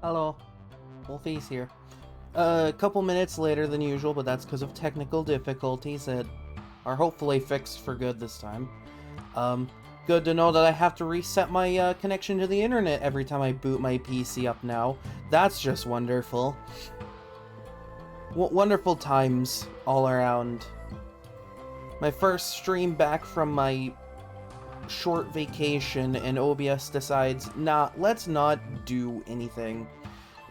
Hello, Wolfy's here. A couple minutes later than usual, but that's because of technical difficulties that are hopefully fixed for good this time. Good to know that I have to reset my connection to the internet every time I boot my PC up now. That's just wonderful. Wonderful times all around. My first stream back from my short vacation, and OBS decides, nah, let's not do anything.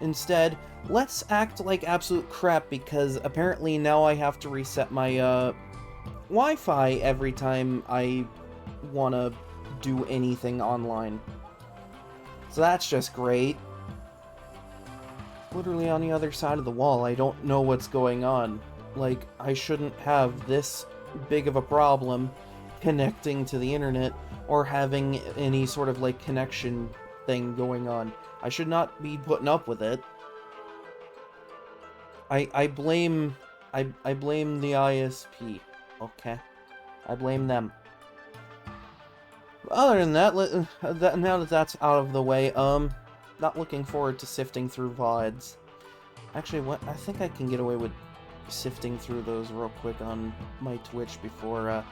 Instead, let's act like absolute crap because apparently now I have to reset my Wi-Fi every time I want to do anything online. So that's just great. Literally on the other side of the wall, I don't know what's going on. Like, I shouldn't have this big of a problem connecting to the internet or having any sort of like connection thing going on. I should not be putting up with it. I blame the ISP. Okay, I blame them. Other than that, now that that's out of the way, not looking forward to sifting through VODs. Actually, I think I can get away with sifting through those real quick on my Twitch before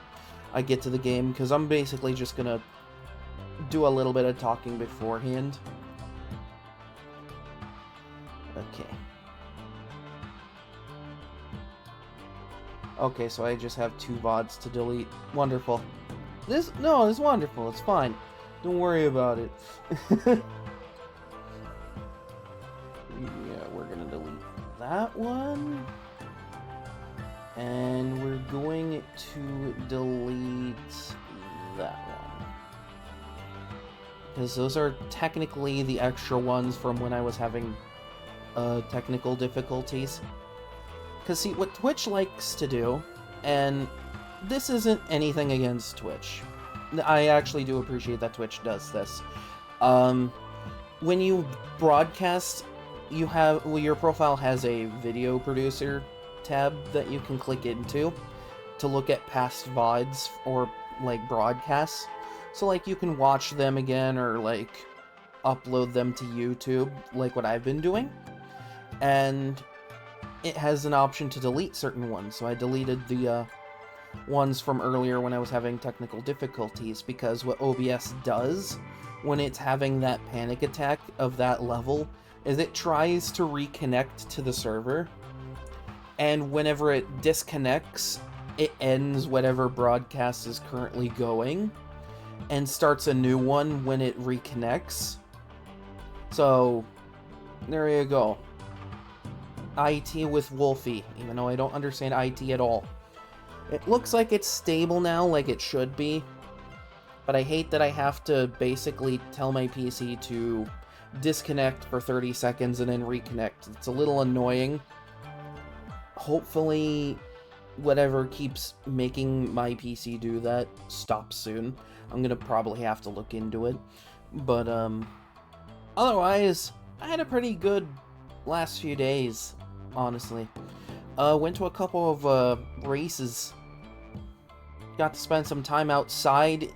I get to the game, because I'm basically just gonna do a little bit of talking beforehand. Okay. Okay, so I just have 2 VODs to delete. Wonderful. This is wonderful. It's fine. Don't worry about it. Yeah, we're gonna delete that one. And we're going to delete that one. Because those are technically the extra ones from when I was having technical difficulties. Because see, what Twitch likes to do, and this isn't anything against Twitch. I actually do appreciate that Twitch does this. When you broadcast, your profile has a video producer tab that you can click into to look at past VODs or like broadcasts. So like you can watch them again or like upload them to YouTube like what I've been doing. And it has an option to delete certain ones. So I deleted the ones from earlier when I was having technical difficulties, because what OBS does when it's having that panic attack of that level is it tries to reconnect to the server. And whenever it disconnects, it ends whatever broadcast is currently going and starts a new one when it reconnects. So, there you go. IT with Wolfy, even though I don't understand IT at all. It looks like it's stable now, like it should be. But I hate that I have to basically tell my PC to disconnect for 30 seconds and then reconnect. It's a little annoying. Hopefully, whatever keeps making my PC do that stops soon. I'm gonna probably have to look into it. But, otherwise, I had a pretty good last few days, honestly. Went to a couple of, races. Got to spend some time outside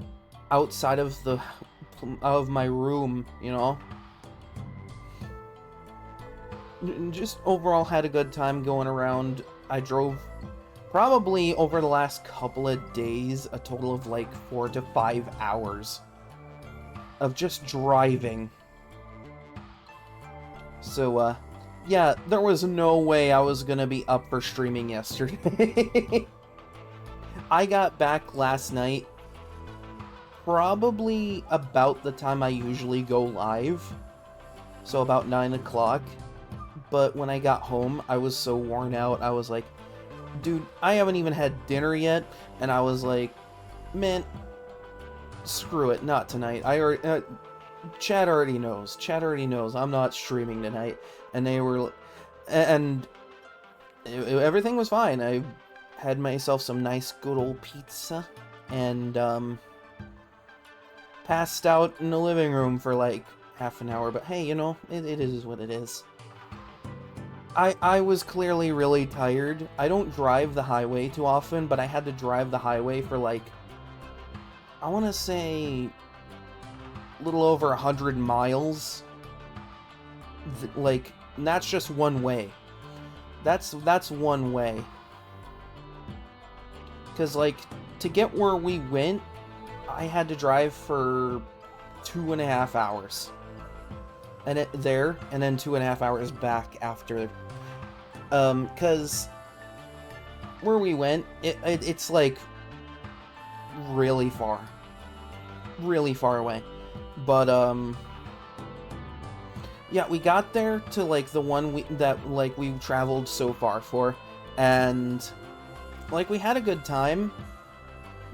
of my room, you know? Just overall had a good time going around. I drove probably over the last couple of days a total of like 4 to 5 hours of just driving. So, yeah, there was no way I was gonna be up for streaming yesterday. I got back last night probably about the time I usually go live, so about 9 o'clock. But when I got home, I was so worn out, I was like, dude, I haven't even had dinner yet, and I was like, man, screw it, not tonight. Chat already knows, I'm not streaming tonight, and everything was fine. I had myself some nice good old pizza, and, passed out in the living room for like half an hour, but hey, you know, it is what it is. I was clearly really tired. I don't drive the highway too often, but I had to drive the highway for like, I want to say, a little over 100 miles like, that's just one way. That's one way. Because, like, to get where we went, I had to drive for 2.5 hours. And there, and then 2.5 hours back after. Because where we went, it's, like, really far. Really far away. But, yeah, we got there to, like, the one that, like, we traveled so far for, and, like, we had a good time,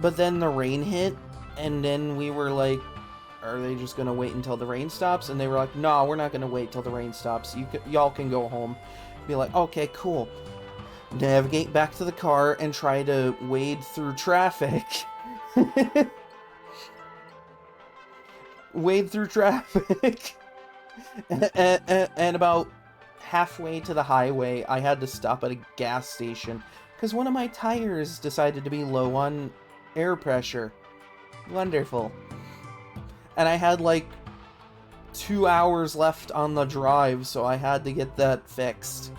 but then the rain hit, and then we were like, are they just gonna wait until the rain stops? And they were like, no, we're not gonna wait till the rain stops. Y'all can go home. Be like, okay, cool. Navigate back to the car and try to wade through traffic. Wade through traffic. and about halfway to the highway, I had to stop at a gas station because one of my tires decided to be low on air pressure. Wonderful. And I had like 2 hours left on the drive, so I had to get that fixed.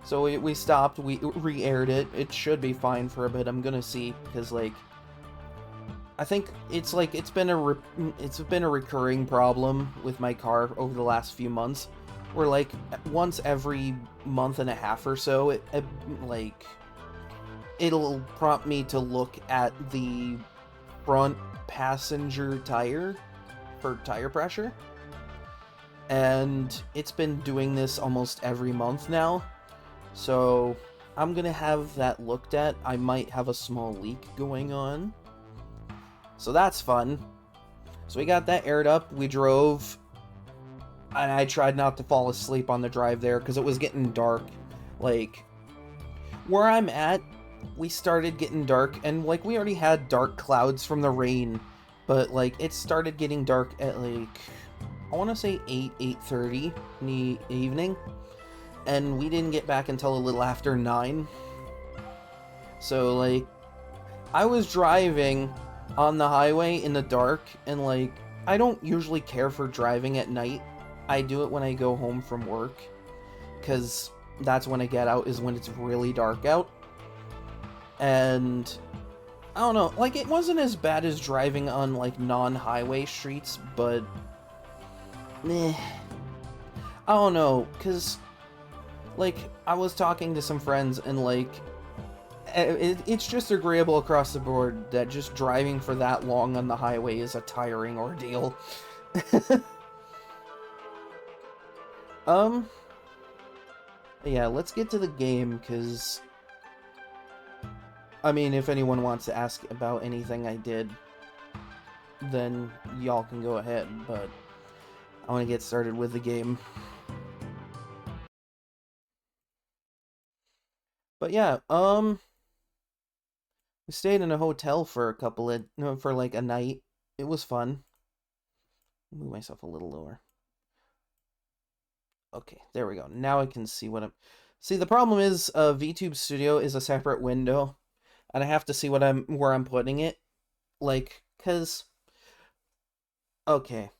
So we stopped, we re-aired it. It should be fine for a bit. I'm gonna see, because like, I think it's like it's been a recurring problem with my car over the last few months, where like once every month and a half or so, like it'll prompt me to look at the front passenger tire for tire pressure, and it's been doing this almost every month now. So I'm gonna have that looked at. I might have a small leak going on. So that's fun. So we got that aired up, we drove, and I tried not to fall asleep on the drive there, because it was getting dark. Like, where I'm at, we started getting dark, and like, we already had dark clouds from the rain, but like, it started getting dark at like, I want to say 8:30 in the evening, and we didn't get back until a little after 9. So like, I was driving on the highway in the dark, and like, I don't usually care for driving at night. I do it when I go home from work, because that's when I get out, is when it's really dark out. And I don't know, like, it wasn't as bad as driving on like non-highway streets, but I don't know, because like, I was talking to some friends, and like, it's just agreeable across the board that just driving for that long on the highway is a tiring ordeal. Yeah, let's get to the game, because, I mean, if anyone wants to ask about anything I did, then y'all can go ahead, but I want to get started with the game. But yeah, we stayed in a hotel for for like a night. It was fun. Move myself a little lower. Okay, there we go. Now I can see what I'm... See, the problem is, VTube Studio is a separate window, and I have to see where I'm putting it. Like, cause... Okay.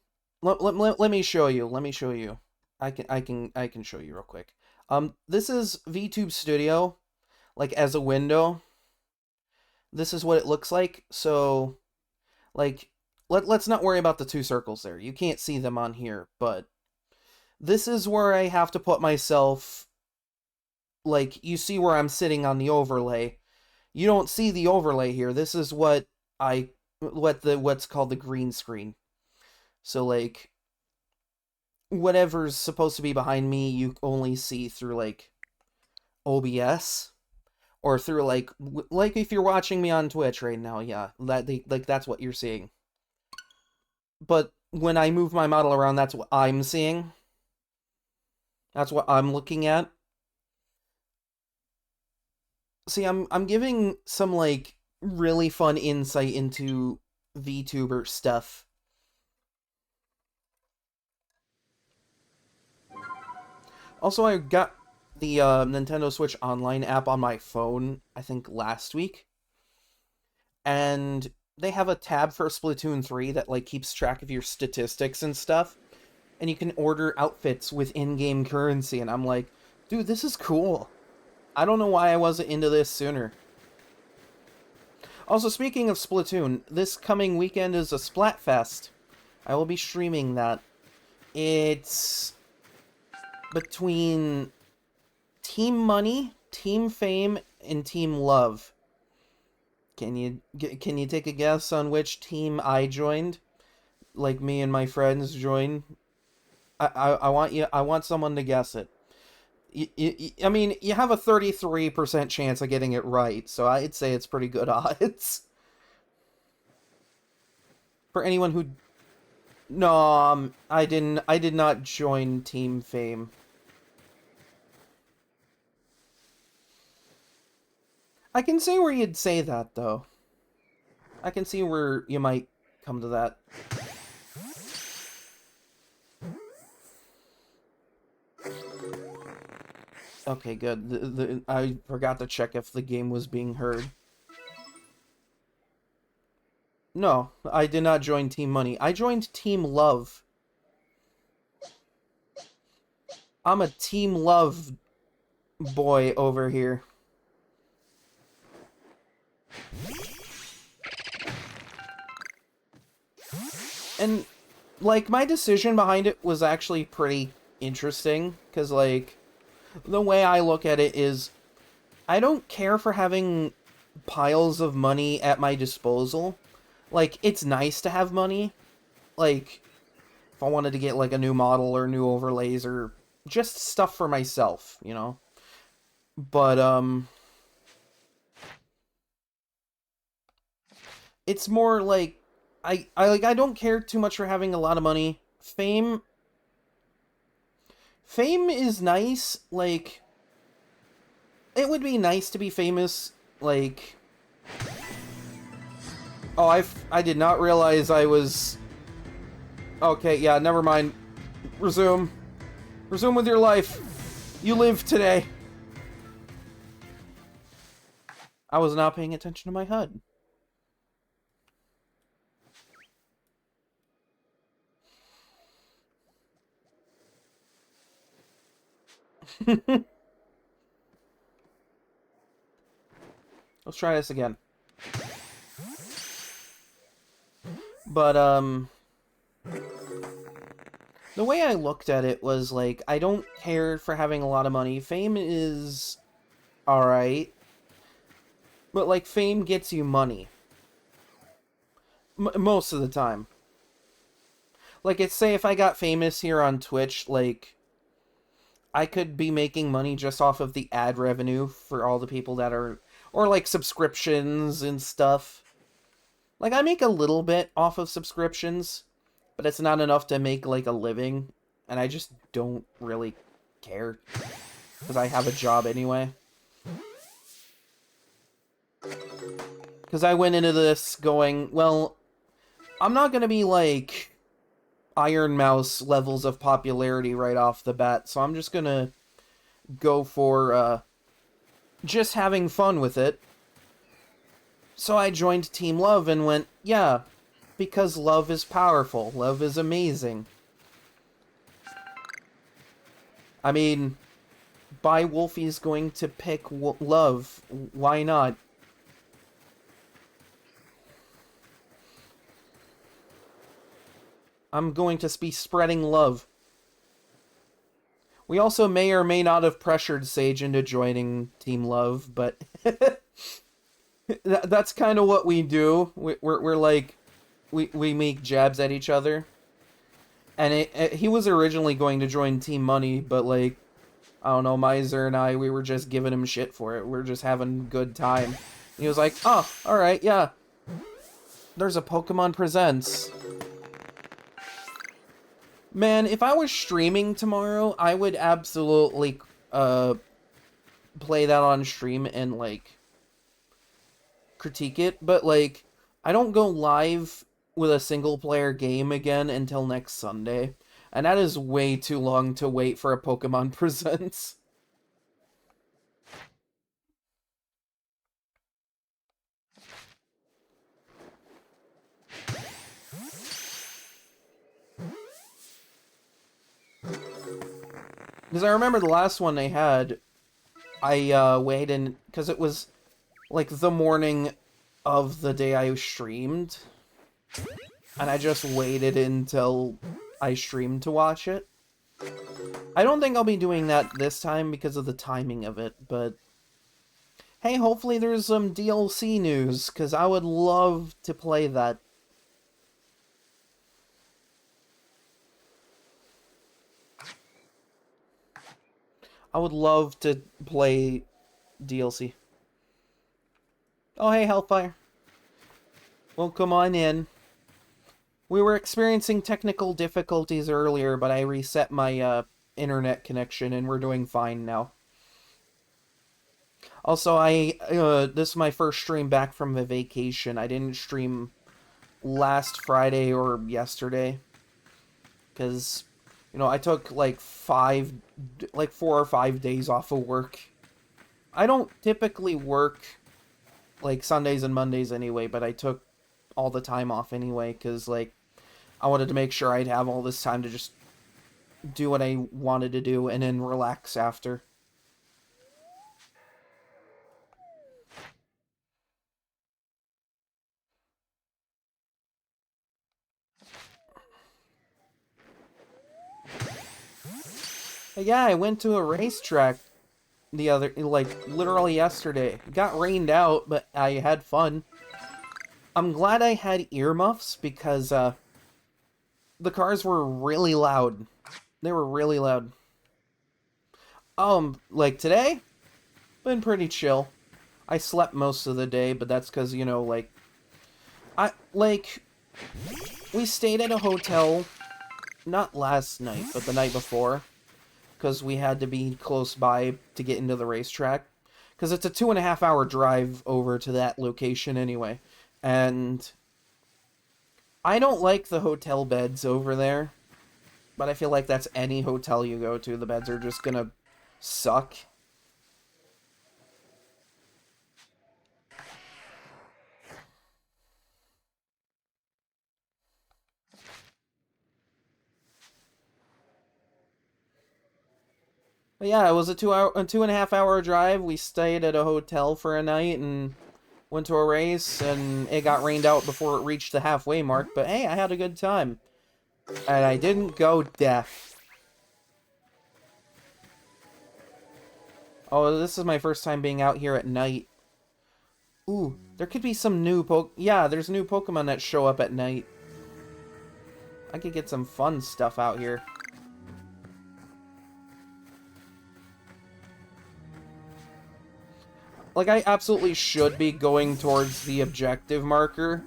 Let me show you. Let me show you. I can show you real quick. This is VTube Studio, like, as a window. This is what it looks like. So, like, let's not worry about the 2 circles there. You can't see them on here, but this is where I have to put myself. Like, you see where I'm sitting on the overlay. You don't see the overlay here. This is what's called the green screen. So like, whatever's supposed to be behind me, you only see through like OBS, or through like if you're watching me on Twitch right now, yeah, that's what you're seeing. But when I move my model around, that's what I'm seeing. That's what I'm looking at. See, I'm giving some like really fun insight into VTuber stuff. Also, I got the Nintendo Switch Online app on my phone, I think last week. And they have a tab for Splatoon 3 that like keeps track of your statistics and stuff. and you can order outfits with in-game currency, and I'm like, dude, this is cool. I don't know why I wasn't into this sooner. Also, speaking of Splatoon, this coming weekend is a Splatfest. I will be streaming that. It's between Team Money, Team Fame, and Team Love. Can you take a guess on which team I joined? Like me and my friends joined. I want someone to guess it. I mean, you have a 33% chance of getting it right, so I'd say it's pretty good odds. For anyone who... No, I did not join Team Fame. I can see where you'd say that, though. I can see where you might come to that. Okay, good. I forgot to check if the game was being heard. No, I did not join Team Money. I joined Team Love. I'm a Team Love boy over here. And, like, my decision behind it was actually pretty interesting, because, like, the way I look at it is, I don't care for having piles of money at my disposal. Like, it's nice to have money. Like, if I wanted to get, like, a new model or new overlays or just stuff for myself, you know? But, it's more like, I don't care too much for having a lot of money. Fame is nice, like, it would be nice to be famous, like... Oh, I did not realize I was... Okay, yeah, never mind. Resume. Resume with your life. You live today. I was not paying attention to my HUD. Let's try this again. But, the way I looked at it was, like, I don't care for having a lot of money. Fame is alright. But, like, fame gets you money. Most of the time. Like, it's, say, if I got famous here on Twitch, like, I could be making money just off of the ad revenue for all the people that are... Or, like, subscriptions and stuff. Like, I make a little bit off of subscriptions, but it's not enough to make, like, a living. And I just don't really care. Because I have a job anyway. Because I went into this going, well, I'm not going to be, like, Iron Mouse levels of popularity right off the bat, so I'm just going to go for, just having fun with it. So I joined Team Love and went, yeah, because love is powerful. Love is amazing. I mean, Wolfy's going to pick love. Why not? I'm going to be spreading love. We also may or may not have pressured Sage into joining Team Love, but that's kind of what we do. We're like, we make jabs at each other. And he was originally going to join Team Money, but, like, I don't know, Miser and I, we were just giving him shit for it. We're just having a good time. And he was like, oh, alright, yeah. There's a Pokemon Presents. Man, if I was streaming tomorrow, I would absolutely play that on stream and, like, critique it. But, like, I don't go live with a single-player game again until next Sunday. And that is way too long to wait for a Pokemon Presents. Because I remember the last one they had, I waited, because it was, like, the morning of the day I streamed, and I just waited until I streamed to watch it. I don't think I'll be doing that this time because of the timing of it, but hey, hopefully there's some DLC news, because I would love to play that. I would love to play DLC. Oh, hey, Hellfire. Well, come on in. We were experiencing technical difficulties earlier, but I reset my internet connection, and we're doing fine now. Also, this is my first stream back from the vacation. I didn't stream last Friday or yesterday, because, you know, I took like 4 or 5 days off of work. I don't typically work like Sundays and Mondays anyway, but I took all the time off anyway, because like I wanted to make sure I'd have all this time to just do what I wanted to do and then relax after. But yeah, I went to a racetrack literally yesterday. It got rained out, but I had fun. I'm glad I had earmuffs, because the cars were really loud. They were really loud. Like today, been pretty chill. I slept most of the day, but that's because, you know, we stayed at a hotel, not last night, but the night before, because we had to be close by to get into the racetrack, because it's a 2.5-hour drive over to that location anyway, and I don't like the hotel beds over there, but I feel like that's any hotel you go to, the beds are just gonna suck. But yeah, it was a 2.5-hour drive. We stayed at a hotel for a night and went to a race, and it got rained out before it reached the halfway mark. But hey, I had a good time, and I didn't go deaf. Oh, this is my first time being out here at night. Ooh, there could be some new yeah, there's new Pokemon that show up at night. I could get some fun stuff out here. Like, I absolutely should be going towards the objective marker,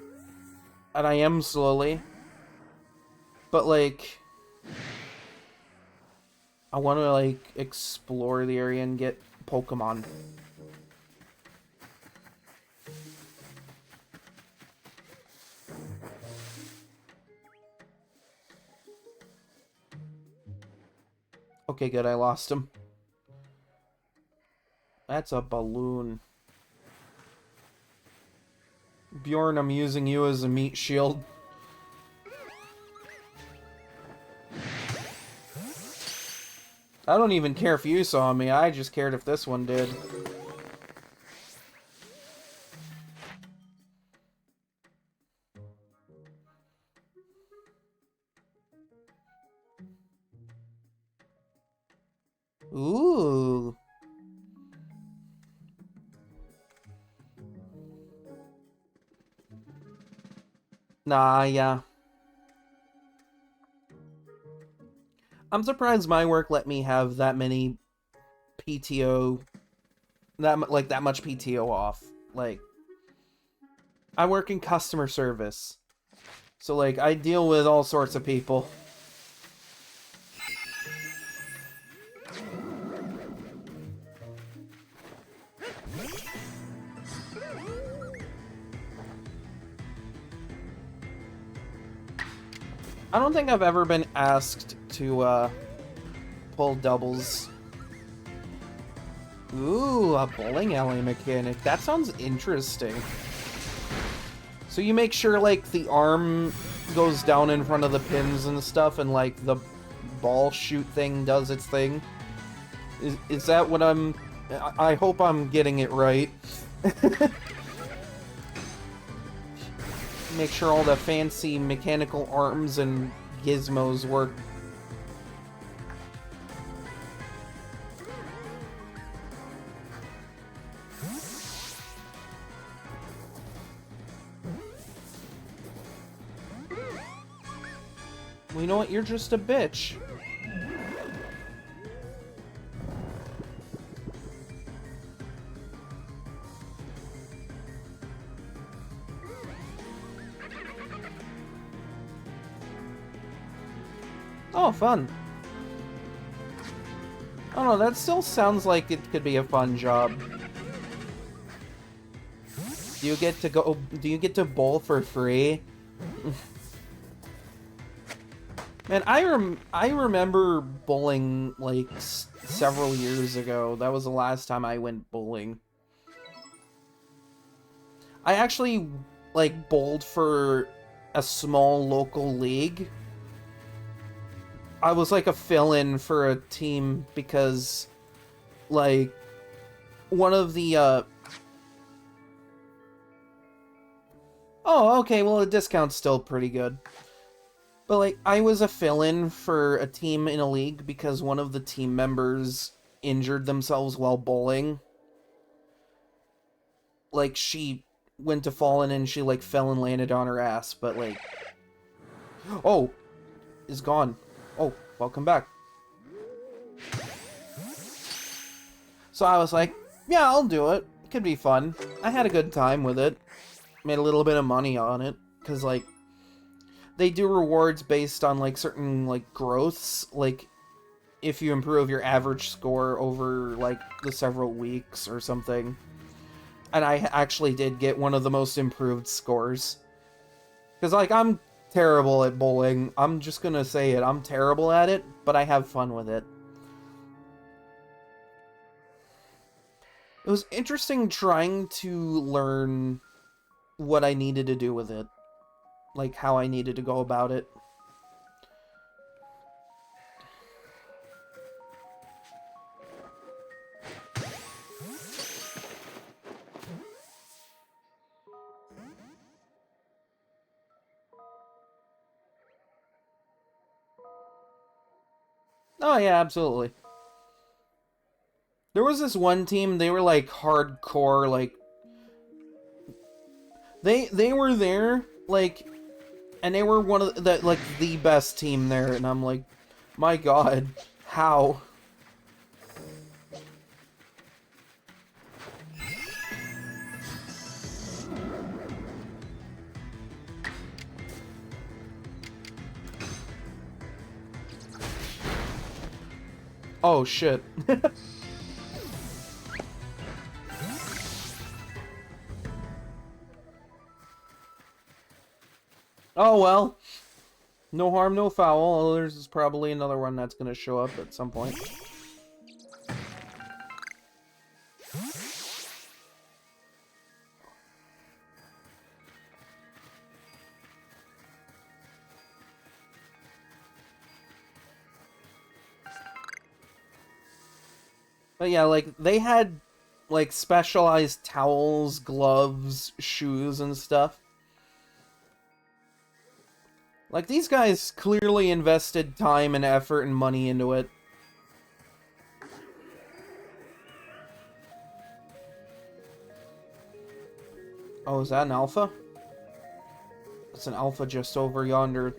and I am slowly. But, like, I want to, like, explore the area and get Pokemon. Okay, good, I lost him. That's a balloon. Bjorn, I'm using you as a meat shield. I don't even care if you saw me, I just cared if this one did. Ooh. Nah, yeah. I'm surprised my work let me have that many PTO, that much PTO off. Like, I work in customer service, so like I deal with all sorts of people. I don't think I've ever been asked to pull doubles. Ooh, a bowling alley mechanic. That sounds interesting. So you make sure, like, the arm goes down in front of the pins and stuff, and, like, the ball shoot thing does its thing? Is that what I'm... I hope I'm getting it right. Make sure all the fancy mechanical arms and gizmos work. Well, you know what? You're just a bitch. Oh, fun. Oh no, that still sounds like it could be a fun job. Do you get to bowl for free? Man, I remember bowling like several years ago. That was the last time I went bowling. I actually like bowled for a small local league. I was like a fill-in for a team because like one of the Oh, okay, well the discount's still pretty good. But, like, I was a fill-in for a team in a league because one of the team members injured themselves while bowling. Like, she went to fall in and she, like, fell and landed on her ass, but, like... Oh! Is gone. Oh, welcome back. So I was like, yeah, I'll do it. It could be fun. I had a good time with it. Made a little bit of money on it, because, like, they do rewards based on, like, certain, like, growths. Like, if you improve your average score over, like, the several weeks or something. And I actually did get one of the most improved scores. Because, like, I'm terrible at bowling. I'm just gonna say it. I'm terrible at it, but I have fun with it. It was interesting trying to learn what I needed to do with it. Like, how I needed to go about it. Oh, yeah, absolutely. There was this one team, they were, like, hardcore, like... They were there, like... And they were one of the, like, the best team there, and I'm like, my god, how? Oh, shit. Oh, well. No harm, no foul. There's probably another one that's gonna show up at some point. But yeah, like, they had, like, specialized towels, gloves, shoes, and stuff. Like, these guys clearly invested time and effort and money into it. Oh, is that an alpha? It's an alpha just over yonder.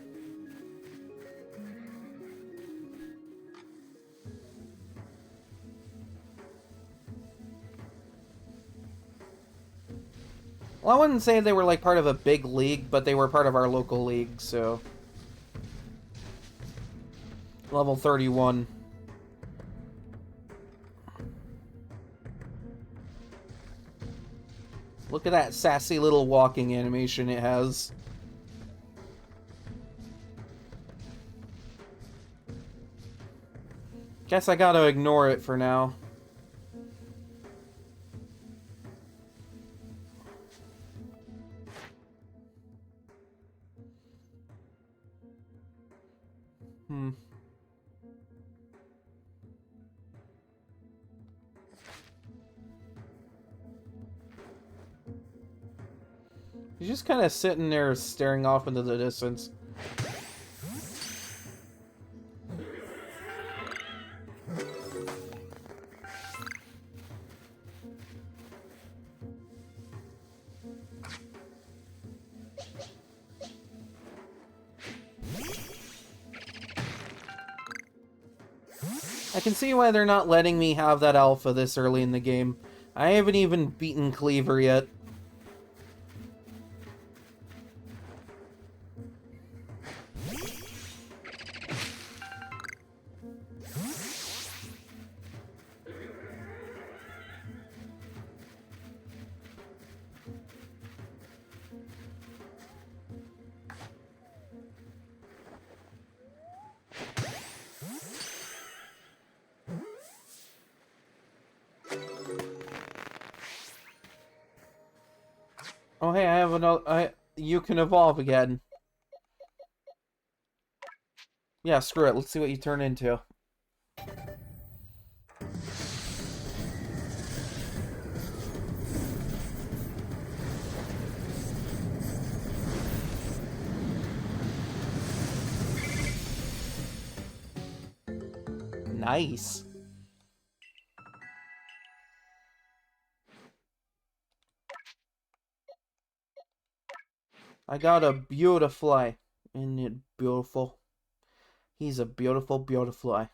Well, I wouldn't say they were, like, part of a big league, but they were part of our local league, so... Level 31. Look at that sassy little walking animation it has. Guess I gotta ignore it for now. He's just kind of sitting there staring off into the distance. I can see why they're not letting me have that alpha this early in the game. I haven't even beaten Cleaver yet. Oh hey, I have another. You can evolve again. Yeah, screw it. Let's see what you turn into. Nice. I got a beautifly. Isn't it beautiful? He's a beautiful, beautiful. I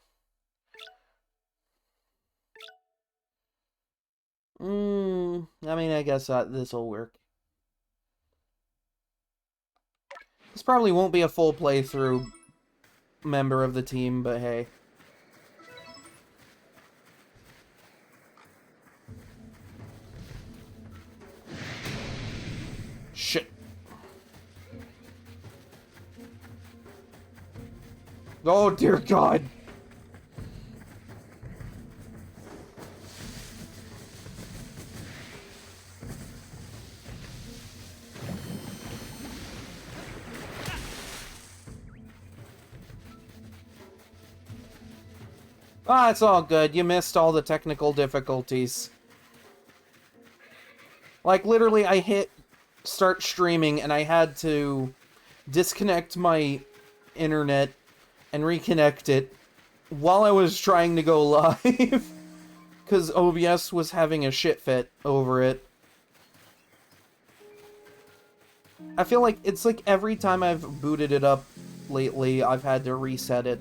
mean, I guess this'll work. This probably won't be a full playthrough member of the team, but hey. Shit. Oh, dear God. Ah, it's all good. You missed all the technical difficulties. Like, literally, I hit start streaming, and I had to disconnect my internet and reconnect it while I was trying to go live. Because OBS was having a shit fit over it. I feel like it's like every time I've booted it up lately, I've had to reset it.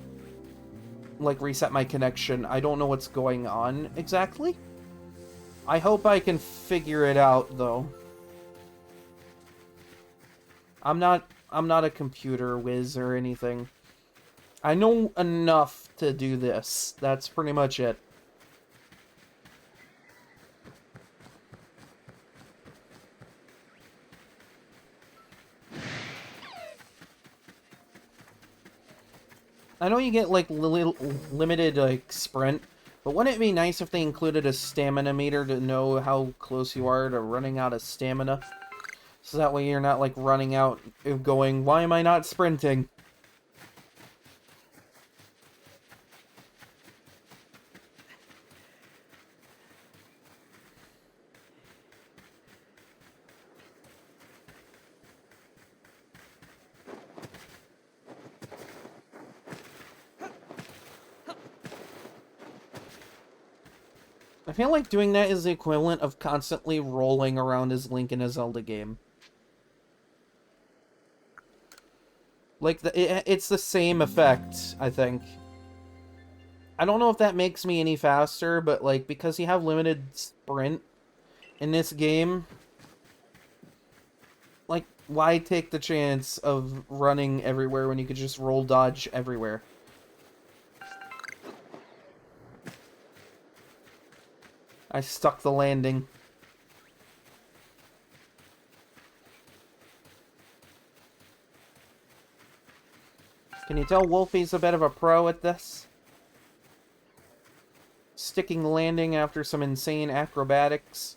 Like, reset my connection. I don't know what's going on exactly. I hope I can figure it out, though. I'm not a computer whiz or anything. I know enough to do this. That's pretty much it. I know you get, like, limited, like, sprint, but wouldn't it be nice if they included a stamina meter to know how close you are to running out of stamina? So that way you're not, like, running out going, why am I not sprinting? I feel like doing that is the equivalent of constantly rolling around as Link in a Zelda game. Like, it's the same effect, I think. I don't know if that makes me any faster, but, like, because you have limited sprint in this game, like, why take the chance of running everywhere when you could just roll dodge everywhere? I stuck the landing. Can you tell Wolfy's a bit of a pro at this? Sticking the landing after some insane acrobatics.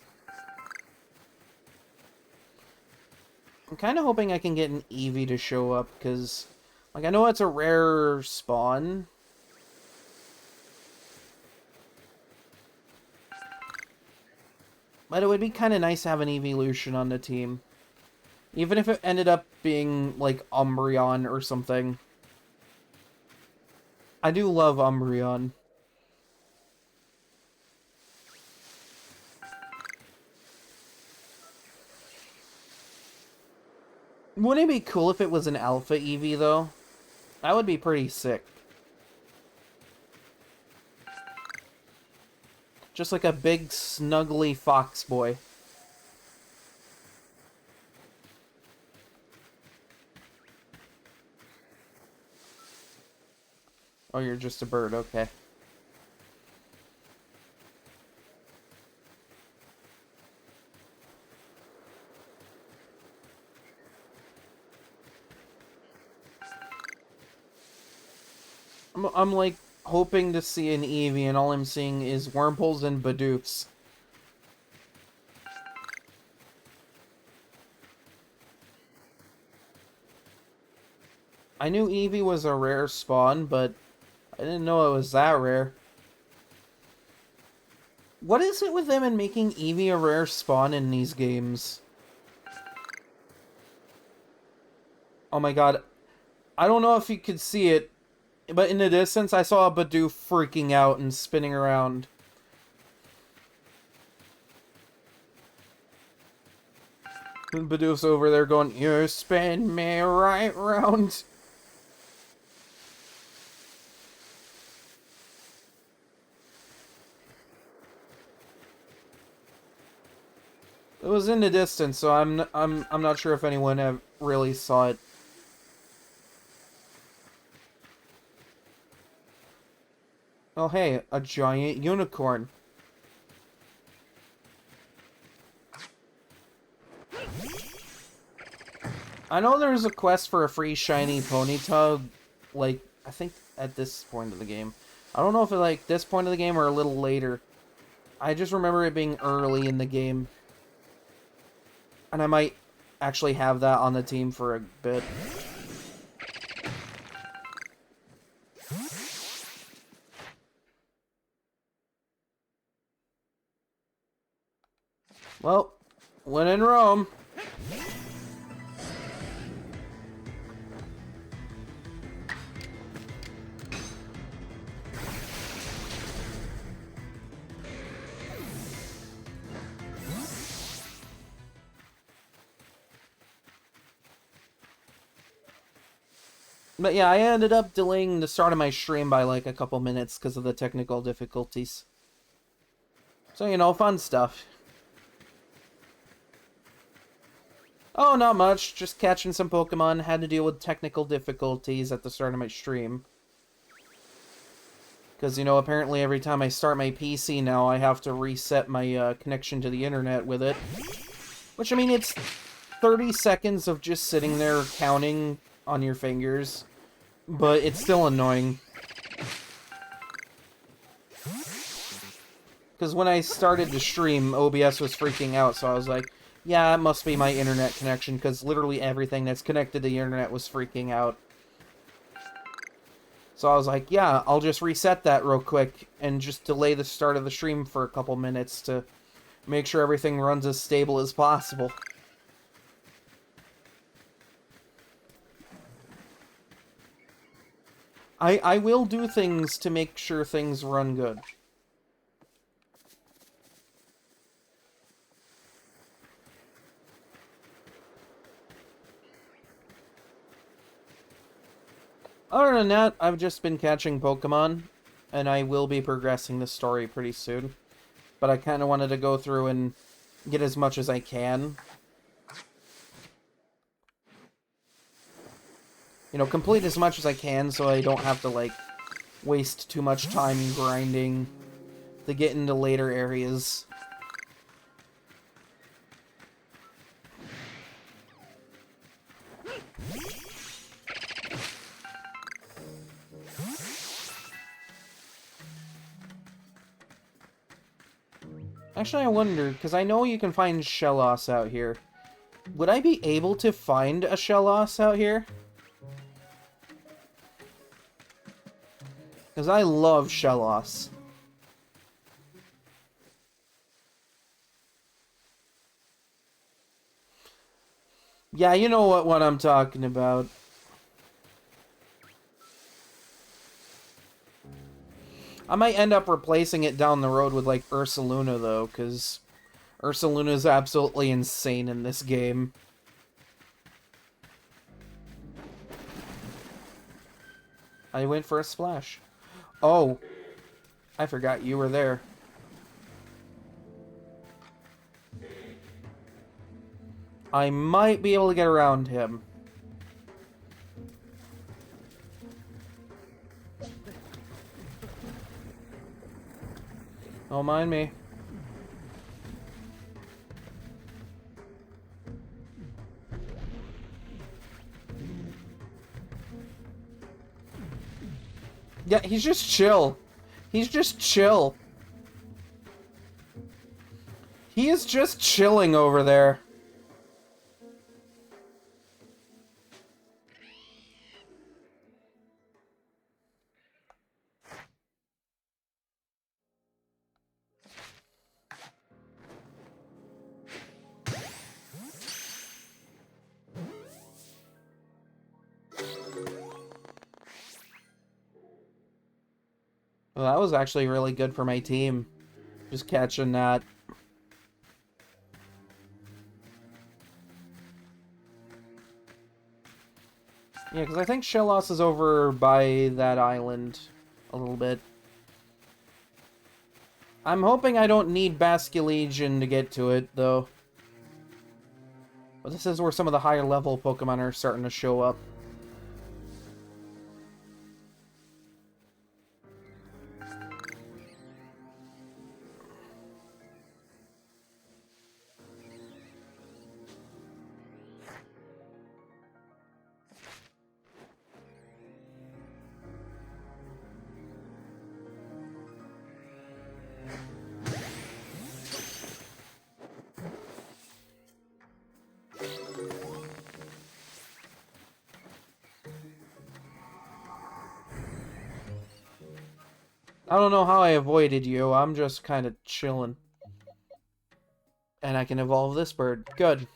I'm kind of hoping I can get an Eevee to show up, because, like, I know it's a rare spawn. But it would be kind of nice to have an evolution on the team. Even if it ended up being, like, Umbreon or something. I do love Umbreon. Wouldn't it be cool if it was an Alpha Eevee, though? That would be pretty sick. Just like a big, snuggly fox boy. Oh, you're just a bird, okay. I'm like, hoping to see an Eevee, and all I'm seeing is Wurmples and Bidoofs. I knew Eevee was a rare spawn, but I didn't know it was that rare. What is it with them and making Eevee a rare spawn in these games? Oh my god. I don't know if you could see it, but in the distance I saw a Bidoof freaking out and spinning around. And Bidoof's over there going, "You spin me right round." It was in the distance, so I'm not sure if anyone really saw it. Oh hey, a giant unicorn. I know there's a quest for a free shiny Ponyta, like, I think at this point of the game. I don't know if it's like this point of the game or a little later. I just remember it being early in the game. And I might actually have that on the team for a bit. Well, when in Rome. But yeah, I ended up delaying the start of my stream by like a couple minutes because of the technical difficulties. So, you know, fun stuff. Oh, not much. Just catching some Pokemon. Had to deal with technical difficulties at the start of my stream. Because, you know, apparently every time I start my PC now, I have to reset my connection to the internet with it. Which, I mean, it's 30 seconds of just sitting there counting on your fingers. But it's still annoying. Because when I started to stream, OBS was freaking out, so I was like, yeah, it must be my internet connection, because literally everything that's connected to the internet was freaking out. So I was like, yeah, I'll just reset that real quick, and just delay the start of the stream for a couple minutes to make sure everything runs as stable as possible. I will do things to make sure things run good. Other than that, I've just been catching Pokemon, and I will be progressing the story pretty soon. But I kind of wanted to go through and get as much as I can. You know, complete as much as I can so I don't have to, like, waste too much time grinding to get into later areas. Actually, I wonder, because I know you can find Shellos out here. Would I be able to find a Shellos out here? Because I love Shellos. Yeah, you know what I'm talking about. I might end up replacing it down the road with, like, Ursaluna, though, because Ursaluna is absolutely insane in this game. I went for a splash. Oh. I forgot you were there. I might be able to get around him. Don't mind me. Yeah, he's just chill. He's just chill. He is just chilling over there. Well, that was actually really good for my team. Just catching that. Yeah, because I think Shellos is over by that island a little bit. I'm hoping I don't need Basculegion to get to it, though. But this is where some of the higher level Pokemon are starting to show up. I don't know how I avoided you. I'm just kind of chilling. And I can evolve this bird. Good.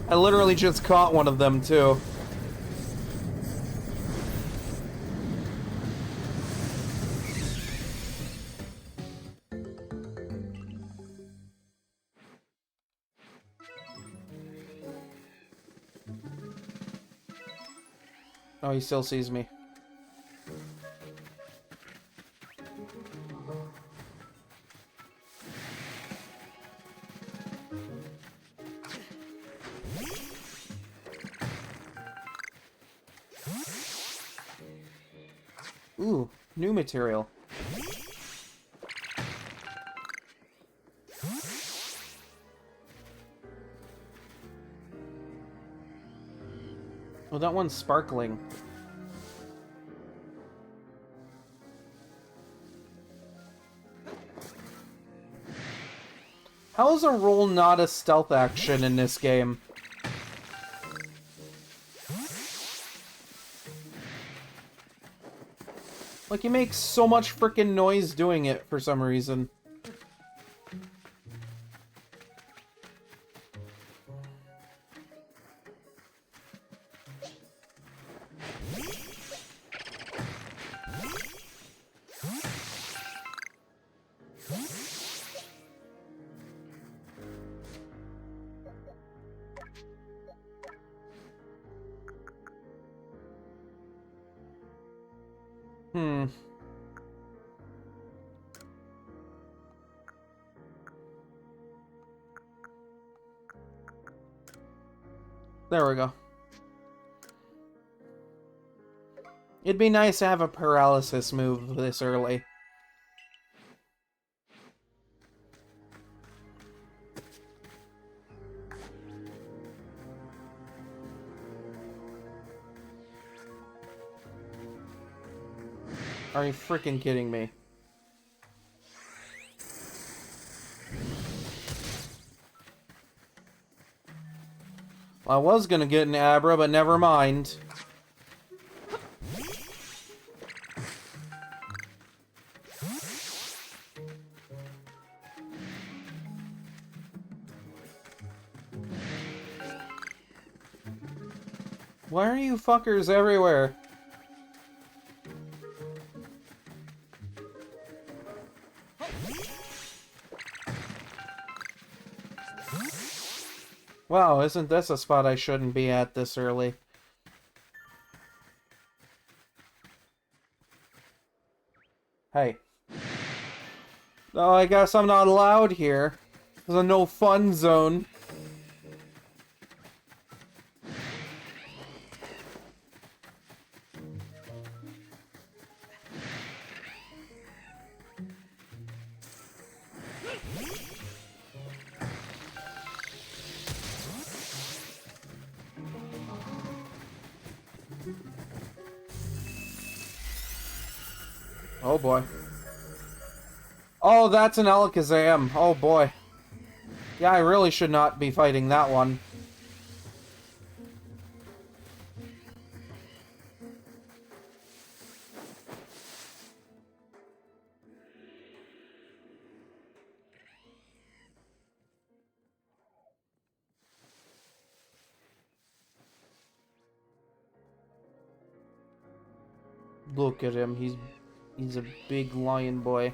I literally just caught one of them, too. Oh, he still sees me. Ooh, new material. Oh, that one's sparkling. How is a roll not a stealth action in this game? Like, he makes so much freaking noise doing it for some reason. There we go. It'd be nice to have a paralysis move this early. Are you freaking kidding me? I was gonna get an Abra, but never mind. Why are you fuckers everywhere? Wow, isn't this a spot I shouldn't be at this early? Hey. Oh, I guess I'm not allowed here. There's a no fun zone. Oh boy. Oh, that's an Alakazam. Oh boy. Yeah, I really should not be fighting that one. Look at him. He's a big lion boy.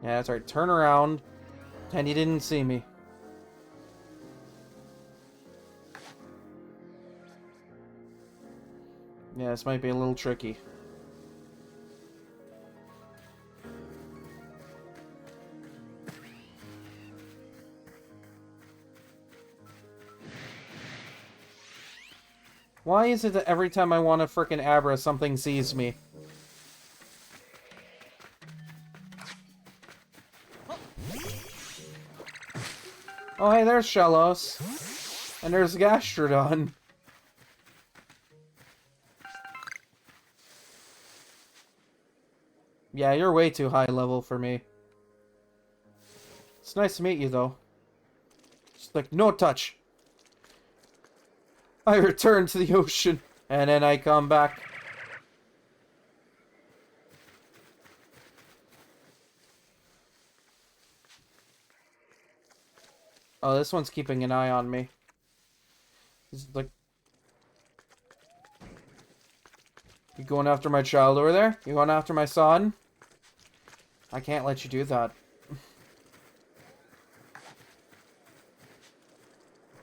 Yeah, that's right. Turn around. And he didn't see me. Yeah, this might be a little tricky. Why is it that every time I want to frickin' Abra, something sees me? Oh, hey, there's Shellos. And there's Gastrodon. Yeah, you're way too high level for me. It's nice to meet you, though. Just like, no touch. I return to the ocean, and then I come back. Oh, this one's keeping an eye on me. He's like... You going after my child over there? You going after my son? I can't let you do that.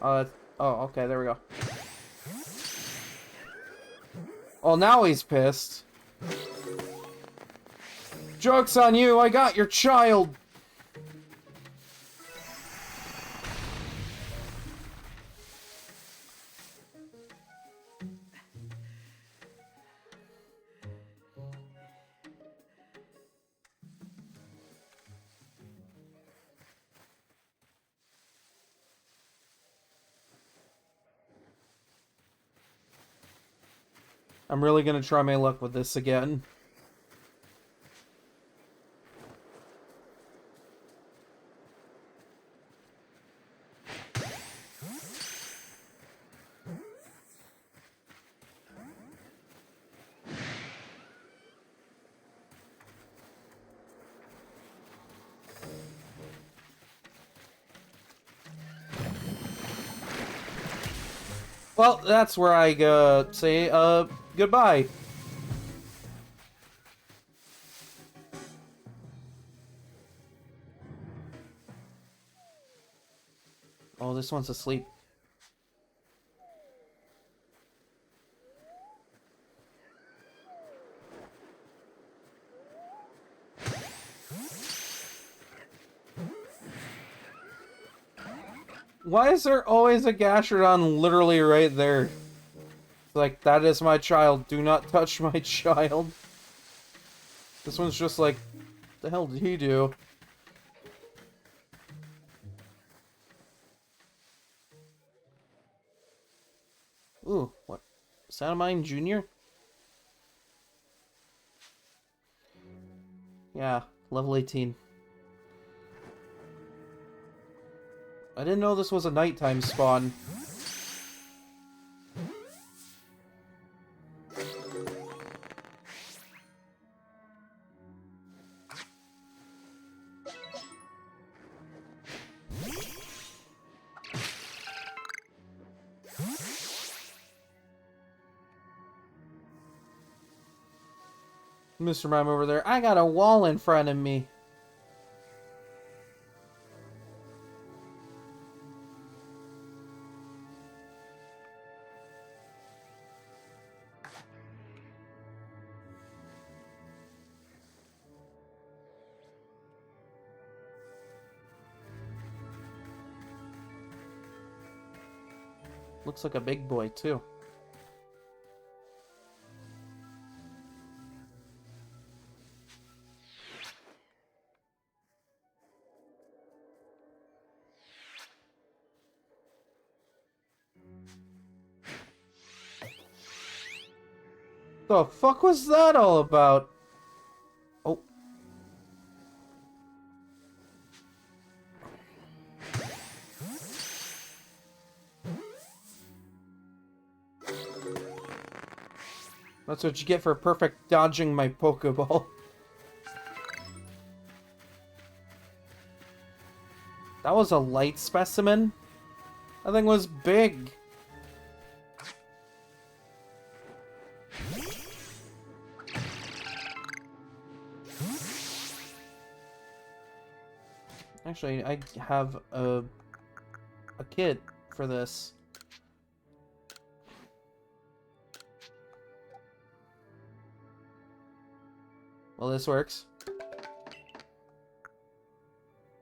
Oh, okay, there we go. Oh, now he's pissed. Joke's on you, I got your child! I'm really gonna try my luck with this again. Well, that's where I say goodbye. Oh, this one's asleep. Why is there always a Gastrodon literally right there? It's like, that is my child. Do not touch my child. This one's just like, what the hell did he do? Ooh, what? Salamine Jr.? Yeah, level 18. I didn't know this was a nighttime spawn. Mr. Mime over there. I got a wall in front of me. Looks like a big boy, too. The fuck was that all about? Oh. That's what you get for perfect dodging my Pokeball. That was a light specimen? That thing was big. Actually, I have a kit for this. Well, this works.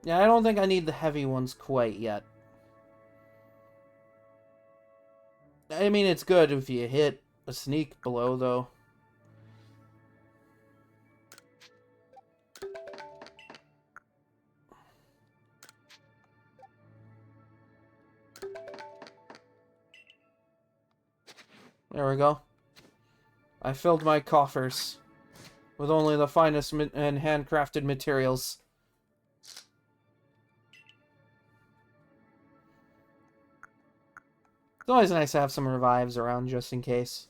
Yeah, I don't think I need the heavy ones quite yet. I mean, it's good if you hit a sneak below, though. There we go. I filled my coffers with only the finest and handcrafted materials. It's always nice to have some revives around just in case.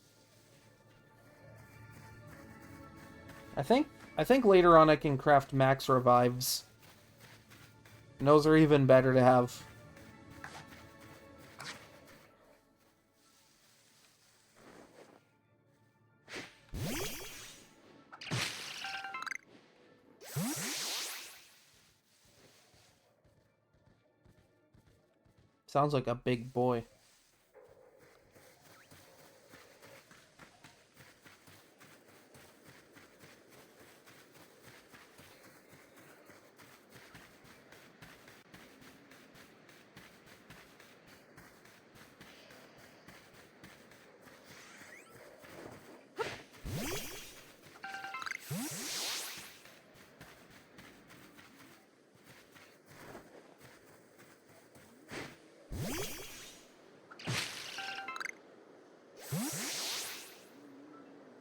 I think later on I can craft max revives. And those are even better to have. Sounds like a big boy.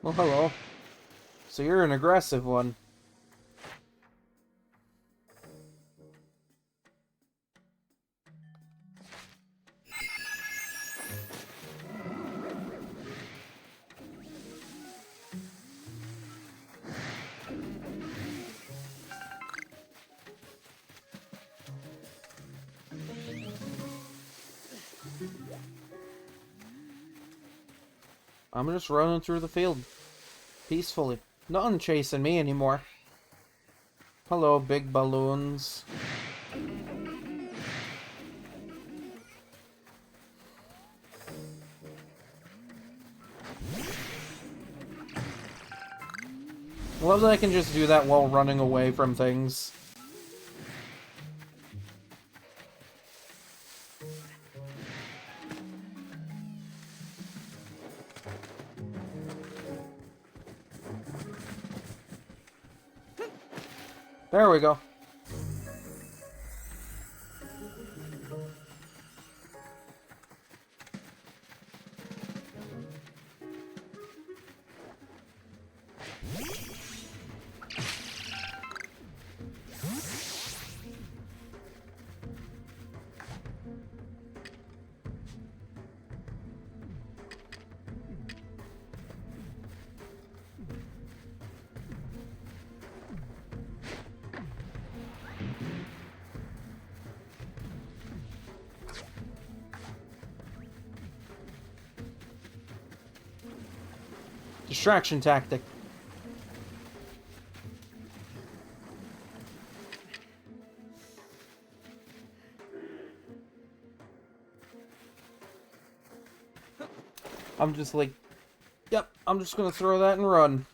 Well, hello. So you're an aggressive one. I'm just running through the field. Peacefully. Nothing chasing me anymore. Hello, big balloons. I love that I can just do that while running away from things. There we go. Distraction tactic. I'm just like, yep, I'm just gonna throw that and run.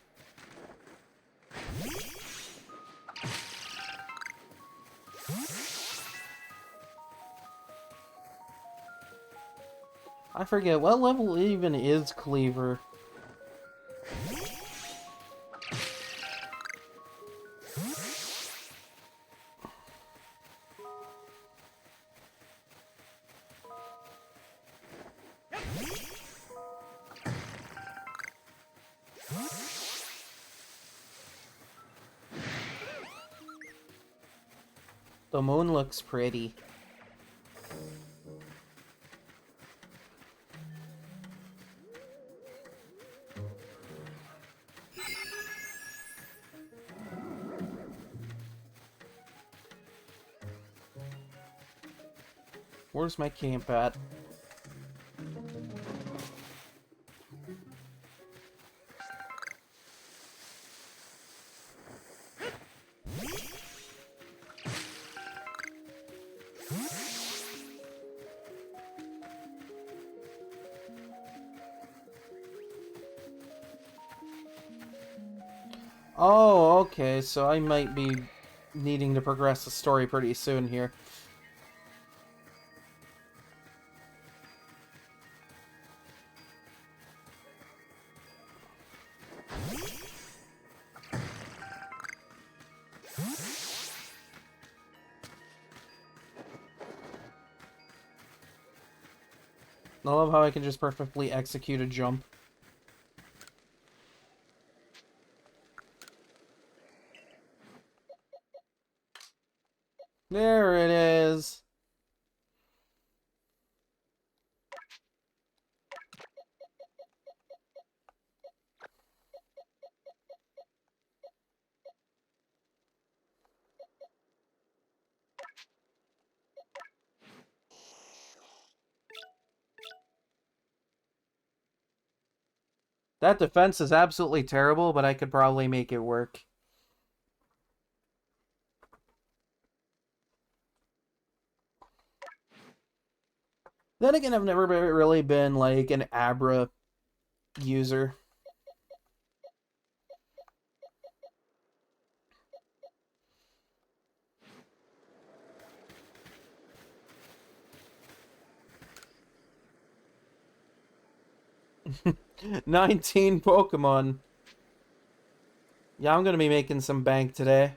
I forget, what level even is Cleaver? The moon looks pretty. Where's my camp at? Oh, okay, so I might be needing to progress the story pretty soon here. I love how I can just perfectly execute a jump. There it is. That defense is absolutely terrible, but I could probably make it work. Then again, I've never really been, like, an Abra user. $19 Pokemon. Yeah, I'm gonna be making some bank today.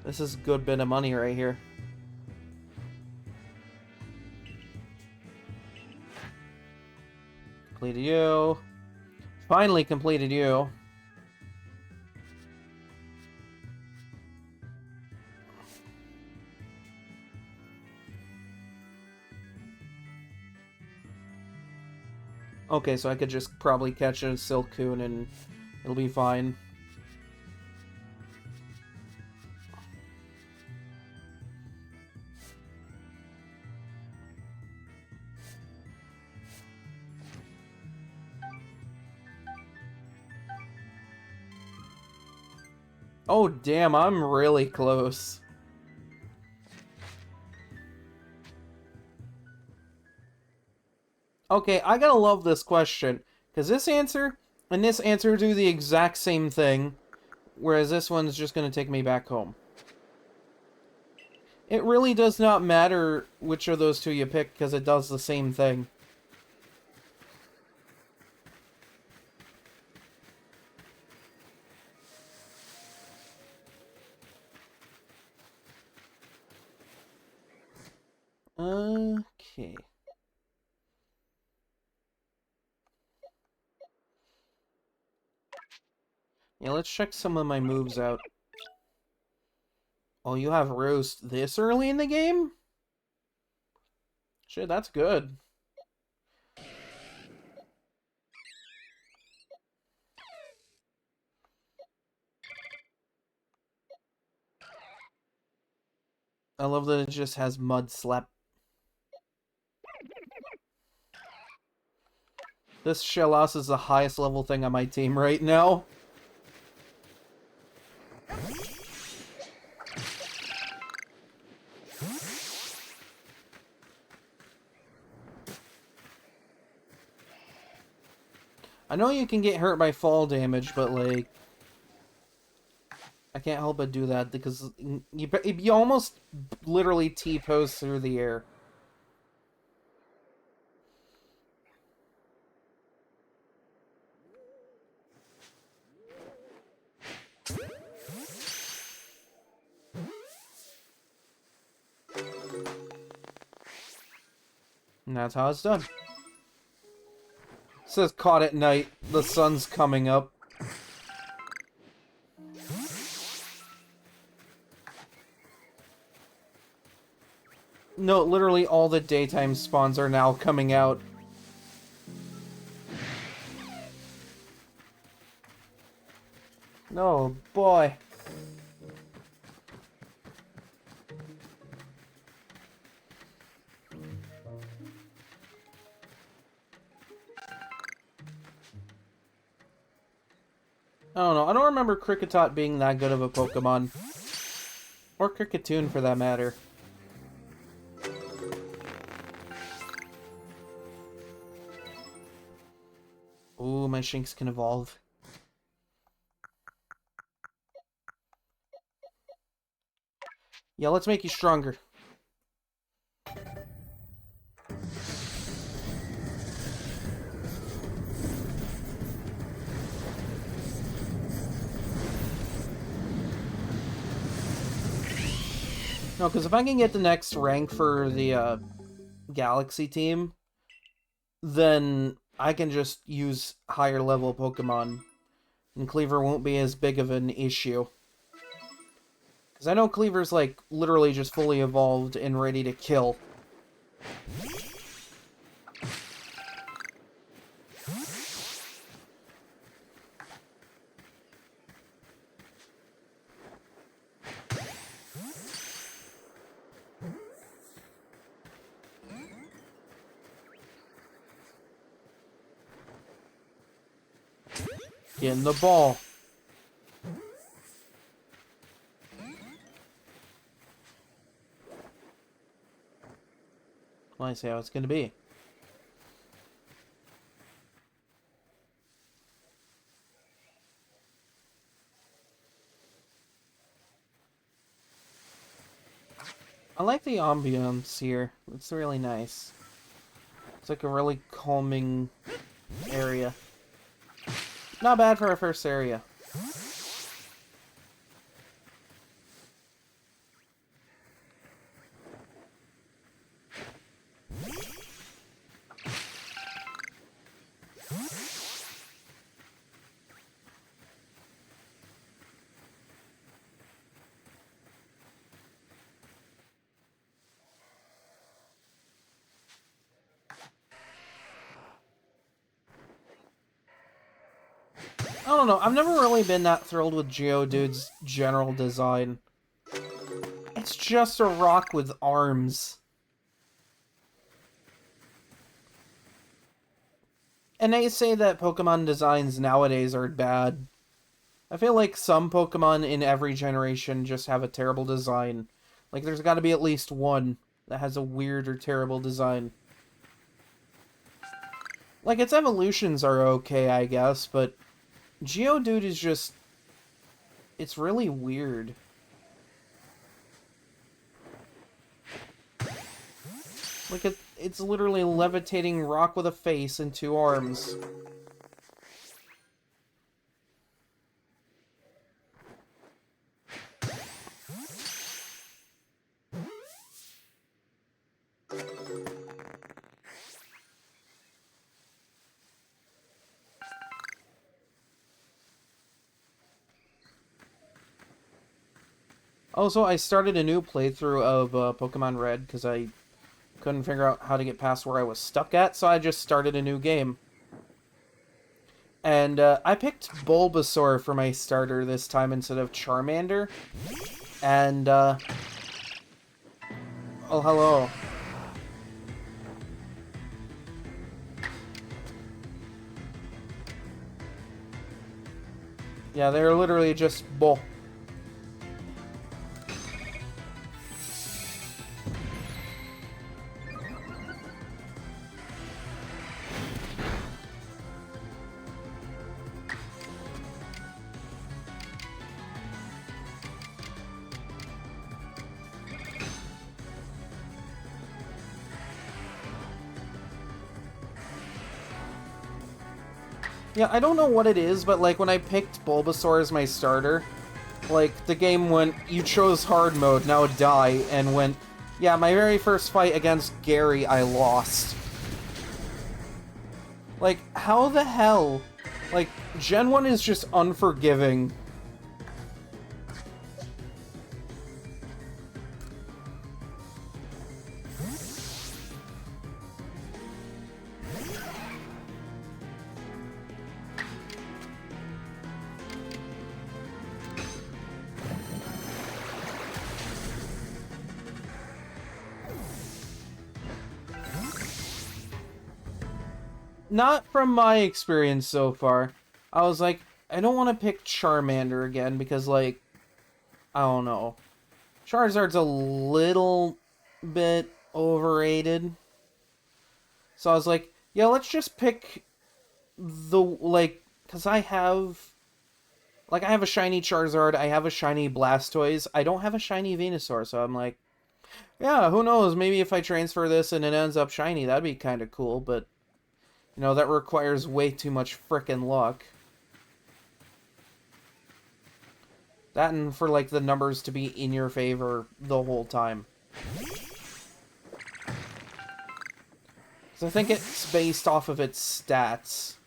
This is a good bit of money right here. Completed you. Finally completed you. Okay, so I could just probably catch a Silcoon and it'll be fine. Oh, damn, I'm really close. Okay, I gotta love this question, because this answer and this answer do the exact same thing, whereas this one's just gonna take me back home. It really does not matter which of those two you pick, because it does the same thing. Okay. Yeah, let's check some of my moves out. Oh, you have Roost this early in the game? Shit, that's good. I love that it just has Mud Slap. This Shellos is the highest level thing on my team right now. I know you can get hurt by fall damage, but, like, I can't help but do that because you almost literally T-pose through the air. And that's how it's done. It says caught at night. The sun's coming up. No, literally all the daytime spawns are now coming out. No, boy. I don't know. I don't remember Kricketot being that good of a Pokemon. Or Kricketune, for that matter. Ooh, my Shinx can evolve. Yeah, let's make you stronger. No, because if I can get the next rank for the Galaxy team, then I can just use higher level Pokemon, and Cleaver won't be as big of an issue. Because I know Cleaver's, like, literally just fully evolved and ready to kill. Get in the ball. Well, I see how it's going to be. I like the ambiance here. It's really nice. It's like a really calming area. Not bad for our first area. I don't know, I've never really been that thrilled with Geodude's general design. It's just a rock with arms. And they say that Pokemon designs nowadays are bad. I feel like some Pokemon in every generation just have a terrible design. Like, there's gotta be at least one that has a weird or terrible design. Like, its evolutions are okay, I guess, but Geodude is just... it's really weird. Like, it's literally a levitating rock with a face and two arms. Also, I started a new playthrough of Pokemon Red because I couldn't figure out how to get past where I was stuck at, so I just started a new game. And I picked Bulbasaur for my starter this time instead of Charmander. And, oh, hello. Yeah, they're literally just bull. Yeah, I don't know what it is, but like when I picked Bulbasaur as my starter, like the game went, you chose hard mode, now die, and went, yeah, my very first fight against Gary, I lost. Like, how the hell? Like, Gen 1 is just unforgiving. Not from my experience so far. I was like, I don't want to pick Charmander again because, like, I don't know. Charizard's a little bit overrated. So I was like, yeah, let's just pick the, like, because I have a shiny Charizard, I have a shiny Blastoise, I don't have a shiny Venusaur, so I'm like, yeah, who knows, maybe if I transfer this and it ends up shiny, that'd be kind of cool, but, you know, that requires way too much frickin' luck. That and for, like, the numbers to be in your favor the whole time. So I think it's based off of its stats.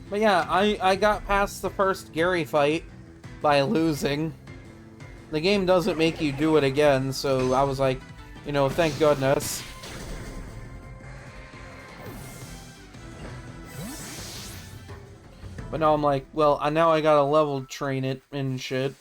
But yeah, I got past the first Gary fight by losing. The game doesn't make you do it again, so I was like, you know, thank goodness. But now I'm like, well, now I gotta level train it and shit.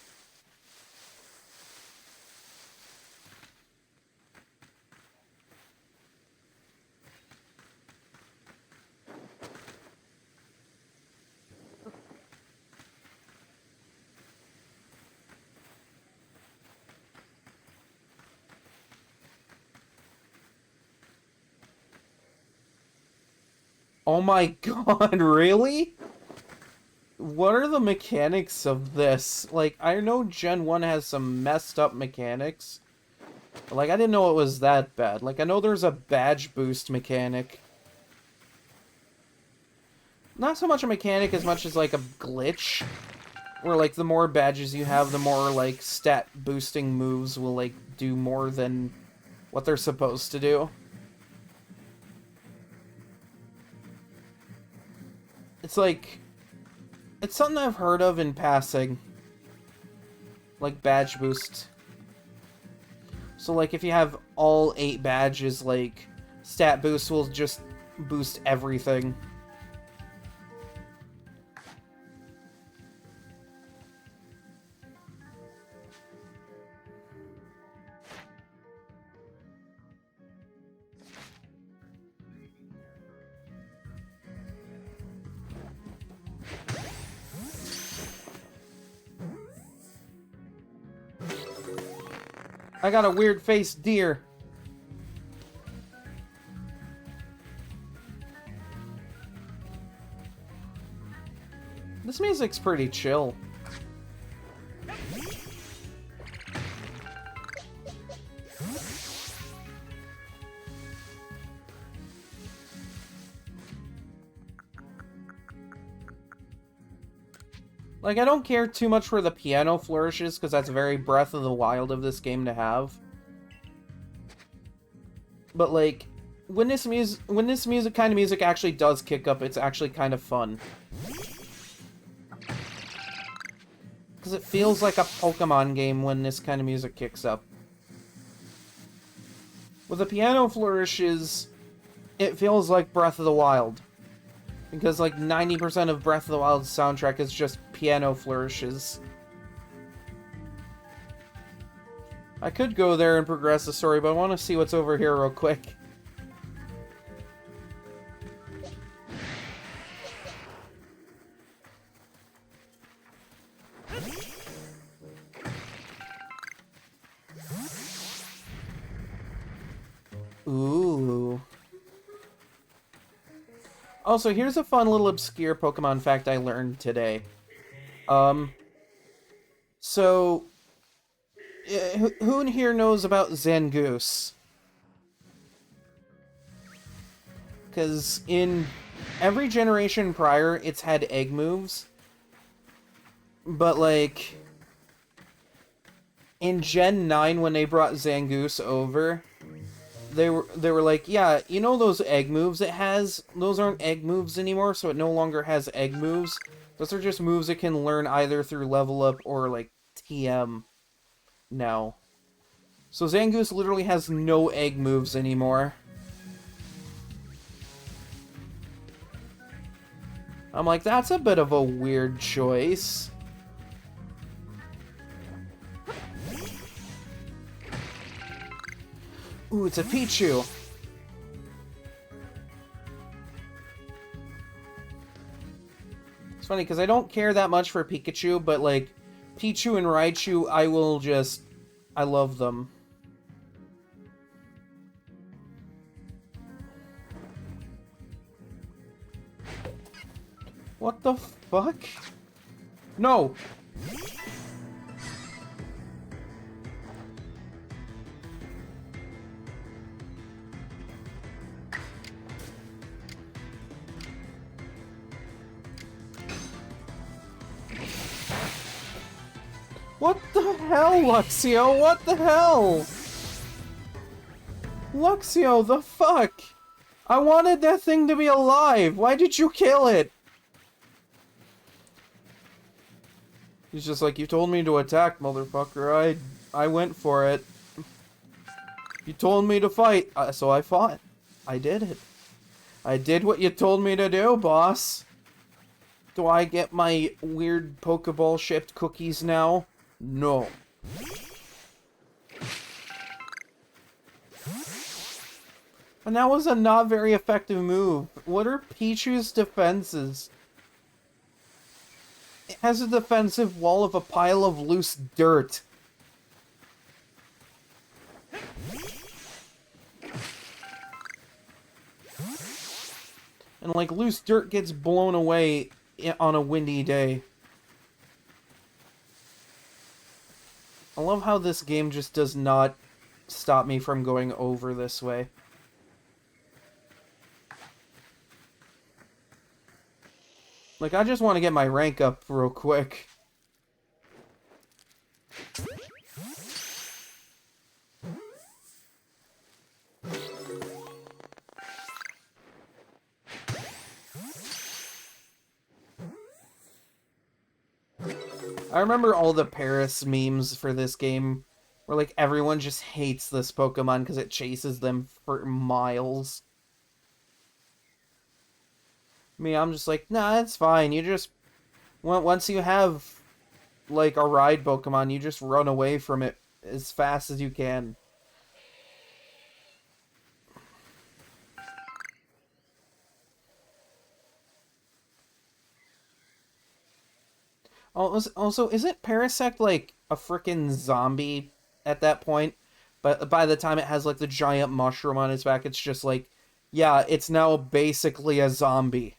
Oh my god, really? What are the mechanics of this? Like, I know Gen 1 has some messed up mechanics. But, like, I didn't know it was that bad. Like, I know there's a badge boost mechanic. Not so much a mechanic as much as, like, a glitch. Where, like, the more badges you have, the more, like, stat boosting moves will, like, do more than what they're supposed to do. It's like... It's something I've heard of in passing. Like, badge boost. So, like, if you have all 8 badges, like, stat boost will just boost everything. I got a weird-faced deer. This music's pretty chill. Like, I don't care too much where the piano flourishes, because that's very Breath of the Wild of this game to have. But, like, when this kind of music actually does kick up, it's actually kind of fun. Because it feels like a Pokemon game when this kind of music kicks up. With the piano flourishes, it feels like Breath of the Wild. Because, like, 90% of Breath of the Wild's soundtrack is just piano flourishes. I could go there and progress the story, but I want to see what's over here real quick. Ooh. Also, here's a fun little obscure Pokemon fact I learned today. So, Who in here knows about Zangoose? Because in every generation prior, it's had egg moves. But, like, in Gen 9, when they brought Zangoose over, they were like, yeah, you know those egg moves it has? Those aren't egg moves anymore, so it no longer has egg moves. Those are just moves it can learn either through level up or, like, TM now. So Zangoose literally has no egg moves anymore. I'm like, that's a bit of a weird choice. Ooh, it's a Pichu. It's funny, because I don't care that much for Pikachu, but, like, Pichu and Raichu, I love them. What the fuck? No! What the hell, Luxio? What the hell? Luxio, the fuck? I wanted that thing to be alive. Why did you kill it? He's just like, you told me to attack, motherfucker. I went for it. You told me to fight, so I fought. I did it. I did what you told me to do, boss. Do I get my weird Pokeball-shaped cookies now? No. And that was a not very effective move. What are Pichu's defenses? It has a defensive wall of a pile of loose dirt. And, like, loose dirt gets blown away on a windy day. I love how this game just does not stop me from going over this way. Like, I just want to get my rank up real quick. I remember all the Paris memes for this game, where, like, everyone just hates this Pokemon because it chases them for miles. Me, I'm just like, nah, it's fine. You just... Once you have, like, a ride Pokemon, you just run away from it as fast as you can. Also, isn't Parasect, like, a frickin' zombie at that point? But by the time it has, like, the giant mushroom on its back, it's just like, yeah, it's now basically a zombie.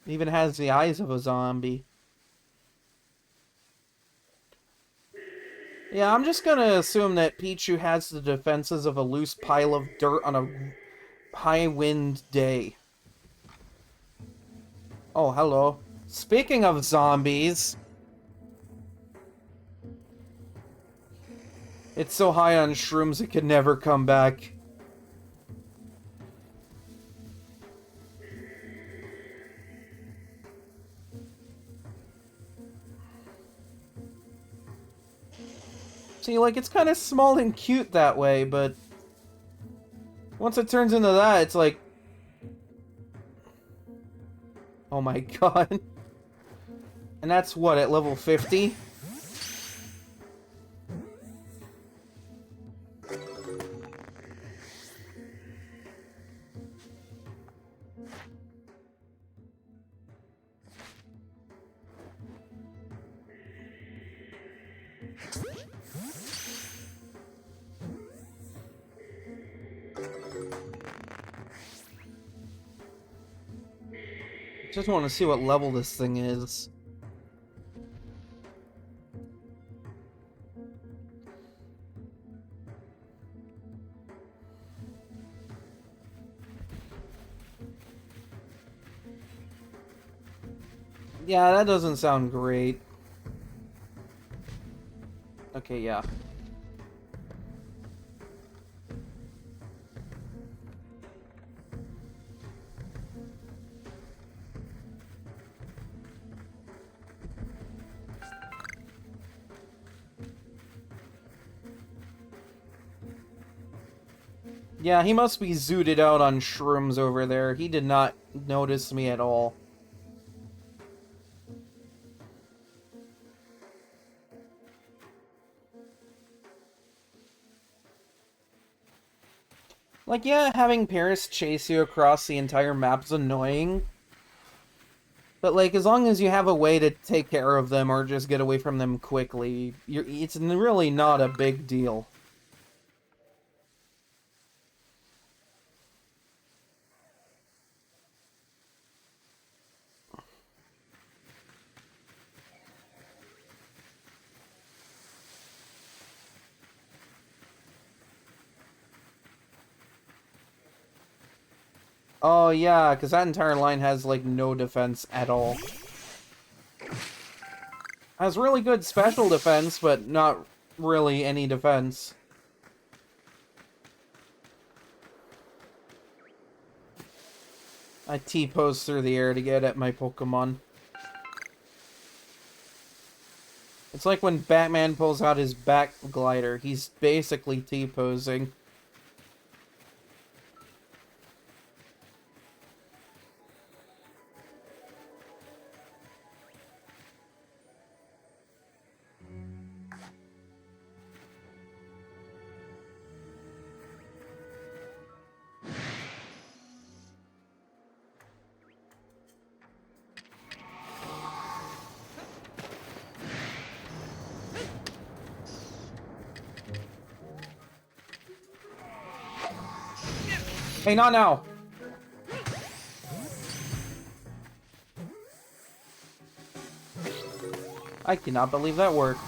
It even has the eyes of a zombie. Yeah, I'm just gonna assume that Pichu has the defenses of a loose pile of dirt on a high wind day. Oh, hello. Speaking of zombies... It's so high on shrooms it could never come back. See, like, it's kind of small and cute that way, but... once it turns into that, it's like... oh my god. And that's what, at level 50? Just want to see what level this thing is. Yeah, that doesn't sound great. Okay, yeah. Yeah, he must be zooted out on shrooms over there. He did not notice me at all. Like, yeah, having Paris chase you across the entire map's annoying. But, like, as long as you have a way to take care of them or just get away from them quickly, it's really not a big deal. Oh, yeah, because that entire line has, like, no defense at all. Has really good special defense, but not really any defense. I T-pose through the air to get at my Pokemon. It's like when Batman pulls out his back glider. He's basically T-posing. Hey, not now! I cannot believe that worked.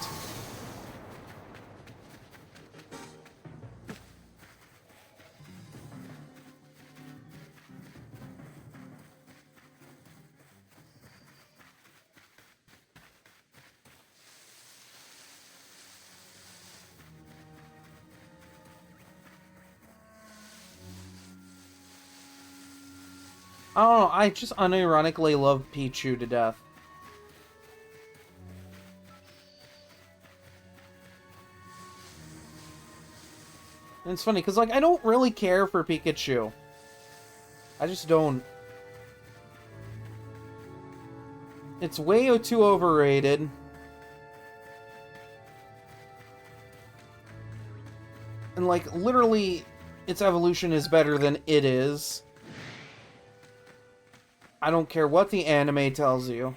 I don't know, I just unironically love Pichu to death. And it's funny, because, like, I don't really care for Pikachu. I just don't. It's way too overrated. And, like, literally, its evolution is better than it is. I don't care what the anime tells you.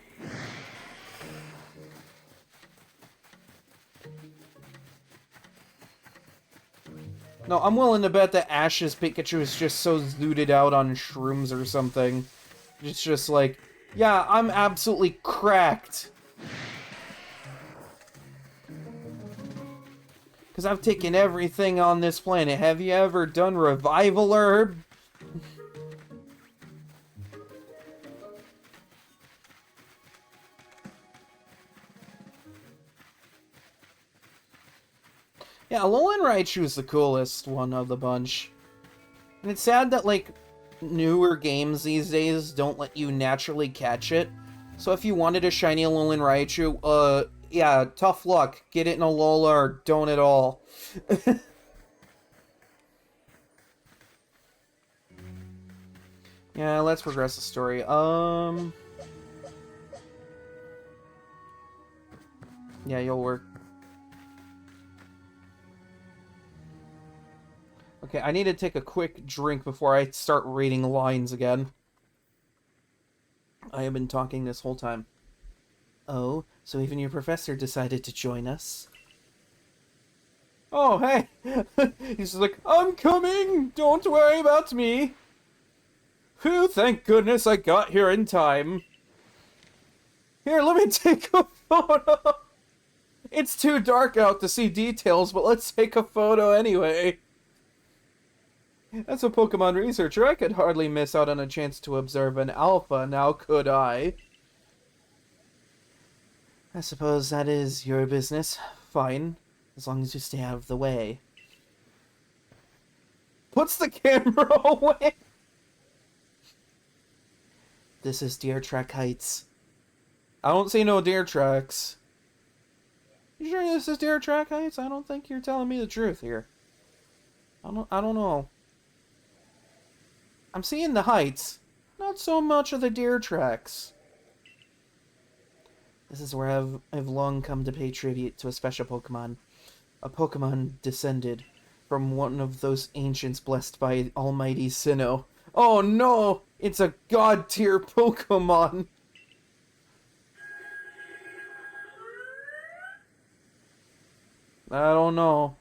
No, I'm willing to bet that Ash's Pikachu is just so zooted out on shrooms or something. It's just like, yeah, I'm absolutely cracked. Because I've taken everything on this planet. Have you ever done Revival Herb? Yeah, Alolan Raichu is the coolest one of the bunch. And it's sad that, like, newer games these days don't let you naturally catch it. So if you wanted a shiny Alolan Raichu, yeah, tough luck. Get it in Alola or don't at all. Yeah, let's progress the story. Yeah, you'll work. Okay, I need to take a quick drink before I start reading lines again. I have been talking this whole time. Oh, so even your professor decided to join us? Oh, hey! He's like, I'm coming! Don't worry about me! Phew, thank goodness I got here in time. Here, let me take a photo. It's too dark out to see details, but let's take a photo anyway. As a Pokemon researcher, I could hardly miss out on a chance to observe an alpha, now could I? I suppose that is your business. Fine, as long as you stay out of the way. Puts the camera away! This is Deer Track Heights. I don't see no deer tracks. You sure this is Deer Track Heights? I don't think you're telling me the truth here. I don't know. I'm seeing the heights, not so much of the deer tracks. This is where I've long come to pay tribute to a special Pokemon. A Pokemon descended from one of those ancients blessed by Almighty Sinnoh. Oh no! It's a god-tier Pokemon! I don't know.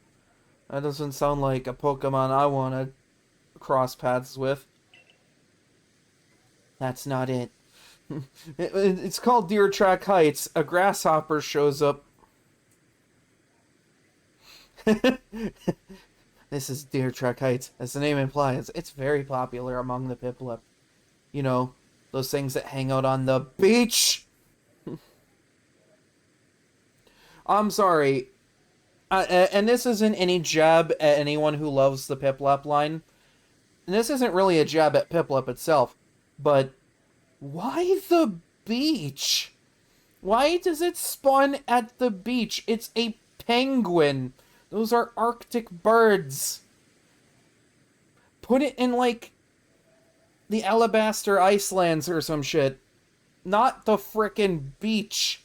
That doesn't sound like a Pokemon I want to cross paths with. That's not it. It's called Deer Track Heights. A grasshopper shows up. This is Deer Track Heights. As the name implies, it's very popular among the Piplup. You know, those things that hang out on the beach! I'm sorry. And this isn't any jab at anyone who loves the Piplup line. And this isn't really a jab at Piplup itself. But why the beach? Why does it spawn at the beach? It's a penguin. Those are Arctic birds. Put it in, like, the Alabaster Icelands or some shit. Not the frickin' beach.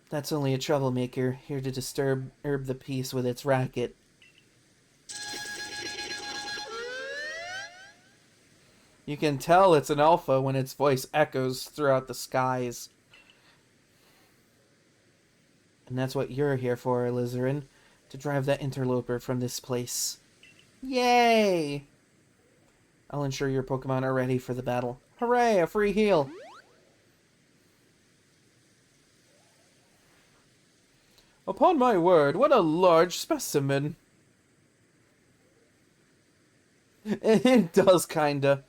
That's only a troublemaker, here to disturb the peace with its racket. You can tell it's an alpha when its voice echoes throughout the skies. And that's what you're here for, Alizarin. To drive that interloper from this place. Yay! I'll ensure your Pokemon are ready for the battle. Hooray, a free heal! Upon my word, what a large specimen! It does, kinda.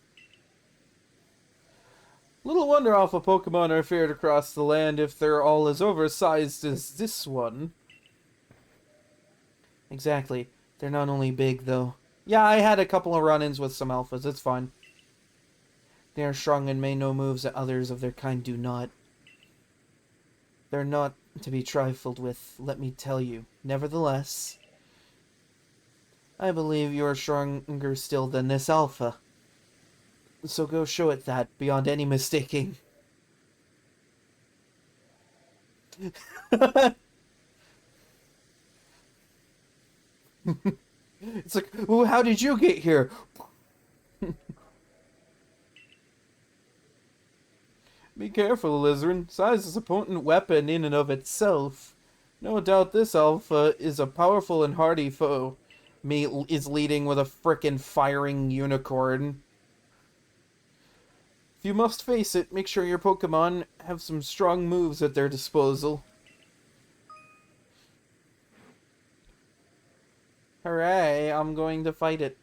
Little wonder Alpha Pokemon are feared across the land if they're all as oversized as this one. Exactly. They're not only big, though. Yeah, I had a couple of run-ins with some Alphas, it's fine. They are strong and may know moves that others of their kind do not. They're not to be trifled with, let me tell you. Nevertheless, I believe you are stronger still than this Alpha. So go show it that, beyond any mistaking. It's like, well, how did you get here? Be careful, Alizarin. Size is a potent weapon in and of itself. No doubt this Alpha is a powerful and hardy foe. Me is leading with a frickin' firing unicorn. If you must face it, make sure your Pokemon have some strong moves at their disposal. Hooray, I'm going to fight it.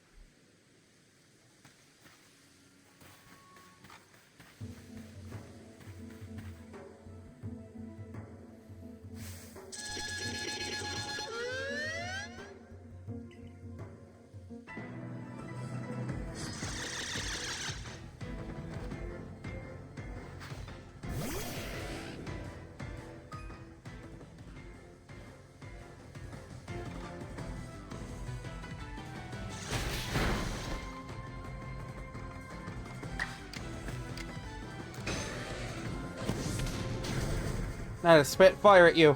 I just spit fire at you.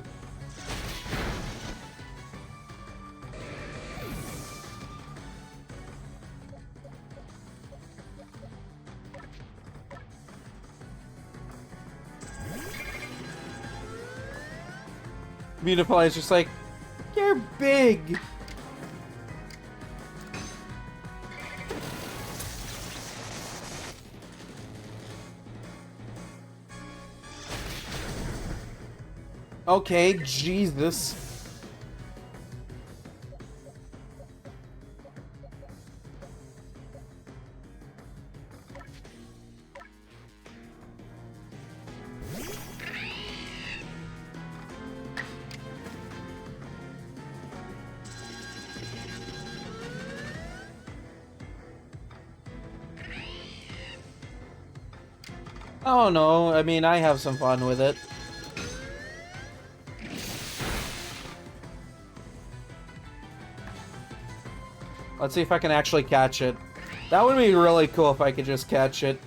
Beautiful is just like, you're big. Okay, Jesus. Oh no, I mean, I have some fun with it. Let's see if I can actually catch it. That would be really cool if I could just catch it.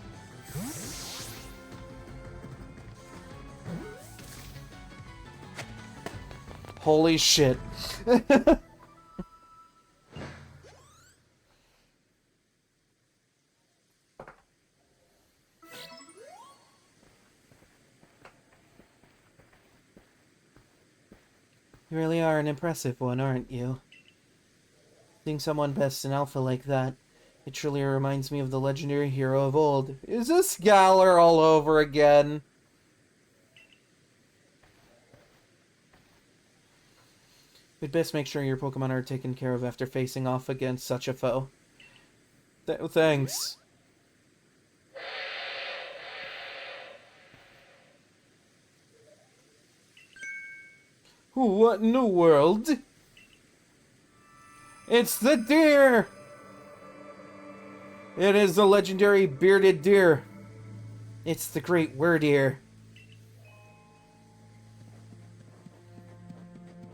Holy shit. You really are an impressive one, aren't you? Seeing someone best in Alpha like that, it truly reminds me of the legendary hero of old. Is this Galar all over again? We'd best make sure your Pokemon are taken care of after facing off against such a foe. Thanks. What in the world? It's the deer! It is the legendary bearded deer. It's the great Werdeer.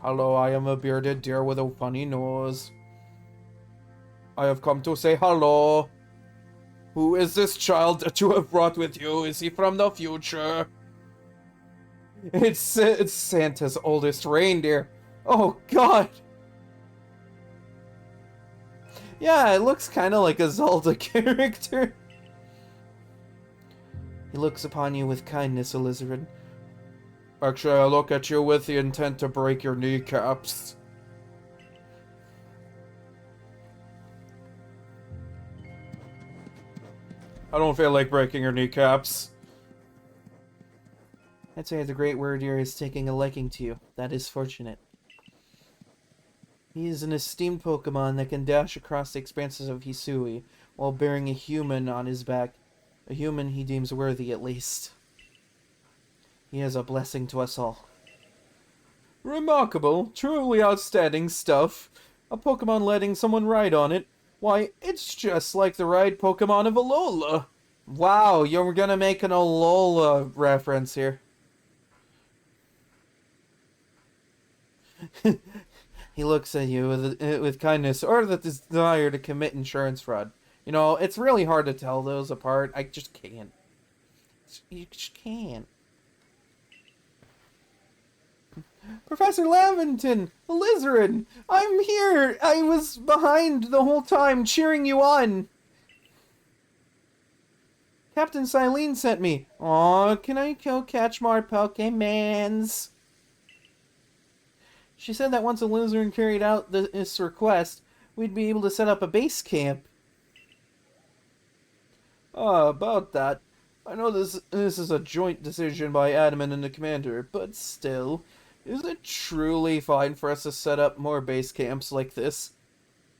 Hello, I am a bearded deer with a funny nose. I have come to say hello. Who is this child that you have brought with you? Is he from the future? It's Santa's oldest reindeer. Oh, God. Yeah, it looks kind of like a Zelda character. He looks upon you with kindness, Alizarin. Actually, I look at you with the intent to break your kneecaps. I don't feel like breaking your kneecaps. I'd say the Great Werdeer is taking a liking to you. That is fortunate. He is an esteemed Pokemon that can dash across the expanses of Hisui while bearing a human on his back. A human he deems worthy, at least. He is a blessing to us all. Remarkable. Truly outstanding stuff. A Pokemon letting someone ride on it. Why, it's just like the ride Pokemon of Alola. Wow, you're gonna make an Alola reference here. He looks at you with kindness or the desire to commit insurance fraud. You know, it's really hard to tell those apart. I just can't. You just can't. Professor Laventon! Alizarin! I'm here! I was behind the whole time cheering you on! Captain Silene sent me. Aw, can I go catch more Pokemans? She said that once Alizarin carried out this request, we'd be able to set up a base camp. About that. I know this is a joint decision by Adamant and the Commander, but still, is it truly fine for us to set up more base camps like this?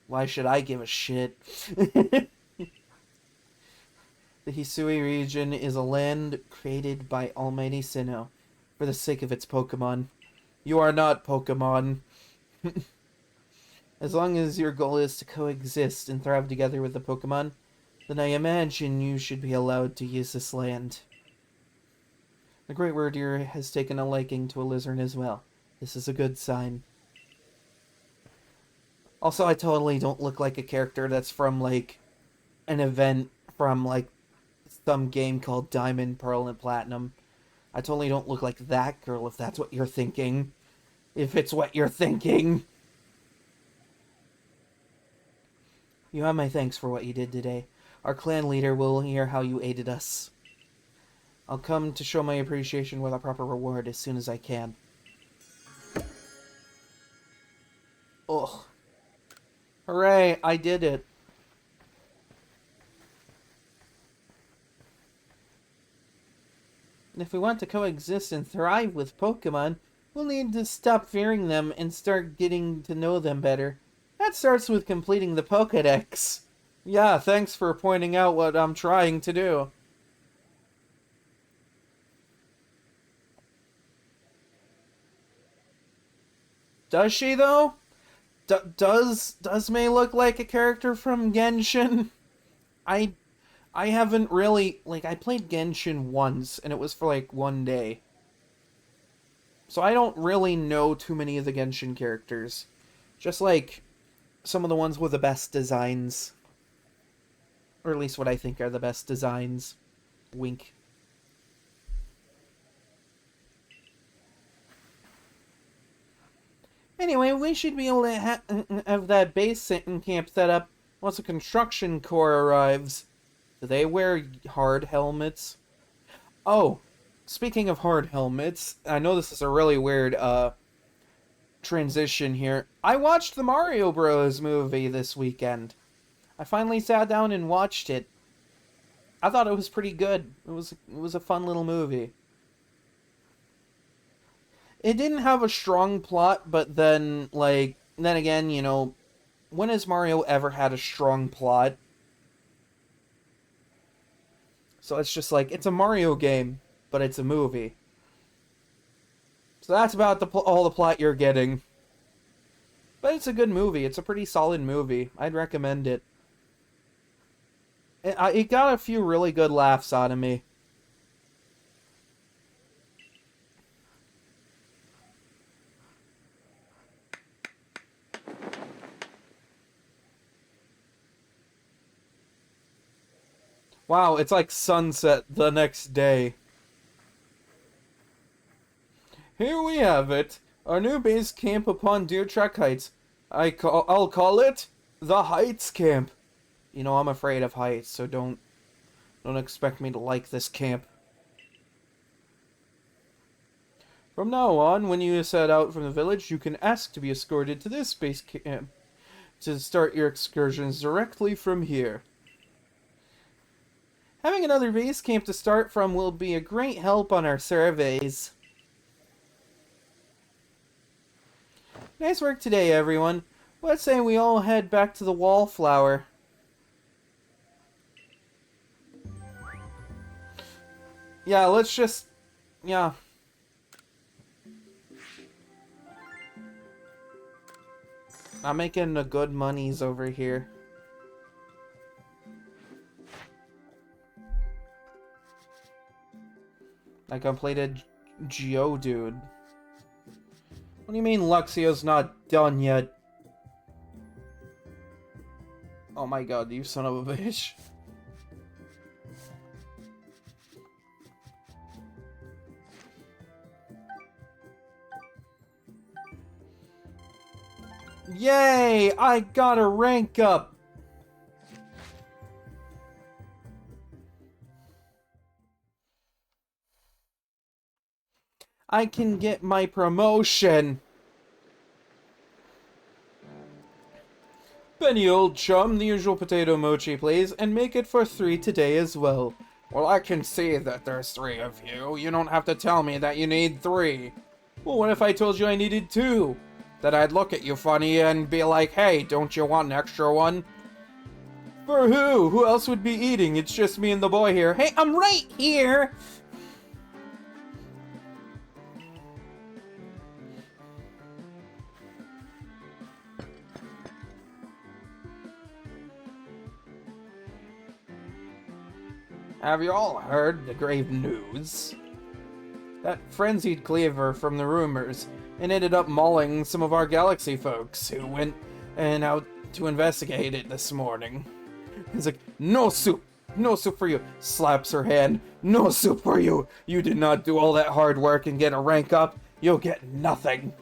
Why should I give a shit? The Hisui region is a land created by Almighty Sinnoh for the sake of its Pokemon. You are not Pokemon. As long as your goal is to coexist and thrive together with the Pokemon, then I imagine you should be allowed to use this land. The Great Werdeer has taken a liking to Alizarin as well. This is a good sign. Also, I totally don't look like a character that's from, like, an event from, like, some game called Diamond, Pearl, and Platinum. I totally don't look like that girl, if that's what you're thinking. If it's what you're thinking. You have my thanks for what you did today. Our clan leader will hear how you aided us. I'll come to show my appreciation with a proper reward as soon as I can. Ugh. Hooray, I did it. If we want to coexist and thrive with Pokemon, We'll need to stop fearing them and start getting to know them better. That starts with completing the Pokédex. Yeah, thanks for pointing out what I'm trying to do. Does she, though? Does May look like a character from Genshin? I I haven't really, like, I played Genshin once, and it was for, like, one day. So I don't really know too many of the Genshin characters. Just, like, some of the ones with the best designs. Or at least what I think are the best designs. Wink. Anyway, we should be able to have that base camp set up once the construction corps arrives. Do they wear hard helmets? Oh, speaking of hard helmets, I know this is a really weird transition here. I watched the Mario Bros. Movie this weekend. I finally sat down and watched it. I thought it was pretty good. It was a fun little movie. It didn't have a strong plot, but then again, you know, when has Mario ever had a strong plot? So it's just like, it's a Mario game, but it's a movie. So that's about all the plot you're getting. But it's a good movie. It's a pretty solid movie. I'd recommend it. It got a few really good laughs out of me. Wow, it's like sunset the next day. Here we have it. Our new base camp upon Deer Track Heights. I'll call it the Heights Camp. You know, I'm afraid of heights, so don't expect me to like this camp. From now on, when you set out from the village, you can ask to be escorted to this base camp to start your excursions directly from here. Having another base camp to start from will be a great help on our surveys. Nice work today, everyone. Let's say we all head back to the Wallflower. Yeah, let's just... yeah. I'm making the good monies over here. I completed Geodude. What do you mean Luxio's not done yet? Oh my god, you son of a bitch. Yay! I got a rank up! I can get my promotion! Benny, old chum, the usual potato mochi, please, and make it for 3 today as well. Well, I can see that there's 3 of you. You don't have to tell me that you need 3. Well, what if I told you I needed 2? That I'd look at you funny and be like, hey, don't you want an extra one? For who? Who else would be eating? It's just me and the boy here. Hey, I'm right here! Have you all heard the grave news? That frenzied cleaver from the rumors and ended up mauling some of our galaxy folks who went out to investigate it this morning. He's like, no soup for you. Slaps her hand. No soup for you. You did not do all that hard work and get a rank up. You'll get nothing.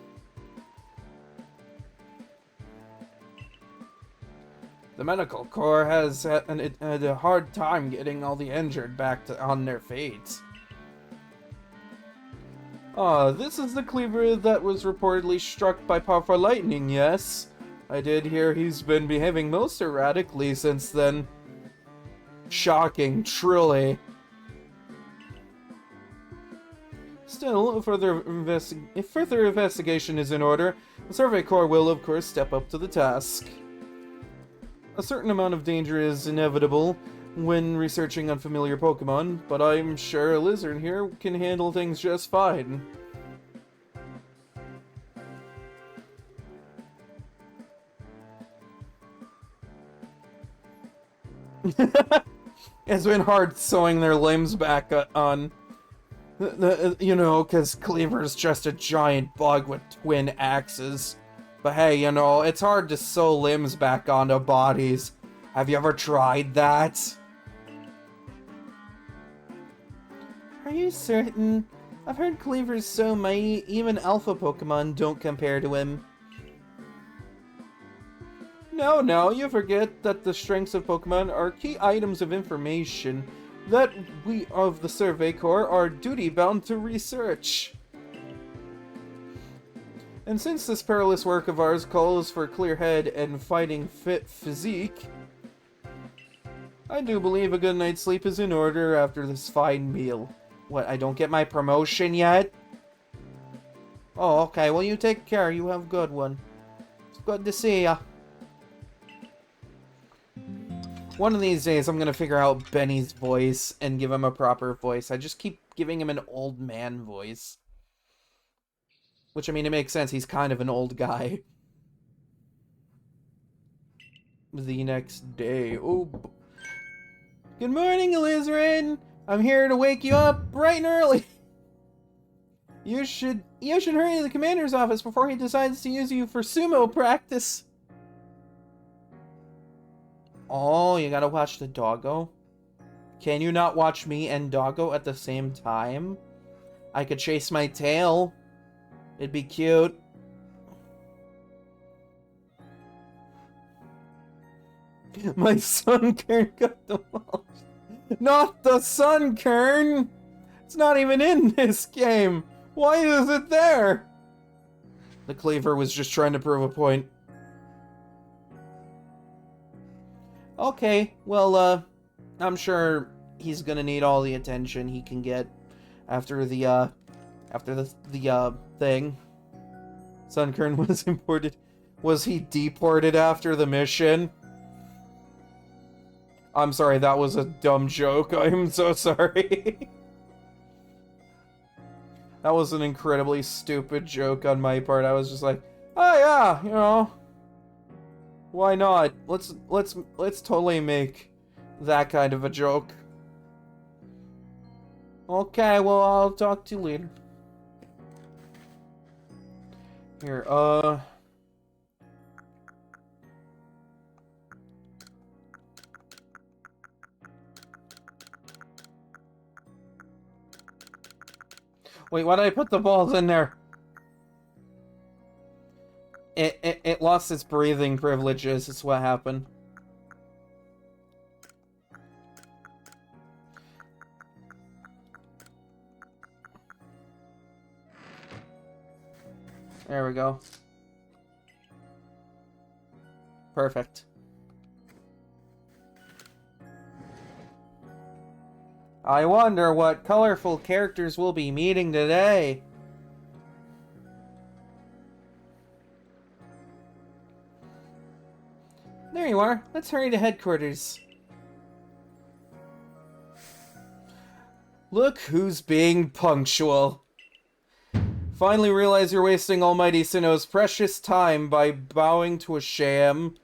The medical corps has had a hard time getting all the injured back on their feet. Ah, this is the cleaver that was reportedly struck by powerful lightning, yes? I did hear he's been behaving most erratically since then. Shocking, truly. Still, if further investigation is in order, the Survey Corps will, of course, step up to the task. A certain amount of danger is inevitable when researching unfamiliar Pokemon, but I'm sure a lizard here can handle things just fine. It's been hard sewing their limbs back on. You know, because Cleaver's just a giant bug with twin axes. But hey, you know, it's hard to sew limbs back onto bodies. Have you ever tried that? Are you certain? I've heard Cleaver's so mighty, even alpha Pokemon don't compare to him. No, you forget that the strengths of Pokemon are key items of information that we of the Survey Corps are duty-bound to research. And since this perilous work of ours calls for clear head and fighting fit physique, I do believe a good night's sleep is in order after this fine meal. What, I don't get my promotion yet? Oh, okay, well you take care, you have a good one. It's good to see ya. One of these days, I'm gonna figure out Benny's voice and give him a proper voice. I just keep giving him an old man voice. Which, I mean, it makes sense. He's kind of an old guy. The next day. Oh. Good morning, Alizarin. I'm here to wake you up bright and early. You should hurry to the commander's office before he decides to use you for sumo practice. Oh, you gotta watch the doggo? Can you not watch me and doggo at the same time? I could chase my tail. It'd be cute. My Sunkern got the most. Not the Sunkern! It's not even in this game. Why is it there? The Cleaver was just trying to prove a point. Okay, well, I'm sure he's gonna need all the attention he can get after the thing. Sunkern was imported. Was he deported after the mission? I'm sorry, that was a dumb joke. I'm so sorry. That was an incredibly stupid joke on my part. I was just like, oh yeah, you know. Why not? Let's totally make that kind of a joke. Okay, well, I'll talk to you later. Here, Wait, why did I put the balls in there? It lost its breathing privileges, is what happened. There we go. Perfect. I wonder what colorful characters we'll be meeting today. There you are. Let's hurry to headquarters. Look who's being punctual. Finally realize you're wasting Almighty Sinnoh's precious time by bowing to a sham.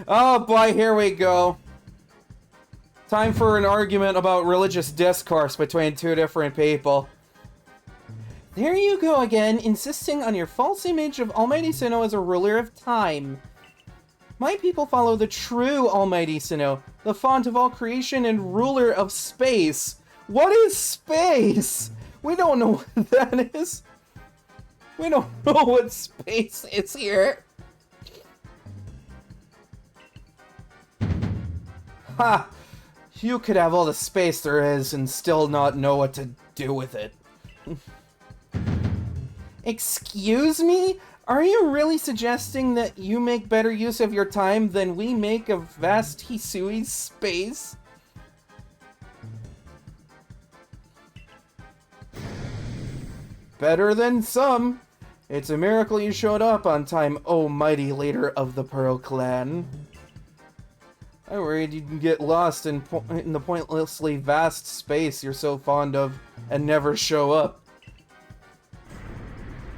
Oh boy, here we go. Time for an argument about religious discourse between two different people. There you go again, insisting on your false image of Almighty Sinnoh as a ruler of time. My people follow the true Almighty Sinnoh, the font of all creation and ruler of space. What is space? We don't know what that is. We don't know what space is here. Ha! You could have all the space there is and still not know what to do with it. Excuse me? Are you really suggesting that you make better use of your time than we make of vast Hisui's space? better than some. It's a miracle you showed up on time, oh mighty leader of the Pearl Clan. I worried you'd get lost in the pointlessly vast space you're so fond of and never show up.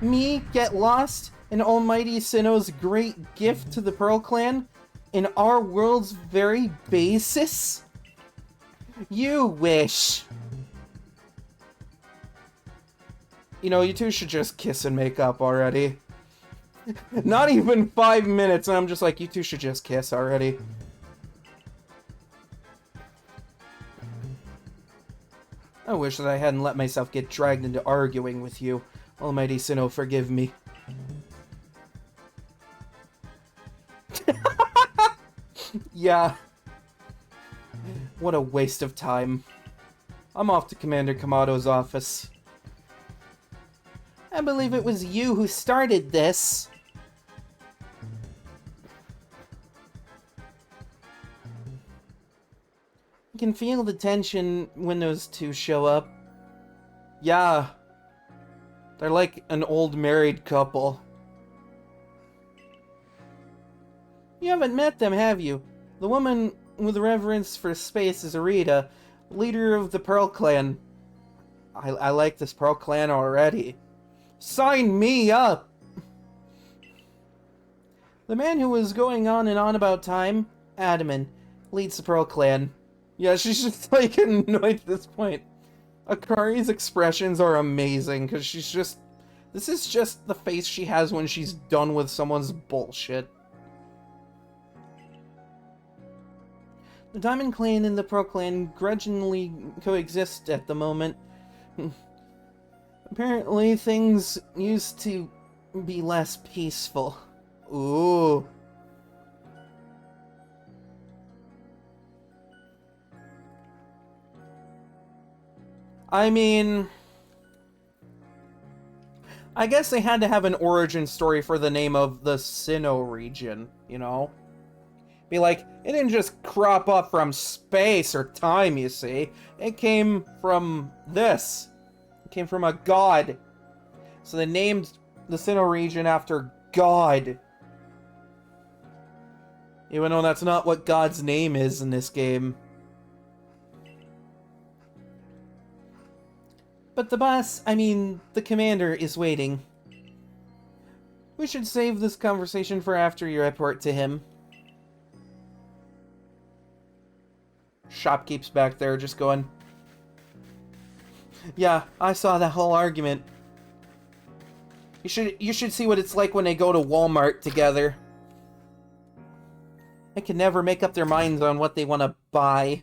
Me get lost in Almighty Sinnoh's great gift to the Pearl Clan? In our world's very basis? You wish. You know, you two should just kiss and make up already. Not even 5 minutes, and I'm just like, you two should just kiss already. I wish that I hadn't let myself get dragged into arguing with you. Almighty Sinnoh, forgive me. Yeah. What a waste of time. I'm off to Commander Kamado's office. I believe it was you who started this. I can feel the tension when those two show up. Yeah. They're like an old married couple. You haven't met them, have you? The woman with reverence for space is Arita, leader of the Pearl Clan. I like this Pearl Clan already. Sign me up! The man who was going on and on about time, Adaman, leads the Pearl Clan. Yeah, she's just like annoyed at this point. Akari's expressions are amazing, because she's just... This is just the face she has when she's done with someone's bullshit. The Diamond Clan and the Pearl Clan grudgingly coexist at the moment. Apparently, things used to be less peaceful. Ooh. I mean... I guess they had to have an origin story for the name of the Sinnoh region, you know? Be like, it didn't just crop up from space or time, you see. It came from this. It came from a god. So they named the Sinnoh region after God. Even though that's not what God's name is in this game. But the boss, I mean, the commander is waiting. We should save this conversation for after you report to him. Shopkeep's back there just going, yeah, I saw that whole argument. You should see what it's like when they go to Walmart together. They can never make up their minds on what they want to buy.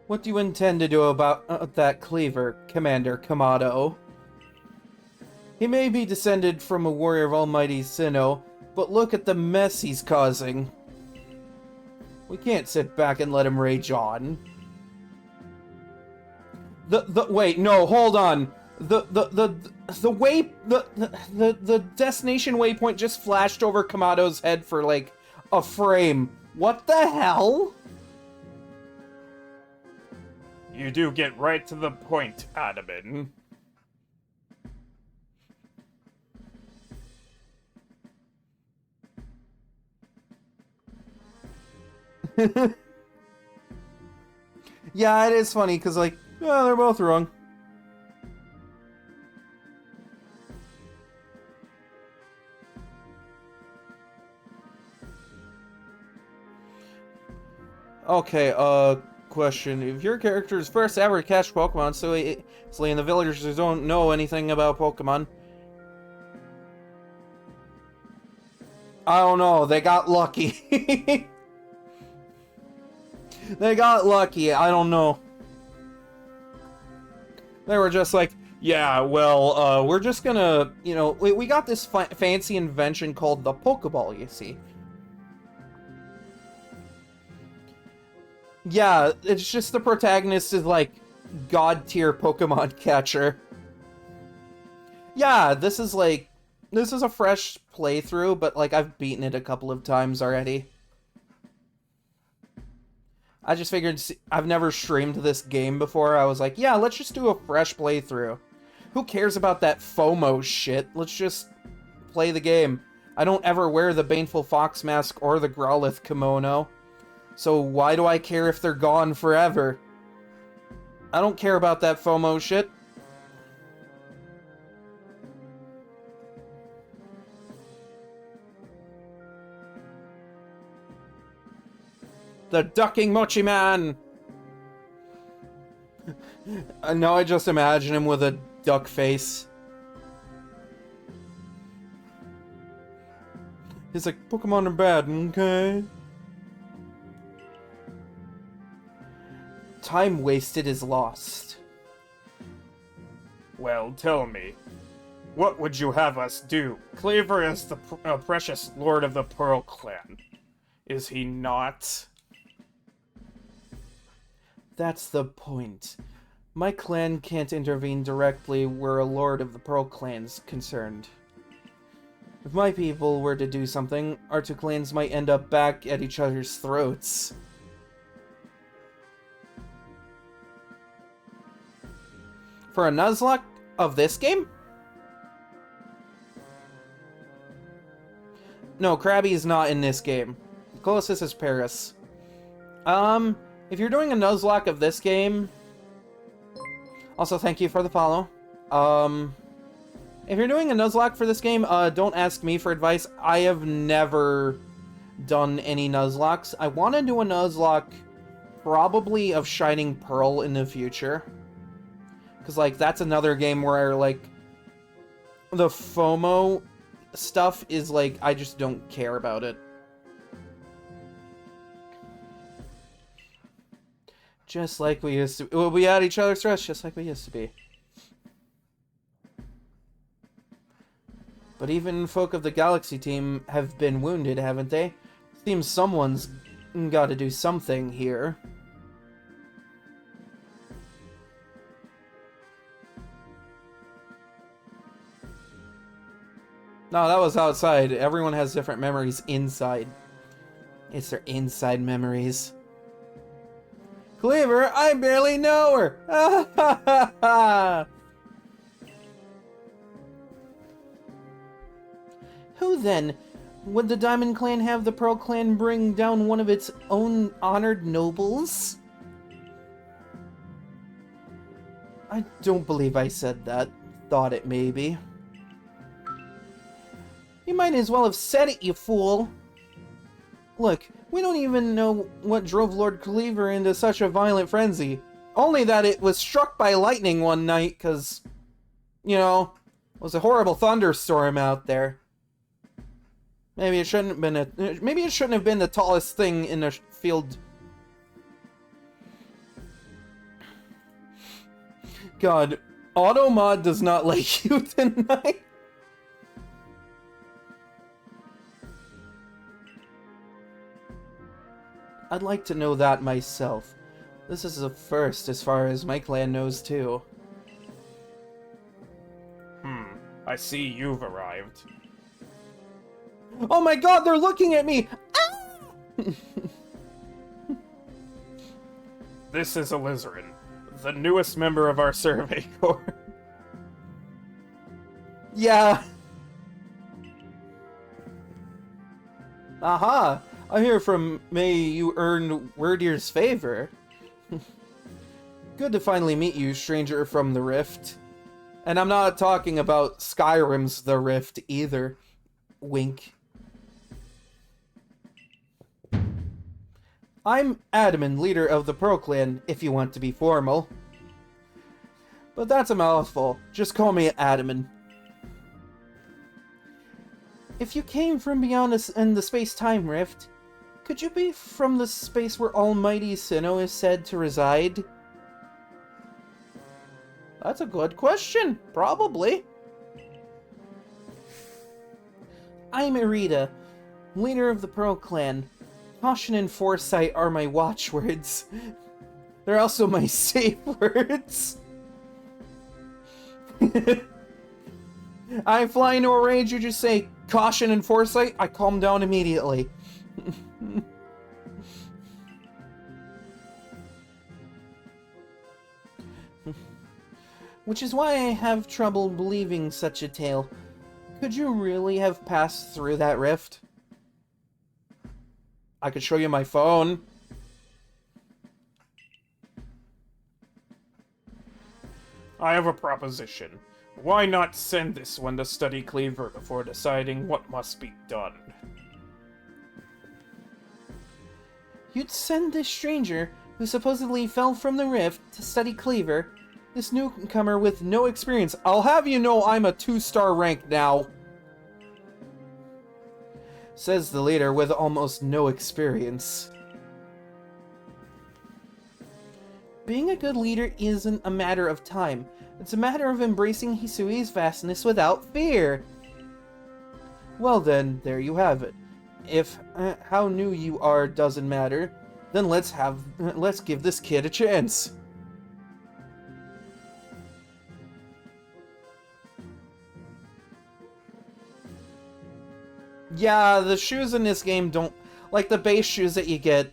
What do you intend to do about that cleaver, Commander Kamado? He may be descended from a warrior of Almighty Sinnoh, but look at the mess he's causing. We can't sit back and let him rage on. Wait, no, hold on. The destination waypoint just flashed over Kamado's head for like a frame. What the hell? You do get right to the point, Adaman. Yeah, it is funny, because, like, yeah, they're both wrong. Okay, question. If your character's first ever catch Pokemon, so and the villagers don't know anything about Pokemon. I don't know, they got lucky. They got lucky, I don't know. They were just like, yeah, well, we're just gonna, you know, we got this fancy invention called the Pokeball, you see. Yeah, it's just the protagonist is like god tier Pokemon catcher. Yeah, this is a fresh playthrough, but like I've beaten it a couple of times already. I just figured, I've never streamed this game before. I was like, yeah, let's just do a fresh playthrough. Who cares about that FOMO shit? Let's just play the game. I don't ever wear the Baneful Fox mask or the Growlithe kimono. So why do I care if they're gone forever? I don't care about that FOMO shit. The ducking Mochi Man! Now I just imagine him with a duck face. He's like, Pokemon are bad, okay? Time wasted is lost. Well, tell me, what would you have us do? Cleaver is the precious lord of the Pearl Clan. Is he not? That's the point. My clan can't intervene directly where a lord of the Pearl Clan's concerned. If my people were to do something, our two clans might end up back at each other's throats. For a Nuzlocke of this game? No, Krabby's not in this game. The closest is Paris. If you're doing a Nuzlocke of this game... Also, thank you for the follow. If you're doing a Nuzlocke for this game, don't ask me for advice. I have never done any Nuzlocks. I want to do a Nuzlocke probably of Shining Pearl in the future. Because, like, that's another game where, like, the FOMO stuff is, like, I just don't care about it. Just like we used to... We'll be at each other's throats, just like we used to be. But even folk of the Galaxy team have been wounded, haven't they? Seems someone's gotta do something here. No, that was outside. Everyone has different memories inside. It's their inside memories. Cleaver, I barely know her! Ha ha ha ha! Who then? Would the Diamond Clan have the Pearl Clan bring down one of its own honored nobles? I don't believe I said that. Thought it maybe. You might as well have said it, you fool! Look, we don't even know what drove Lord Cleaver into such a violent frenzy. Only that it was struck by lightning one night, cause, you know, it was a horrible thunderstorm out there. Maybe it shouldn't have been the tallest thing in the field. God, Automod does not like you tonight. I'd like to know that myself. This is a first as far as my clan knows too. I see you've arrived. Oh my god, they're looking at me! Ah! This is Alizarin, the newest member of our survey corps. Yeah. Aha! I hear from May you earned Wordier's favor. Good to finally meet you, stranger from the Rift. And I'm not talking about Skyrim's The Rift either. Wink. I'm Adamon, leader of the Pearl Clan, if you want to be formal. But that's a mouthful. Just call me Adamon. If you came from beyond us in the space-time rift, could you be from the space where Almighty Sinnoh is said to reside? That's a good question. Probably. I'm Irida, leader of the Pearl Clan. Caution and foresight are my watchwords. They're also my safe words. I fly into a rage, you just say caution and foresight, I calm down immediately. Which is why I have trouble believing such a tale. Could you really have passed through that rift? I could show you my phone. I have a proposition. Why not send this one to study Cleaver before deciding what must be done? You'd send this stranger, who supposedly fell from the rift, to study Cleaver? This newcomer with no experience. I'll have you know I'm a 2-star rank now. Says the leader with almost no experience. Being a good leader isn't a matter of time. It's a matter of embracing Hisui's vastness without fear. Well then, there you have it. If how new you are doesn't matter, then let's give this kid a chance. Yeah, the shoes in this game don't... Like, the base shoes that you get,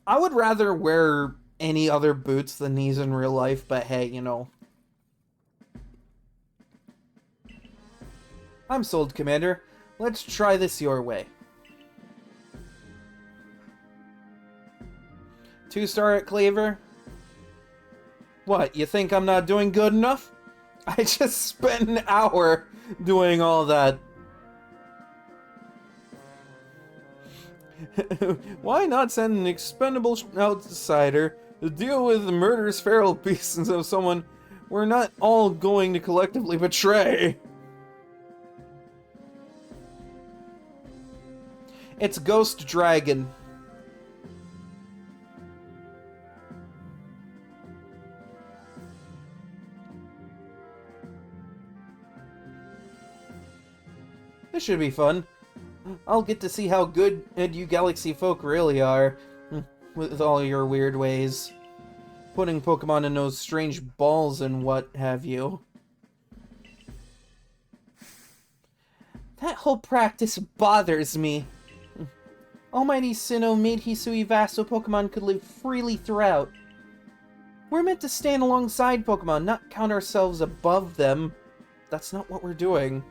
I would rather wear any other boots than these in real life, but hey, you know. I'm sold, Commander. Let's try this your way. 2-star at Cleaver? What, you think I'm not doing good enough? I just spent an hour doing all that. Why not send an expendable outsider to deal with the murderous feral beasts of someone we're not all going to collectively betray? It's Ghost Dragon. This should be fun. I'll get to see how good you Galaxy folk really are, with all your weird ways. Putting Pokemon in those strange balls and what have you. That whole practice bothers me. Almighty Sinnoh made Hisui vast so Pokemon could live freely throughout. We're meant to stand alongside Pokemon, not count ourselves above them. That's not what we're doing.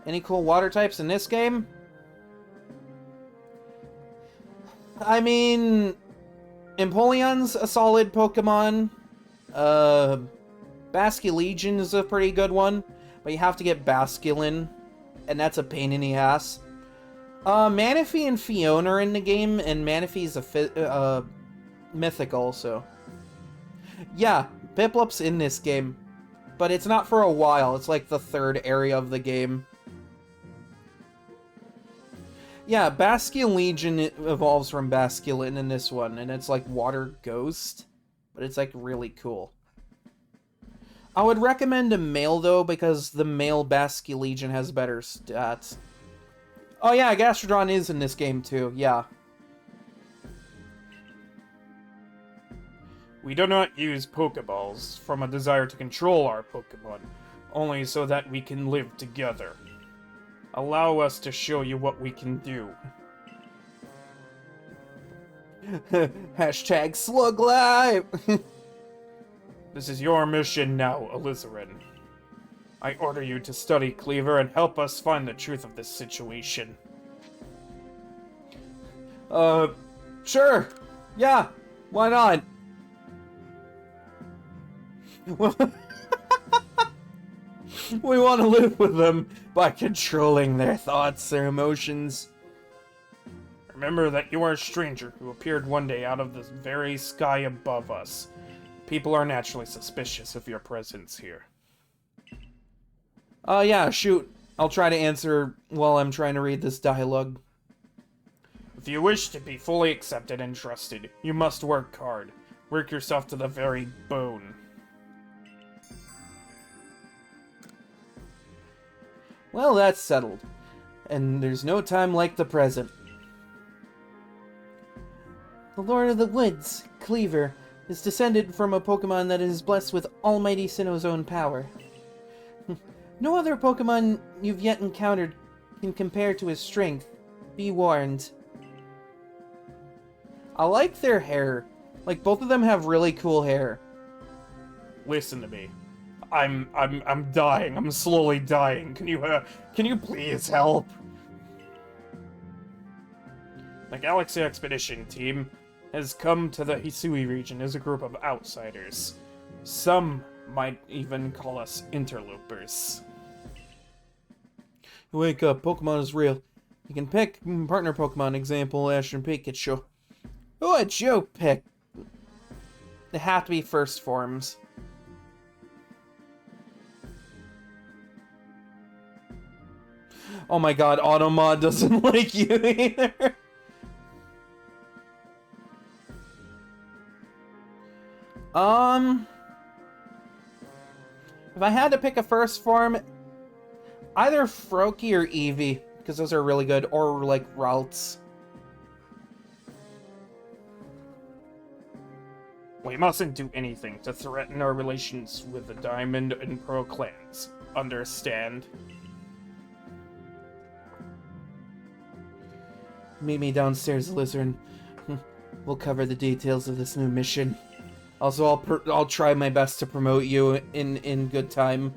Any cool water types in this game? I mean, Empoleon's a solid Pokemon. Basculegion is a pretty good one, but you have to get Basculin, and that's a pain in the ass. Manaphy and Fiona are in the game, and Manaphy's a mythic also. Yeah, Piplup's in this game, but it's not for a while. It's like the 3rd area of the game. Yeah, Basculegion evolves from Basculin in this one, and it's like Water Ghost, but it's like really cool. I would recommend a male though, because the male Basculegion has better stats. Oh yeah, Gastrodon is in this game too, yeah. We do not use Pokeballs from a desire to control our Pokemon, only so that we can live together. Allow us to show you what we can do. Hashtag Slug Life! This is your mission now, Alizarin. I order you to study Cleaver and help us find the truth of this situation. Sure. Yeah, why not? We want to live with them by controlling their thoughts, their emotions. Remember that you are a stranger who appeared one day out of the very sky above us. People are naturally suspicious of your presence here. Yeah, shoot. I'll try to answer while I'm trying to read this dialogue. If you wish to be fully accepted and trusted, you must work hard. Work yourself to the very bone. Well, that's settled. And there's no time like the present. The Lord of the Woods, Cleaver, is descended from a Pokemon that is blessed with almighty Sinnoh's own power. No other Pokemon you've yet encountered can compare to his strength. Be warned. I like their hair. Like, both of them have really cool hair. Listen to me. I'm dying. I'm slowly dying. Can you please help? The Galaxy Expedition team has come to the Hisui region as a group of outsiders. Some might even call us interlopers. Wake up, Pokemon is real. You can pick partner Pokemon, example Ash and Pikachu. Who would you pick? They have to be first forms. Oh my god, Automod doesn't like you either. If I had to pick a first form, either Froakie or Eevee, because those are really good, or like Ralts. We mustn't do anything to threaten our relations with the Diamond and Pearl clans. Understand? Meet me downstairs, Lizard. We'll cover the details of this new mission. Also, I'll try my best to promote you in good time.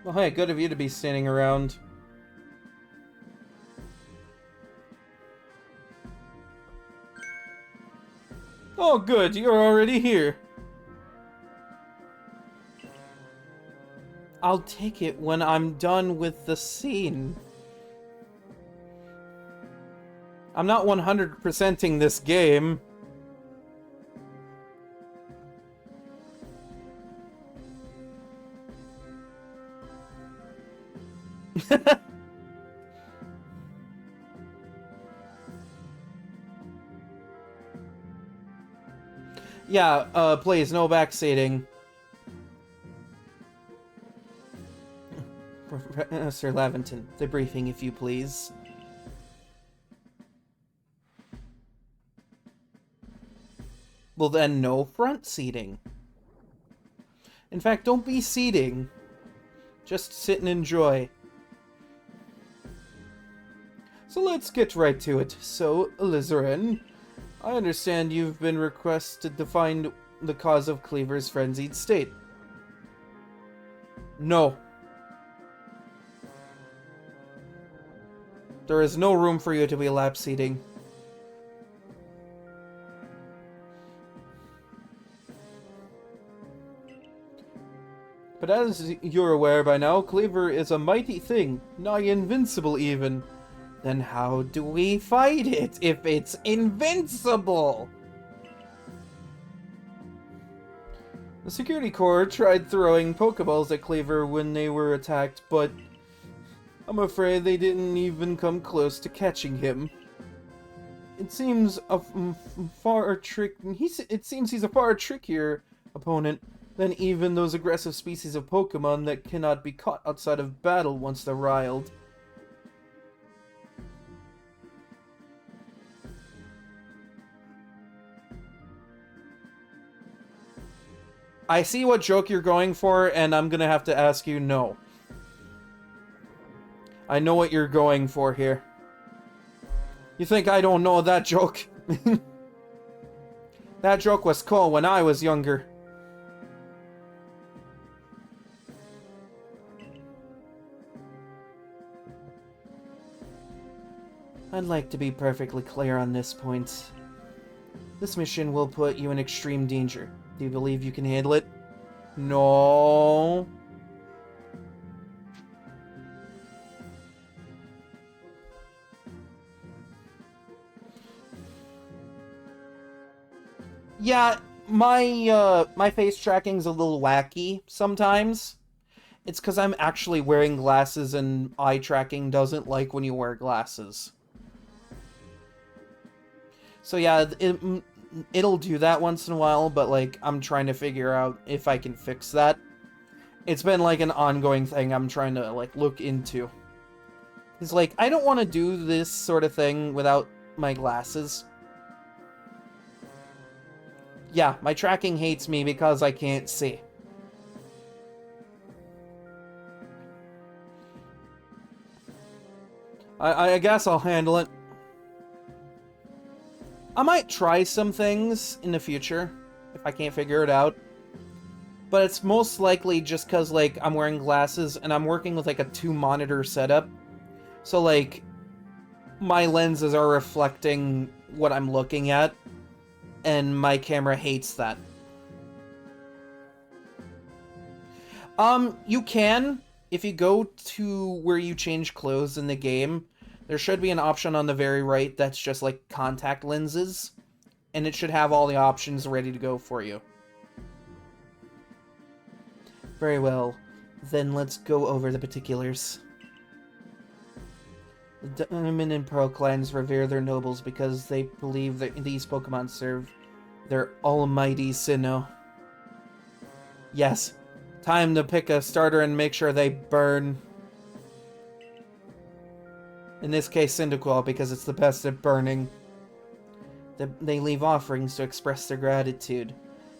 Well, hey, good of you to be standing around. Oh, good, you're already here. I'll take it when I'm done with the scene. I'm not 100%ing this game. Yeah, please, no backseating. Professor Laventon, the briefing, if you please. Well then, no front seating. In fact, don't be seating. Just sit and enjoy. So let's get right to it. So, Alizarin, I understand you've been requested to find the cause of Cleaver's frenzied state. No. There is no room for you to be lap seating. But as you're aware by now, Cleaver is a mighty thing, nigh invincible even. Then how do we fight it if it's invincible? The security corps tried throwing Pokeballs at Cleaver when they were attacked, but I'm afraid they didn't even come close to catching him. It seems he's a far trickier opponent than even those aggressive species of Pokemon that cannot be caught outside of battle once they're riled. I see what joke you're going for, and I'm gonna have to ask you no. I know what you're going for here. You think I don't know that joke? That joke was cool when I was younger. I'd like to be perfectly clear on this point. This mission will put you in extreme danger. Do you believe you can handle it? No. Yeah, my face tracking's a little wacky sometimes. It's because I'm actually wearing glasses and eye tracking doesn't like when you wear glasses. So yeah, it'll do that once in a while, but like I'm trying to figure out if I can fix that. It's been like an ongoing thing I'm trying to like look into. It's like I don't want to do this sort of thing without my glasses. Yeah, my tracking hates me because I can't see. I guess I'll handle it. I might try some things in the future if I can't figure it out. But it's most likely just because, like, I'm wearing glasses and I'm working with, like, a 2-monitor setup. So, like, my lenses are reflecting what I'm looking at, and my camera hates that. You can, if you go to where you change clothes in the game, there should be an option on the very right that's just, like, contact lenses, and it should have all the options ready to go for you. Very well. Then let's go over the particulars. The Diamond and Pearl clans revere their nobles because they believe that these Pokemon serve their almighty Sinnoh. Yes, time to pick a starter and make sure they burn. In this case, Cyndaquil, because it's the best at burning. They leave offerings to express their gratitude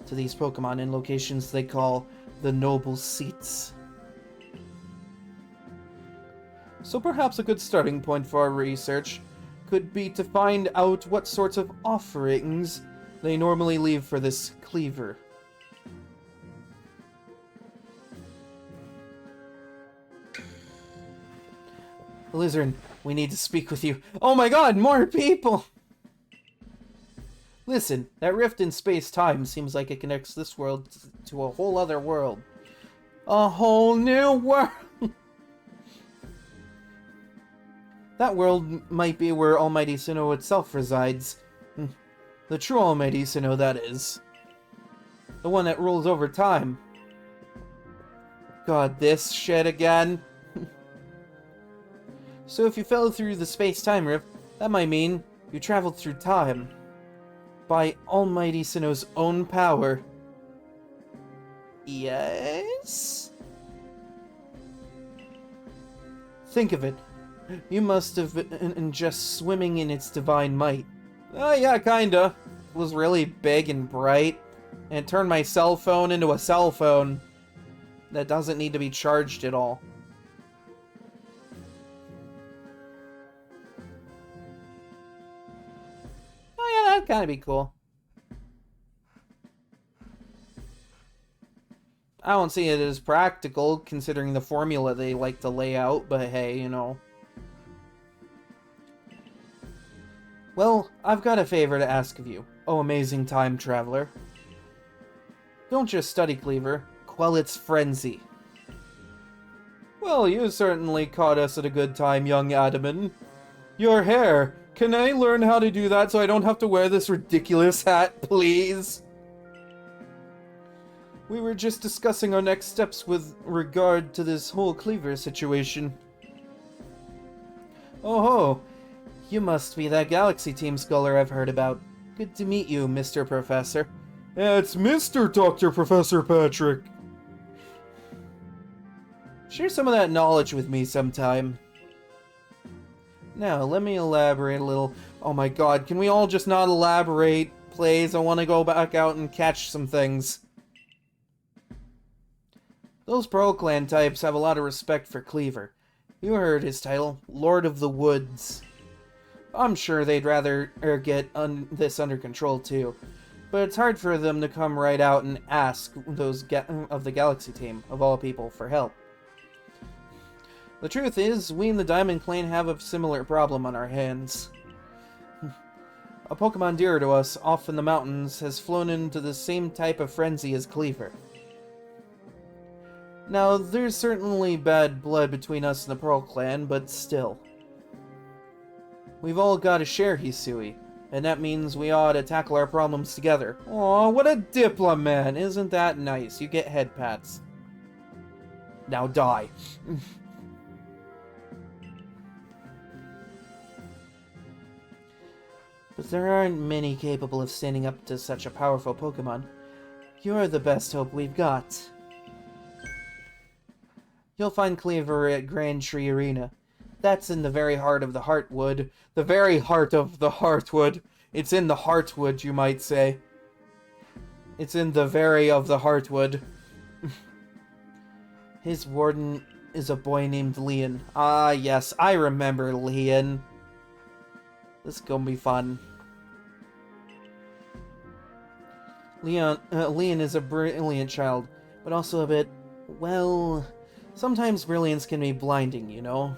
to these Pokemon in locations they call the Noble Seats. So perhaps a good starting point for our research could be to find out what sorts of offerings they normally leave for this cleaver. Lizard, we need to speak with you. Oh my god, more people! Listen, that rift in space-time seems like it connects this world to a whole other world. A whole new world! That world might be where Almighty Sinnoh itself resides. The true Almighty Sinnoh, that is. The one that rules over time. God, this shit again. So if you fell through the space-time rift, that might mean you traveled through time. By Almighty Sinnoh's own power. Yes? Think of it. You must have been just swimming in its divine might. Oh yeah, kinda. It was really big and bright, and it turned my cell phone into a cell phone that doesn't need to be charged at all. Oh yeah, that'd kinda be cool. I don't see it as practical, considering the formula they like to lay out, but hey, you know. Well, I've got a favor to ask of you, oh amazing time traveler. Don't just study Cleaver, quell its frenzy. Well, you certainly caught us at a good time, young Adaman. Your hair, can I learn how to do that so I don't have to wear this ridiculous hat, please? We were just discussing our next steps with regard to this whole Cleaver situation. Oh ho! You must be that Galaxy Team scholar I've heard about. Good to meet you, Mr. Professor. It's Mr. Dr. Professor Patrick. Share some of that knowledge with me sometime. Now, let me elaborate a little. Oh my god, can we all just not elaborate, please? I want to go back out and catch some things. Those Pearl Clan types have a lot of respect for Cleaver. You heard his title, Lord of the Woods. I'm sure they'd rather get this under control too, but it's hard for them to come right out and ask those of the Galaxy Team, of all people, for help. The truth is, we in the Diamond Clan have a similar problem on our hands. A Pokemon dear to us, off in the mountains, has flown into the same type of frenzy as Cleaver. Now, there's certainly bad blood between us and the Pearl Clan, but still. We've all got to share Hisui, And that means we ought to tackle our problems together. Aw, what a diplomat! Isn't that nice? You get head pats. Now die. But there aren't many capable of standing up to such a powerful Pokemon. You're the best hope we've got. You'll find Cleaver at Grand Tree Arena. That's in the very heart of the Heartwood. The very heart of the Heartwood. It's in the Heartwood, you might say. It's in the very of the Heartwood. His warden is a boy named Leon. Ah, yes, I remember Leon. This is gonna be fun. Leon is a brilliant child, but also a bit, well, sometimes brilliance can be blinding, you know?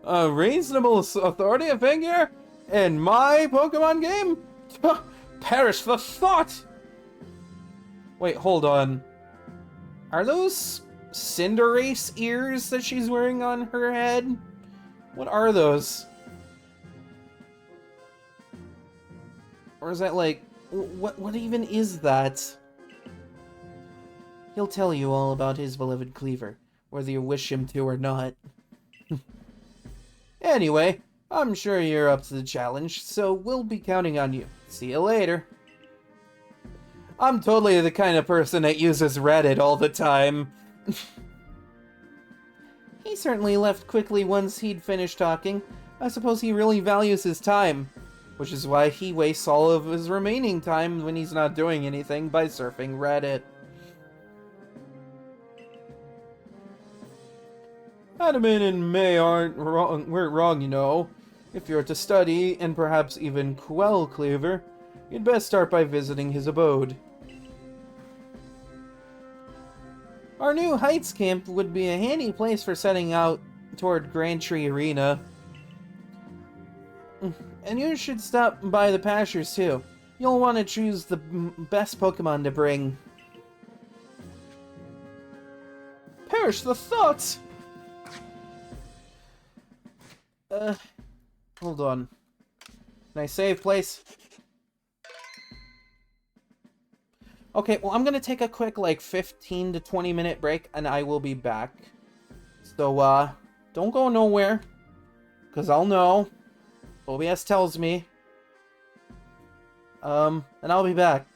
A reasonable authority figure in my Pokemon game? Perish the thought! Wait, hold on. Are those Cinderace ears that she's wearing on her head? What are those? Or is that like... What even is that? He'll tell you all about his beloved Cleaver, whether you wish him to or not. Anyway, I'm sure you're up to the challenge, so we'll be counting on you. See you later. I'm totally the kind of person that uses Reddit all the time. He certainly left quickly once he'd finished talking. I suppose he really values his time, which is why he wastes all of his remaining time when he's not doing anything by surfing Reddit. Adaman and May weren't wrong, you know. If you're to study, and perhaps even quell Cleaver, you'd best start by visiting his abode. Our new Heights camp would be a handy place for setting out toward Grand Tree Arena. And you should stop by the pastures too. You'll want to choose the best Pokemon to bring. Perish the thoughts! Hold on. Can I save, place? Okay, well, I'm gonna take a quick, like, 15 to 20 minute break, and I will be back. So, don't go nowhere, because I'll know. OBS tells me. And I'll be back.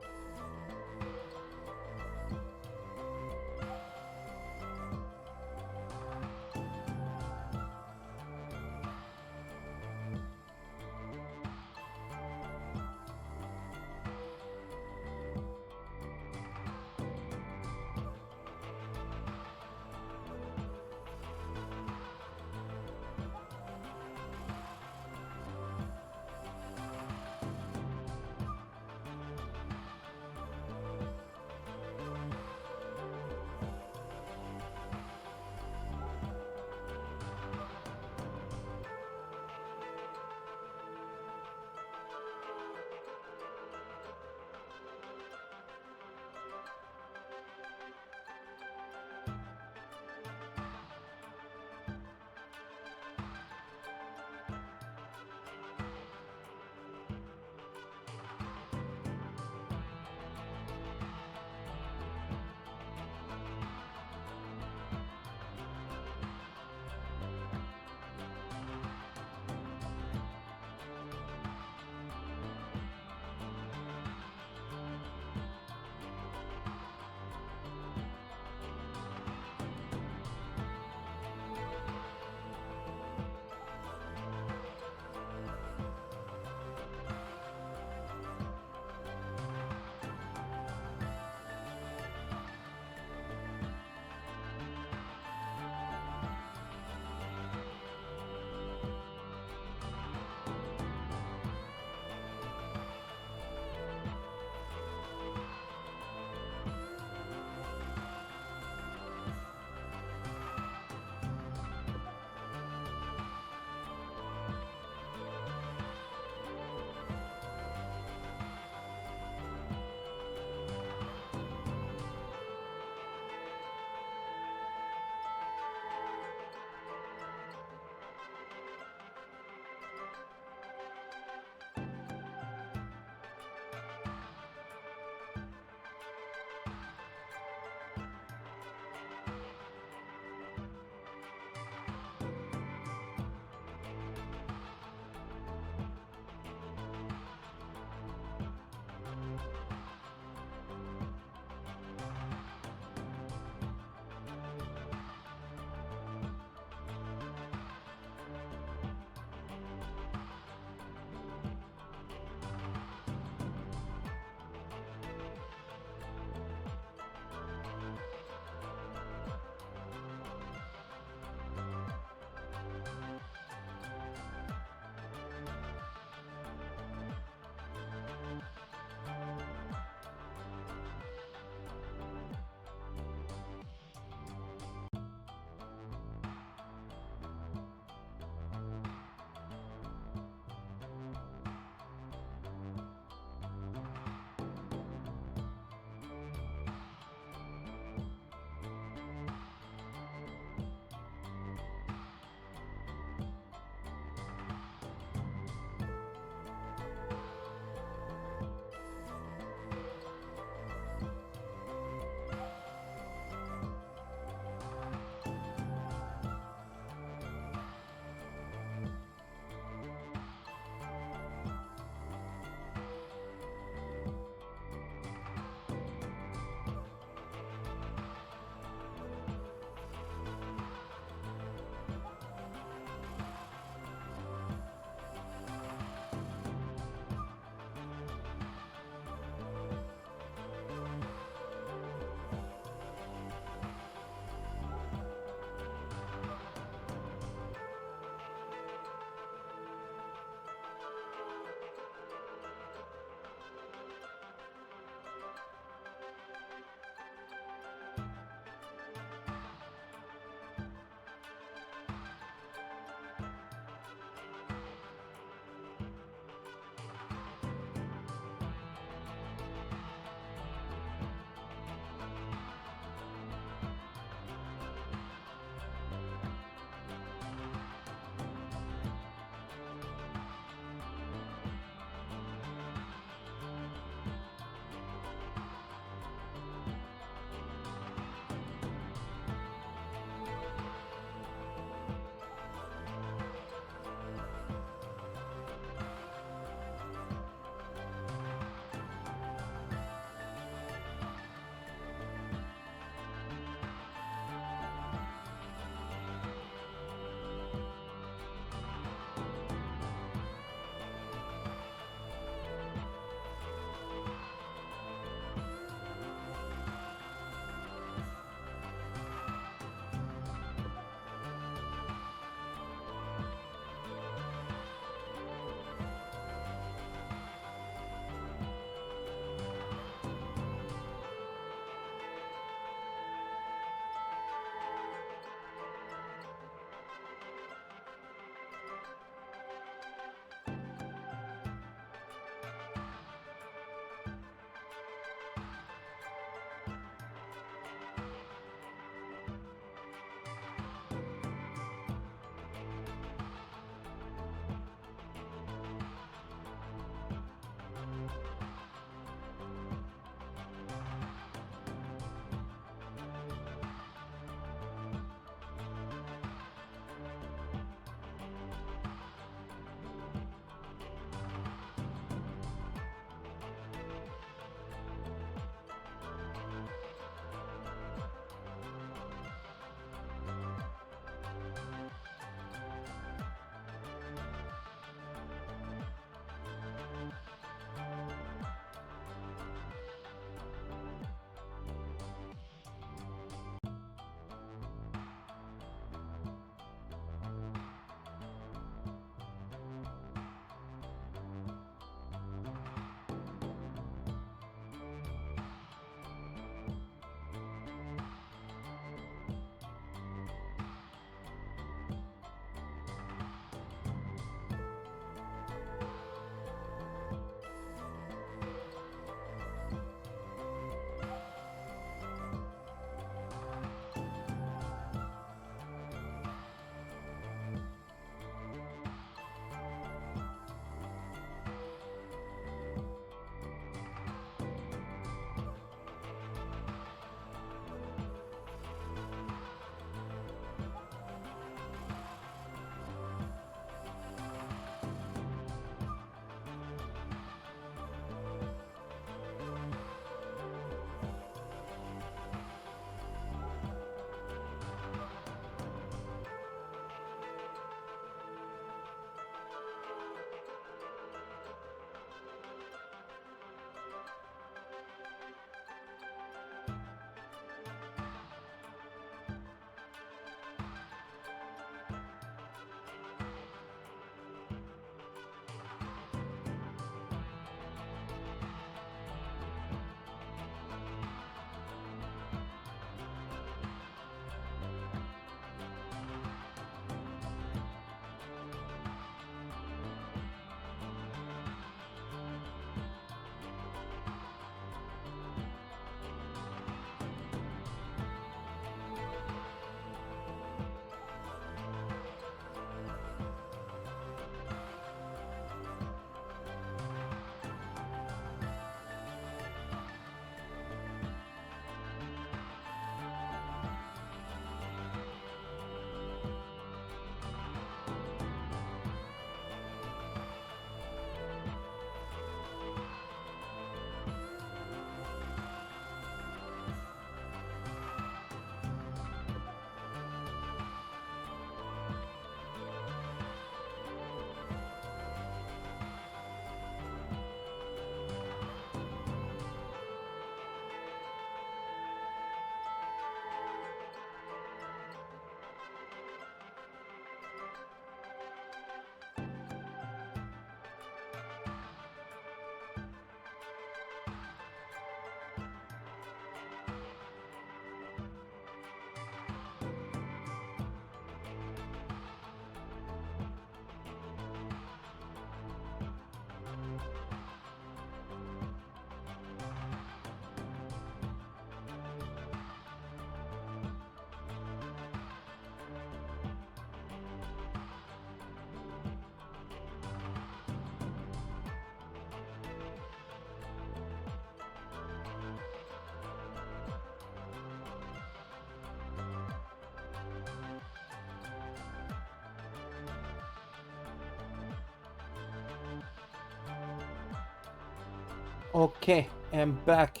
Okay, I'm back.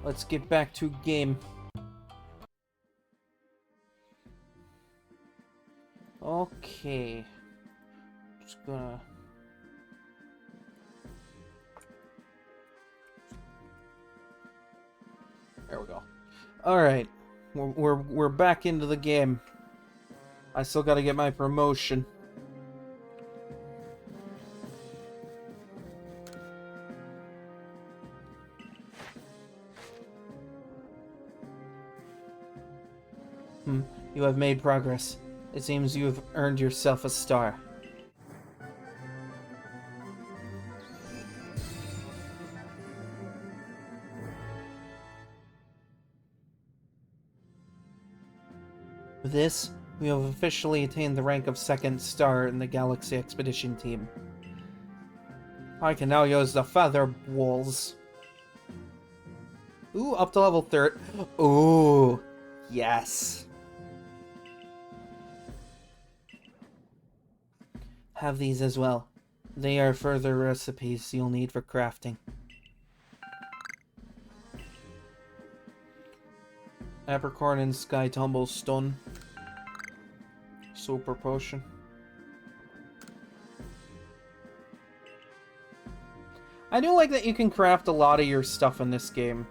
Let's get back to game. Okay. Just gonna... There we go. Alright. We're back into the game. I still gotta get my promotion. You have made progress. It seems you have earned yourself a star. With this, we have officially attained the rank of 2nd star in the Galaxy Expedition team. I can now use the feather walls. Ooh, up to level 3. Ooh, yes. Have these as well. They are further recipes you'll need for crafting. Apricorn and Sky Tumble Stone. Super Potion. I do like that you can craft a lot of your stuff in this game.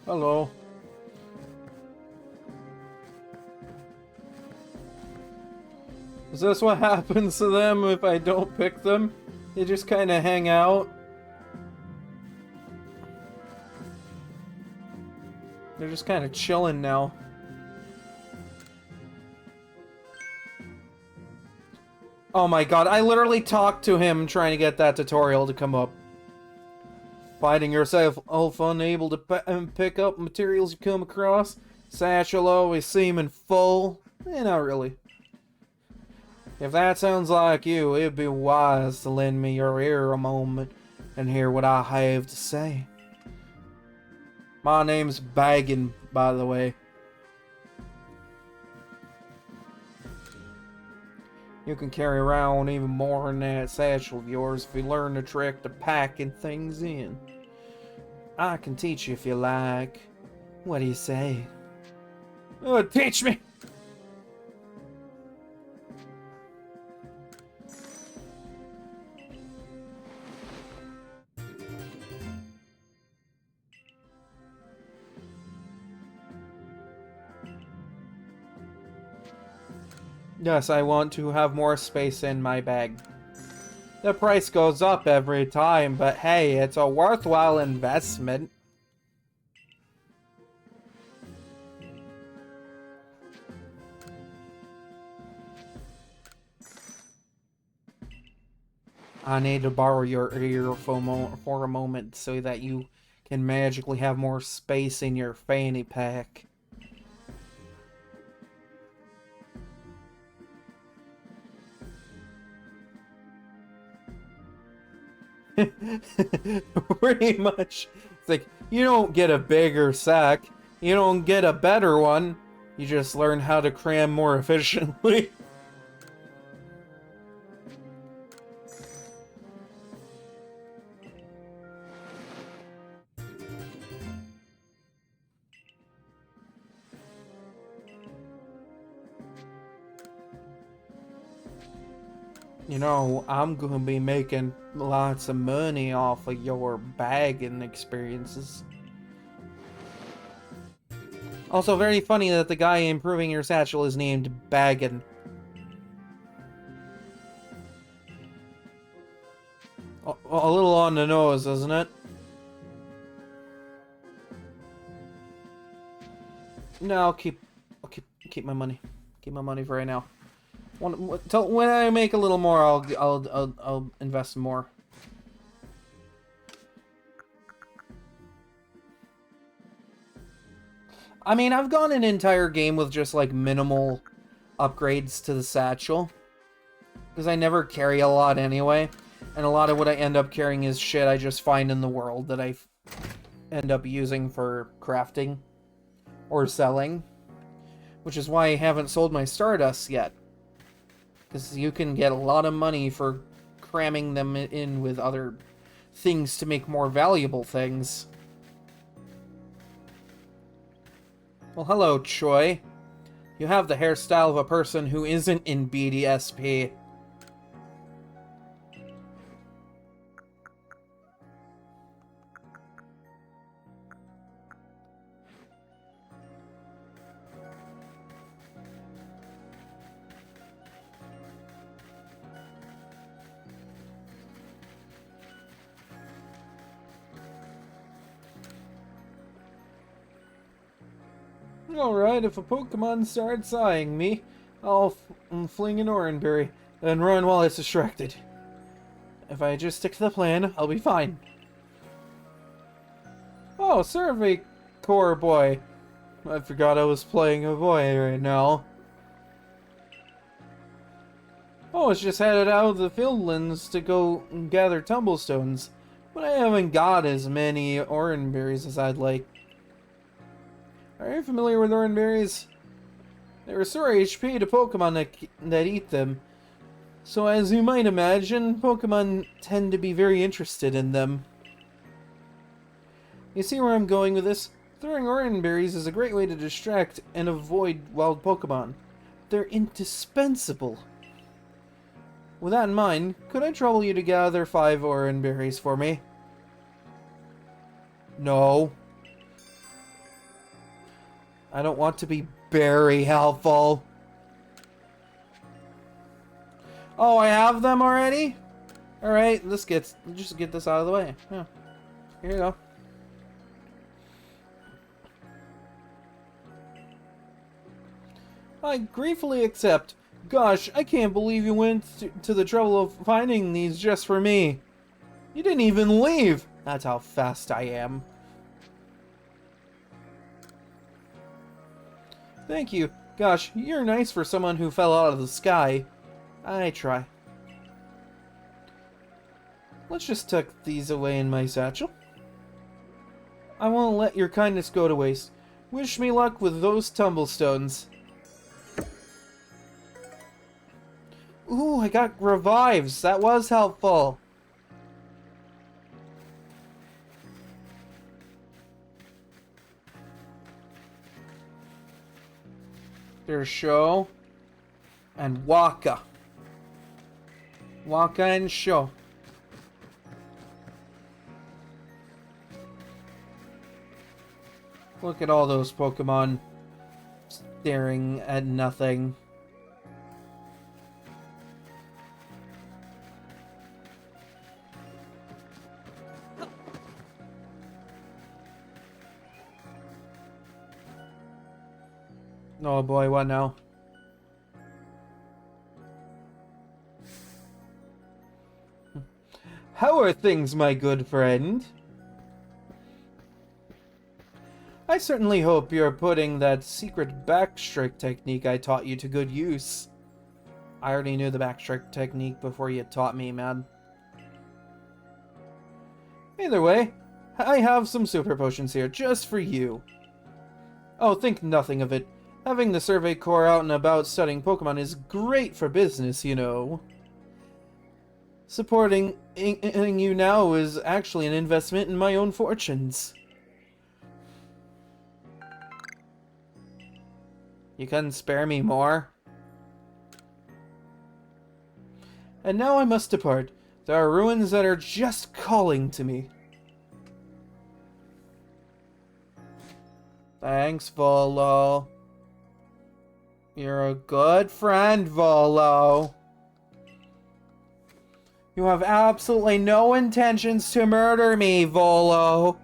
Hello. Is this what happens to them if I don't pick them? They just kind of hang out. They're just kind of chilling now. Oh my god, I literally talked to him trying to get that tutorial to come up. Finding yourself unable to pick up materials you come across. Satchel always seeming full. Not really. If that sounds like you, it'd be wise to lend me your ear a moment and hear what I have to say. My name's Baggin, by the way. You can carry around even more than that satchel of yours if you learn the trick to packing things in. I can teach you if you like. What do you say? Oh, teach me! Yes, I want to have more space in my bag. The price goes up every time, but hey, it's a worthwhile investment. I need to borrow your ear for a moment so that you can magically have more space in your fanny pack. Pretty much. It's like, you don't get a bigger sack. You don't get a better one. You just learn how to cram more efficiently. You know, I'm gonna be making lots of money off of your bagging experiences. Also, very funny that the guy improving your satchel is named Baggin. A little on the nose, isn't it? No, I'll keep my money. Keep my money for right now. When I make a little more, I'll invest more. I mean, I've gone an entire game with just like minimal upgrades to the satchel, because I never carry a lot anyway, and a lot of what I end up carrying is shit I just find in the world that I end up using for crafting. or selling, which is why I haven't sold my Stardust yet. Because you can get a lot of money for cramming them in with other things to make more valuable things. Well, hello, Choi. You have the hairstyle of a person who isn't in BDSP. Alright, if a Pokemon starts eyeing me, I'll fling an Oranberry, and run while it's distracted. If I just stick to the plan, I'll be fine. Oh, Survey Corps boy. I forgot I was playing a boy right now. Oh, I was just headed out of the Fieldlands to go gather tumblestones, but I haven't got as many Oranberries as I'd like. Are you familiar with Oranberries? They restore HP to Pokemon that eat them. So as you might imagine, Pokemon tend to be very interested in them. You see where I'm going with this? Throwing Oranberries is a great way to distract and avoid wild Pokemon. They're indispensable. With that in mind, could I trouble you to gather 5 Oranberries for me? No. I don't want to be very helpful. Oh, I have them already? Alright, let's just get this out of the way. Yeah. Here you go. I gratefully accept. Gosh, I can't believe you went to the trouble of finding these just for me. You didn't even leave. That's how fast I am. Thank you. Gosh, you're nice for someone who fell out of the sky. I try. Let's just tuck these away in my satchel. I won't let your kindness go to waste. Wish me luck with those tumblestones. Ooh, I got revives. That was helpful. There's Sho and Waka. Waka and Sho. Look at all those Pokemon staring at nothing. Oh boy, what now? How are things, my good friend? I certainly hope you're putting that secret backstrike technique I taught you to good use. I already knew the backstrike technique before you taught me, man. Either way, I have some super potions here just for you. Oh, think nothing of it. Having the Survey Corps out and about studying Pokemon is great for business, you know. Supporting you now is actually an investment in my own fortunes. You couldn't spare me more? And now I must depart. There are ruins that are just calling to me. Thanks, Volo. You're a good friend, Volo. You have absolutely no intentions to murder me, Volo.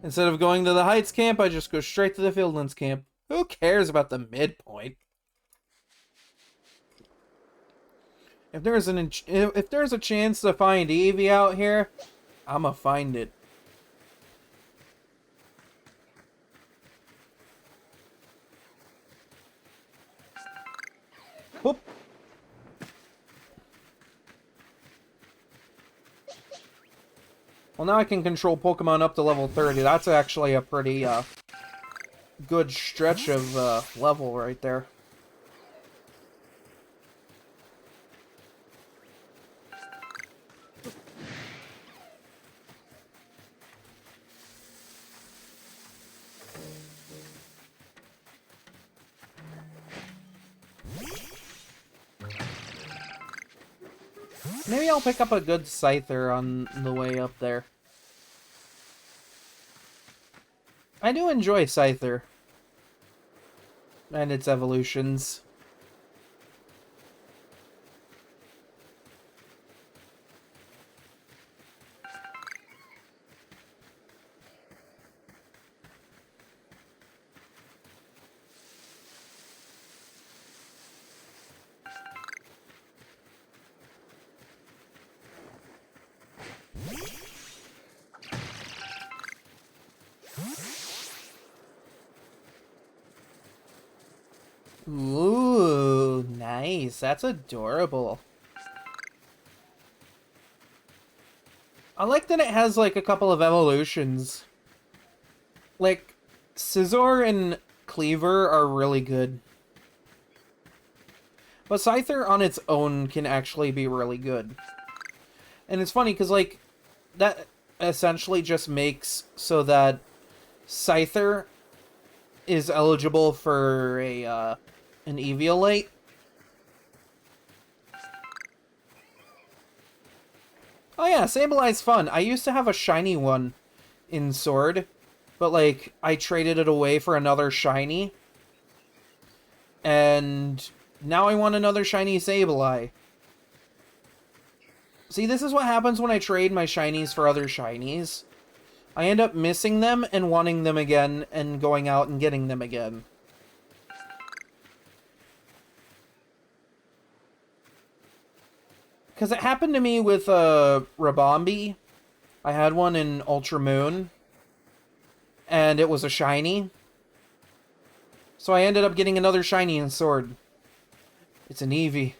Instead of going to the Heights camp, I just go straight to the Fieldlands camp. Who cares about the midpoint? If there's a chance to find Eevee out here, I'ma find it. Whoop. Well, now I can control Pokemon up to level 30. That's actually a pretty, good stretch of, level right there. Maybe I'll pick up a good Scyther on the way up there. I do enjoy Scyther. And its evolutions. Ooh, nice. That's adorable. I like that it has, like, a couple of evolutions. Like, Scizor and Cleaver are really good. But Scyther on its own can actually be really good. And it's funny, because, like, that essentially just makes so that Scyther is eligible for a, an Eviolite. Oh yeah, Sablei's fun. I used to have a shiny one in Sword, but like, I traded it away for another shiny. And now I want another shiny Sableye. See, this is what happens when I trade my shinies for other shinies. I end up missing them and wanting them again and going out and getting them again. Because it happened to me with Rabombi. I had one in Ultra Moon. And it was a shiny. So I ended up getting another shiny in Sword. It's an Eevee.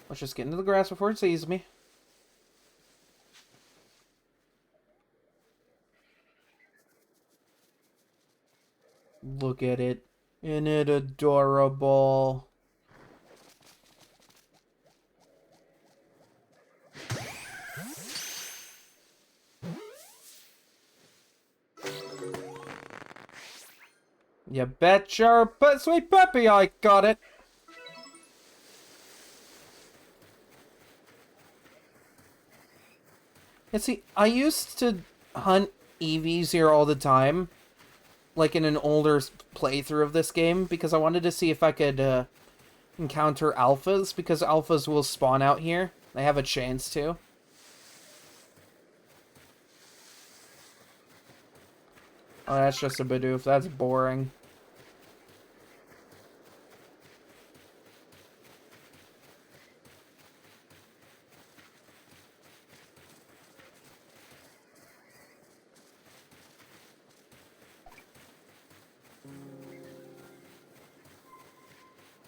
Let's just get into the grass before it sees me. Look at it. Isn't it adorable? You betcha, but sweet puppy, I got it. Yeah, see, I used to hunt Eevees here all the time, like in an older playthrough of this game, because I wanted to see if I could encounter alphas, because alphas will spawn out here. They have a chance to. Oh, that's just a Bidoof. That's boring.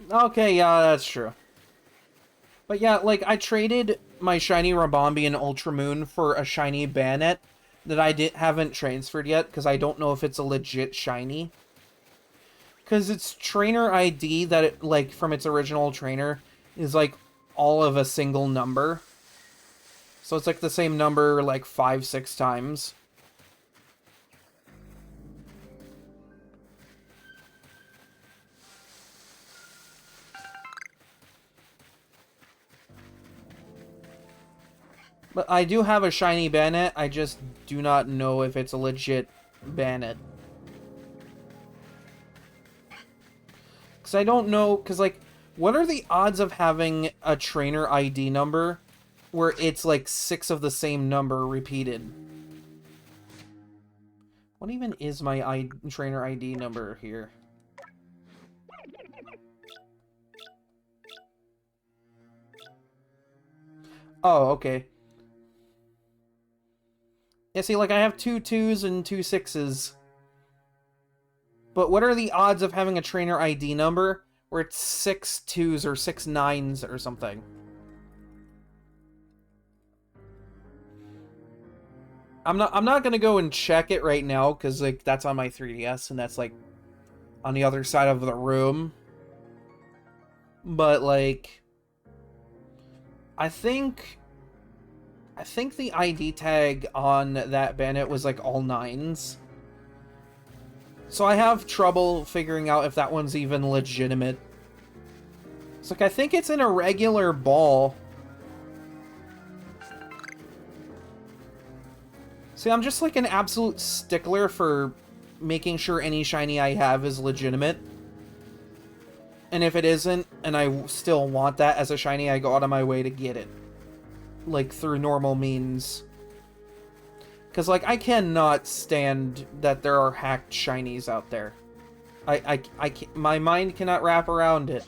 Okay, yeah, that's true. But yeah, like, I traded my shiny Rabombi in Ultra Moon for a shiny Banette that I haven't transferred yet, because I don't know if it's a legit shiny. Because its trainer ID, that it, like, from its original trainer, is, like, all of a single number. So it's, like, the same number, like, 5-6 times. But I do have a shiny Banette, I just do not know if it's a legit Banette. Because I don't know, because, like, what are the odds of having a trainer ID number where it's, like, 6 of the same number repeated? What even is my trainer ID number here? Oh, okay. Yeah, see, like, I have 2 2s and 2 6s. But what are the odds of having a trainer ID number where it's 6 2s or 6 9s or something. I'm not gonna go and check it right now, because, like, that's on my 3DS, and that's, like, on the other side of the room. But, like, I think the ID tag on that bandit was, like, all 9s. So I have trouble figuring out if that one's even legitimate. It's like, I think it's in a regular ball. See, I'm just, like, an absolute stickler for making sure any shiny I have is legitimate. And if it isn't, and I still want that as a shiny, I go out of my way to get it. Like, through normal means. Because, like, I cannot stand that there are hacked shinies out there. My mind cannot wrap around it.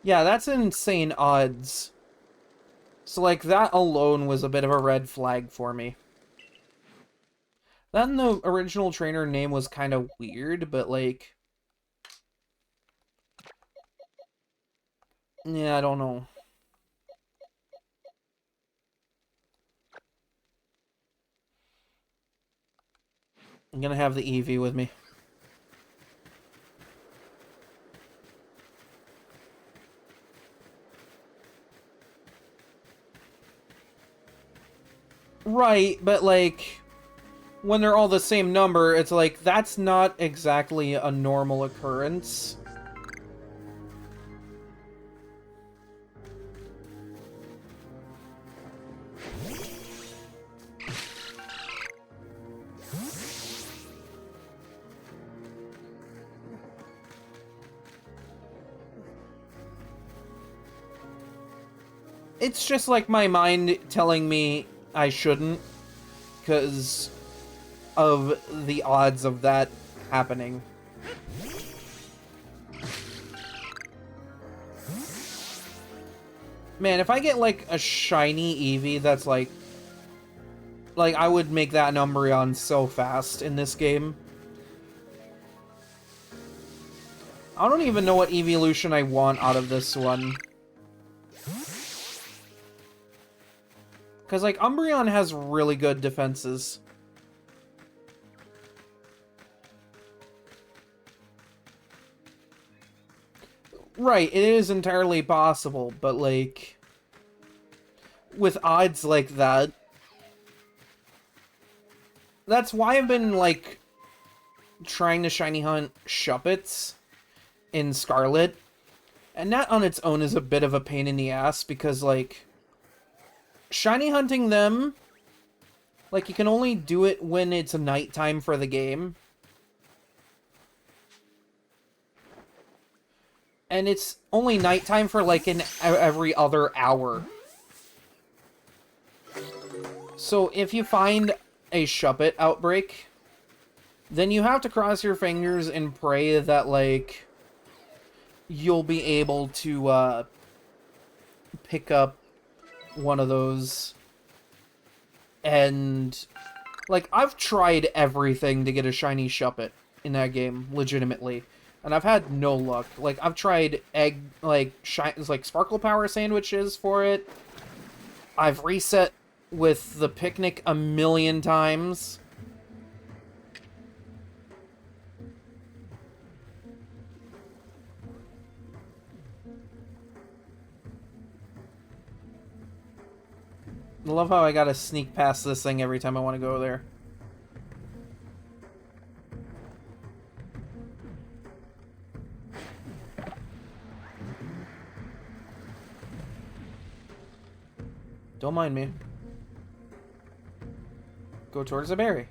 Yeah, that's insane odds. So, like, that alone was a bit of a red flag for me. Then the original trainer name was kind of weird, but, like... yeah, I don't know. I'm gonna have the Eevee with me. Right, but, like, when they're all the same number, it's like, that's not exactly a normal occurrence. It's just like my mind telling me I shouldn't, because of the odds of that happening. Man, if I get, like, a shiny Eevee that's, like, I would make that an Umbreon so fast in this game. I don't even know what evolution I want out of this one. Because, like, Umbreon has really good defenses. Right, it is entirely possible, but, like, with odds like that, that's why I've been, like, trying to shiny hunt Shuppets in Scarlet, and that on its own is a bit of a pain in the ass, because, like, shiny hunting them, like, you can only do it when it's nighttime for the game. And it's only nighttime for, like, every other hour. So if you find a Shuppet outbreak, then you have to cross your fingers and pray that, like, you'll be able to, pick up one of those. And, like, I've tried everything to get a shiny Shuppet in that game, legitimately. And I've had no luck. Like, I've tried like Sparkle Power sandwiches for it. I've reset with the picnic a million times. I love how I gotta sneak past this thing every time I want to go there. Don't mind me. Go towards the berry.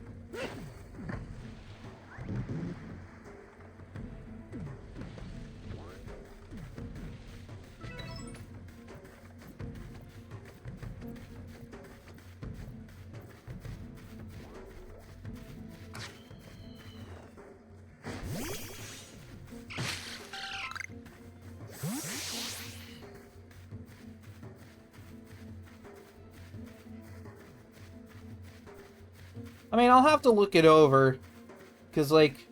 I mean, I'll have to look it over. Because, like,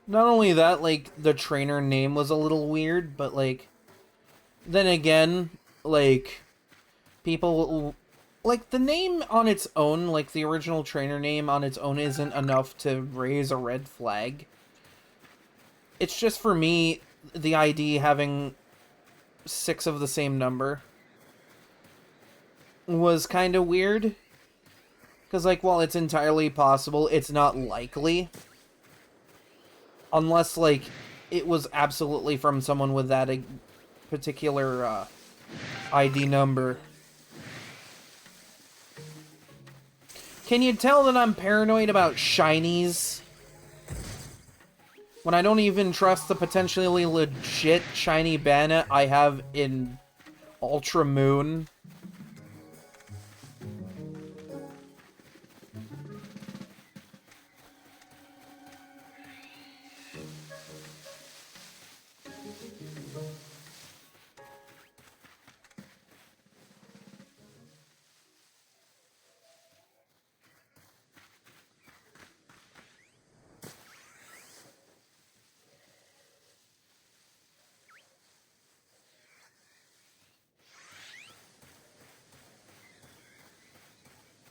not only that, like, the trainer name was a little weird, but, like, then again, like, people, like, the name on its own, like, the original trainer name on its own isn't enough to raise a red flag. It's just, for me, the ID having 6 of the same number was kind of weird. Because, like, while it's entirely possible, it's not likely. Unless, like, it was absolutely from someone with that particular ID number. Can you tell that I'm paranoid about shinies? When I don't even trust the potentially legit shiny Bannet I have in Ultra Moon.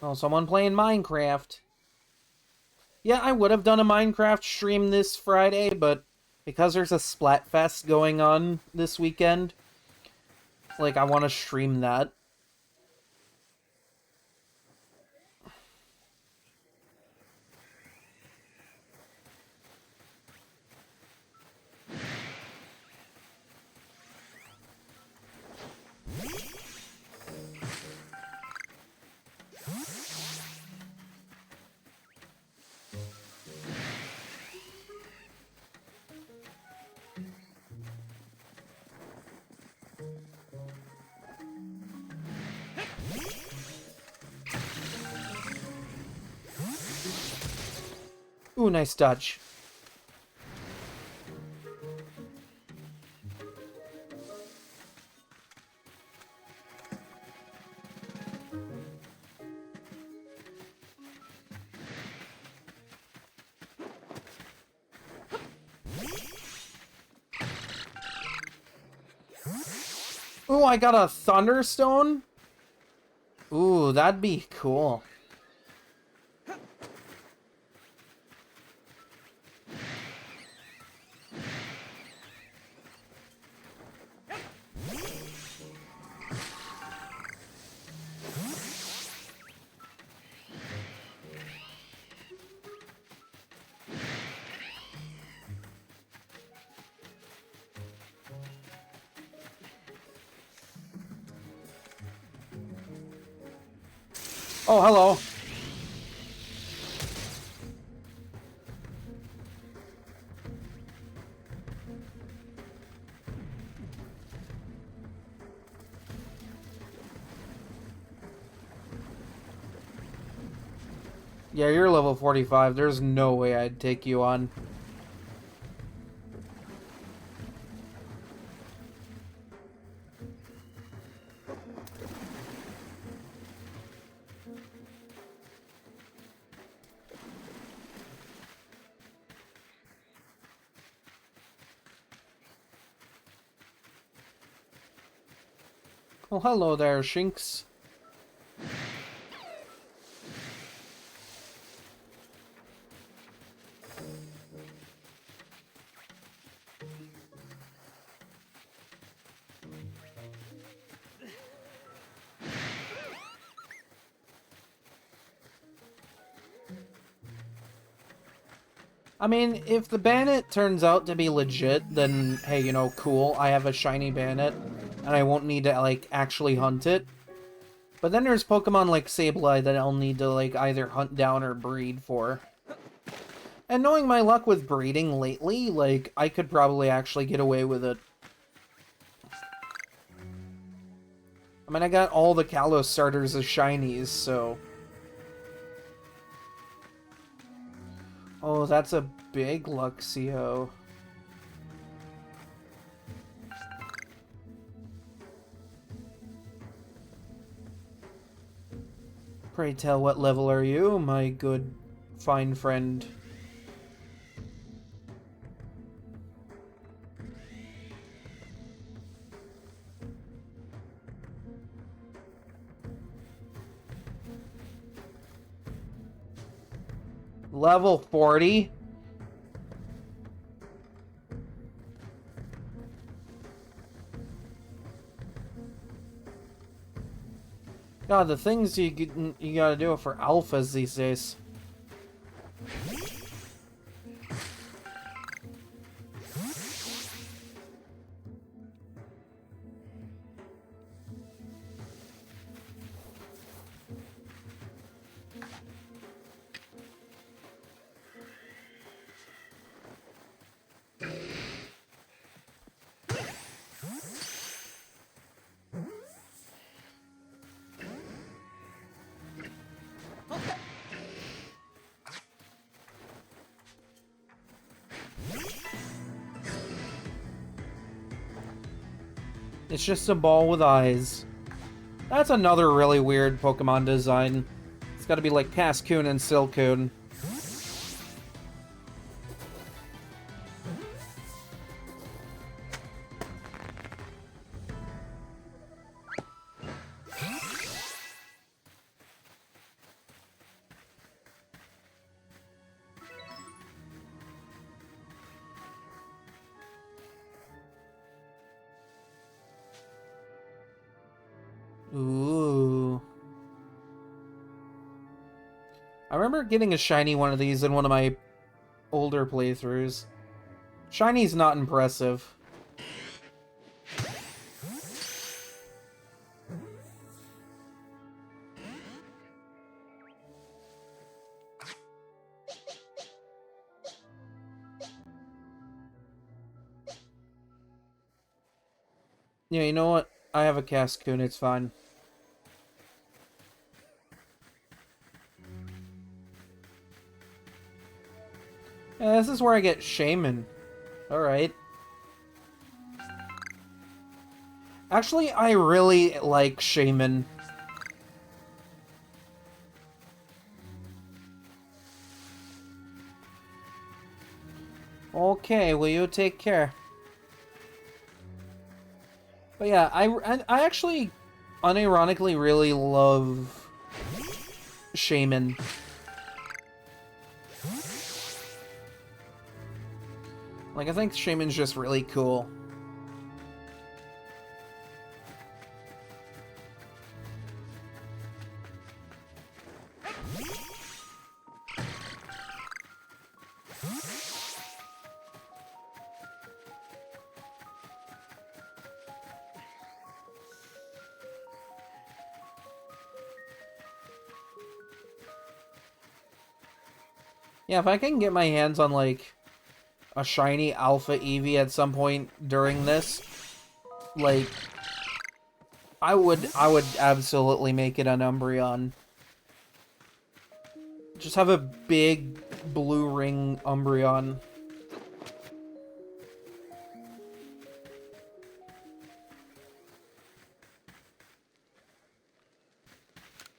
Oh, someone playing Minecraft. Yeah, I would have done a Minecraft stream this Friday, but because there's a Splatfest going on this weekend, like, I want to stream that. Ooh, nice dodge. Ooh, I got a Thunderstone? Ooh, that'd be cool. Oh, hello. Yeah, you're level 45. There's no way I'd take you on. Oh, hello there, Shinx. I mean, if the Bannet turns out to be legit, then, hey, you know, cool, I have a shiny Bannet, and I won't need to, like, actually hunt it. But then there's Pokemon like Sableye that I'll need to, like, either hunt down or breed for. And knowing my luck with breeding lately, like, I could probably actually get away with it. I mean, I got all the Kalos starters as shinies, so... Oh, that's a big Luxio. Pray tell, what level are you, my good fine friend. Level 40? God, the things you gotta do for alphas these days. It's just a ball with eyes. That's another really weird Pokemon design. It's gotta be like Cascoon and Silcoon. Ooh. I remember getting a shiny one of these in one of my older playthroughs. Shiny's not impressive. Yeah, you know what? I have a Cascoon, it's fine. Yeah, this is where I get Shaman. Alright. Actually, I really like Shaman. Okay, will you take care? But yeah, I actually unironically really love Shaman. Like, I think Shaman's just really cool. Yeah, if I can get my hands on, like, a shiny Alpha Eevee at some point during this, like, I would absolutely make it an Umbreon. Just have a big blue ring Umbreon.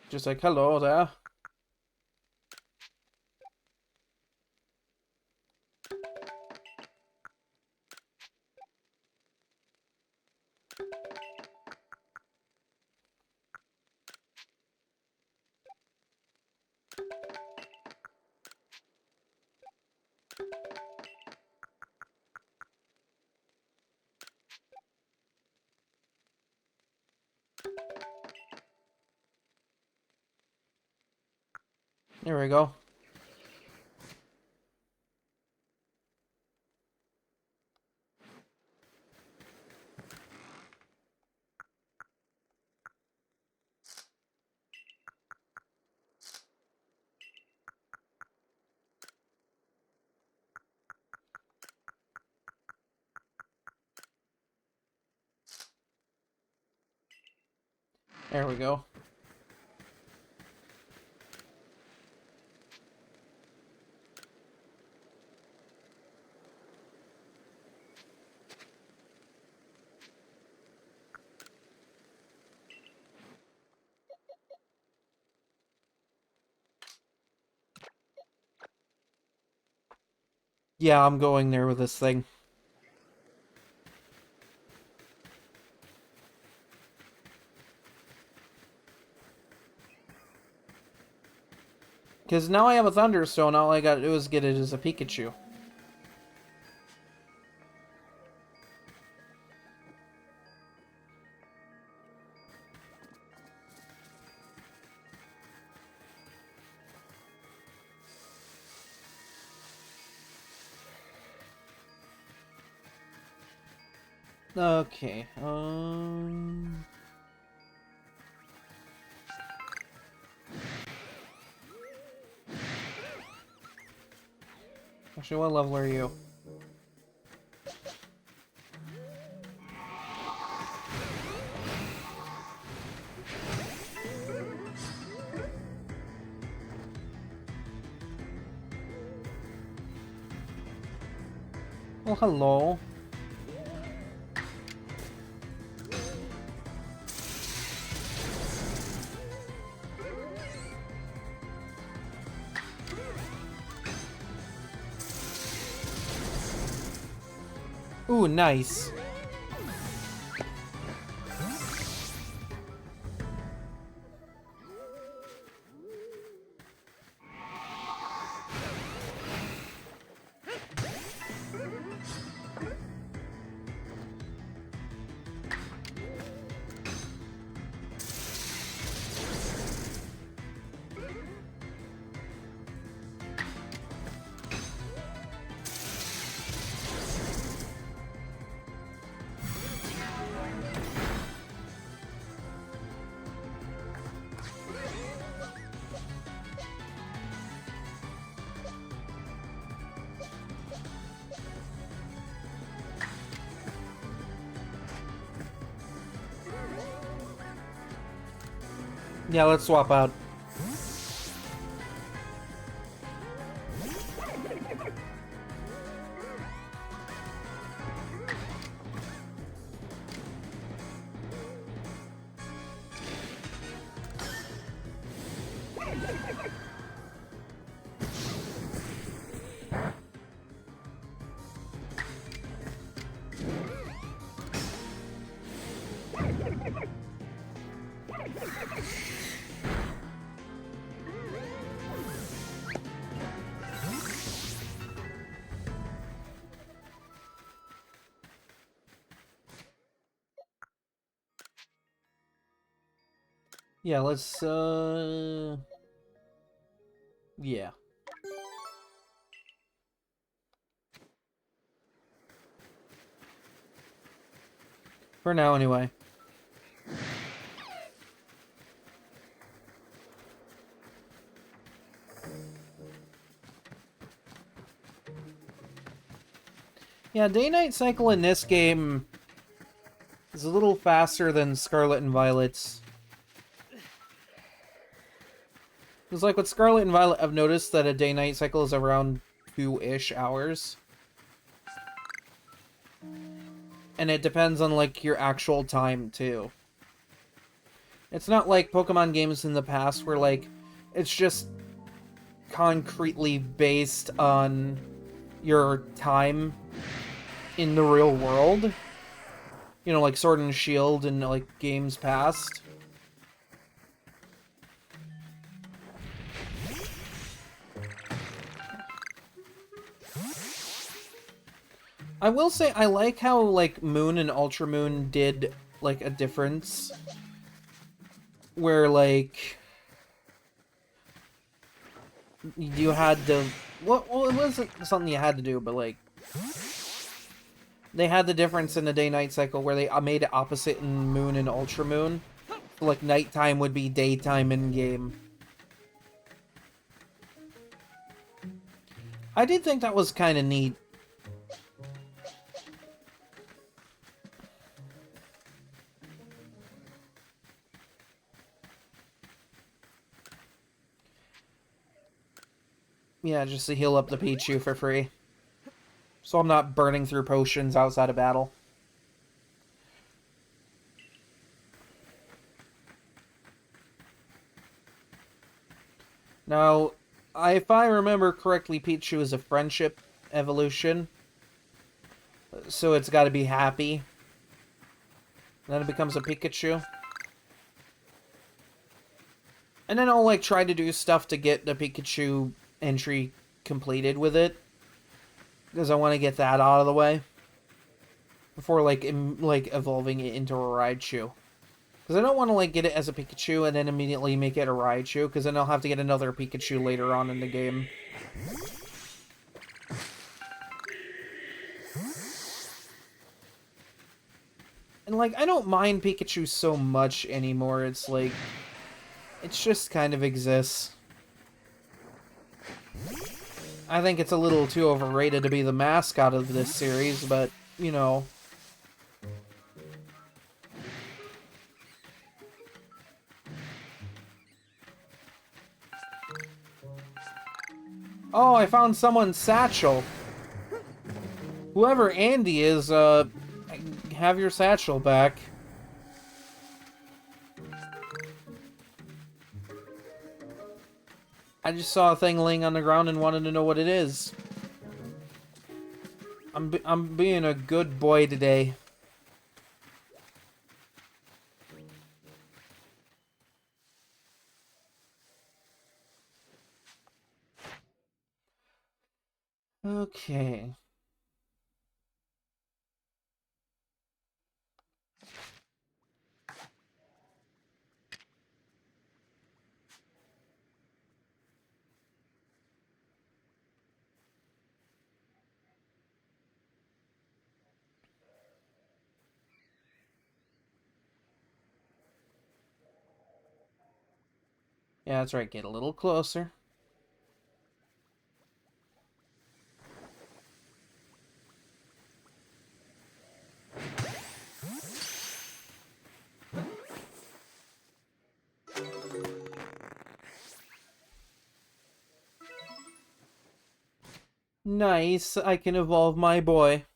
Just like, hello there. There we go. There we go. Yeah, I'm going there with this thing. Because now I have a Thunderstone, all I gotta do is get it as a Pikachu. Okay, Actually, what level are you? Well, hello. Ooh, nice. Yeah, let's swap out. Yeah, let's, yeah. For now, anyway. Yeah, day-night cycle in this game is a little faster than Scarlet and Violet's. Because, like, with Scarlet and Violet, I've noticed that a day-night cycle is around 2-ish hours. And it depends on, like, your actual time, too. It's not like Pokemon games in the past where, like, it's just concretely based on your time in the real world. You know, like Sword and Shield and, like, games past. I will say, I like how, like, Moon and Ultra Moon did, like, a difference. Where, like, you had to... Well, it wasn't something you had to do, but, like... They had the difference in the day-night cycle where they made it opposite in Moon and Ultra Moon. So, like, nighttime would be daytime in-game. I did think that was kind of neat. Yeah, just to heal up the Pichu for free. So I'm not burning through potions outside of battle. Now, if I remember correctly, Pichu is a friendship evolution. So it's got to be happy. Then it becomes a Pikachu. And then I'll, like, try to do stuff to get the Pikachu entry completed with it. Because I want to get that out of the way. Before, like, evolving it into a Raichu. Because I don't want to, like, get it as a Pikachu and then immediately make it a Raichu. Because then I'll have to get another Pikachu later on in the game. And, like, I don't mind Pikachu so much anymore. It's, like... It just kind of exists. I think it's a little too overrated to be the mascot of this series, but, you know... Oh, I found someone's satchel. Whoever Andy is, have your satchel back. I just saw a thing laying on the ground and wanted to know what it is. I'm being a good boy today. Okay. Yeah, that's right. Get a little closer. Nice. I can evolve my boy.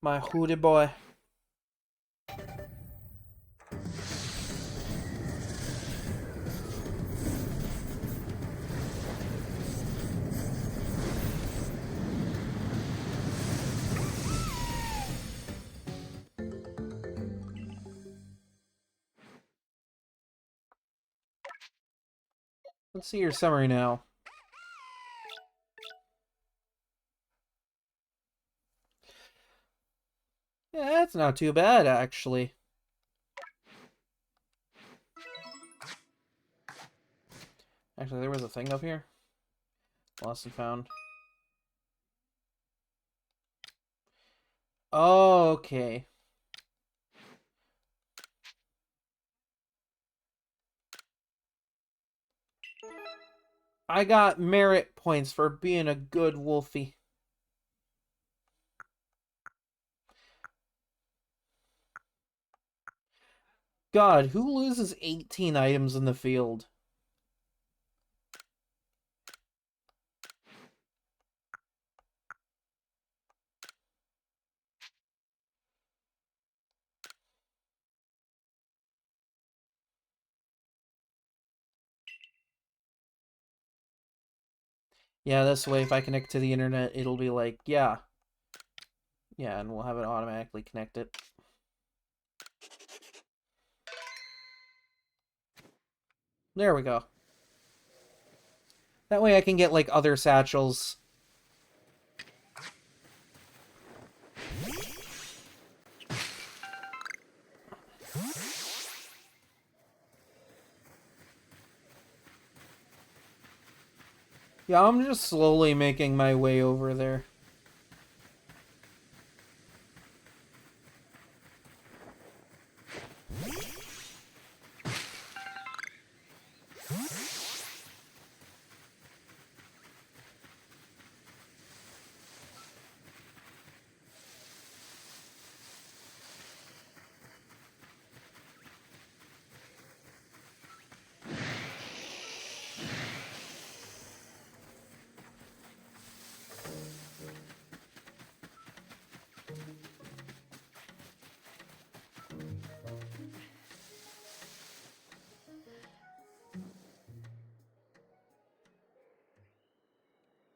My hootie boy. Let's see your summary now. Yeah, that's not too bad, actually. Actually, there was a thing up here. Lost and found. Oh, okay. I got merit points for being a good Wolfy. God, who loses 18 items in the field? Yeah, this way, if I connect to the internet, it'll be like, yeah. Yeah, and we'll have it automatically connected. There we go. That way I can get, like, other satchels. Yeah, I'm just slowly making my way over there.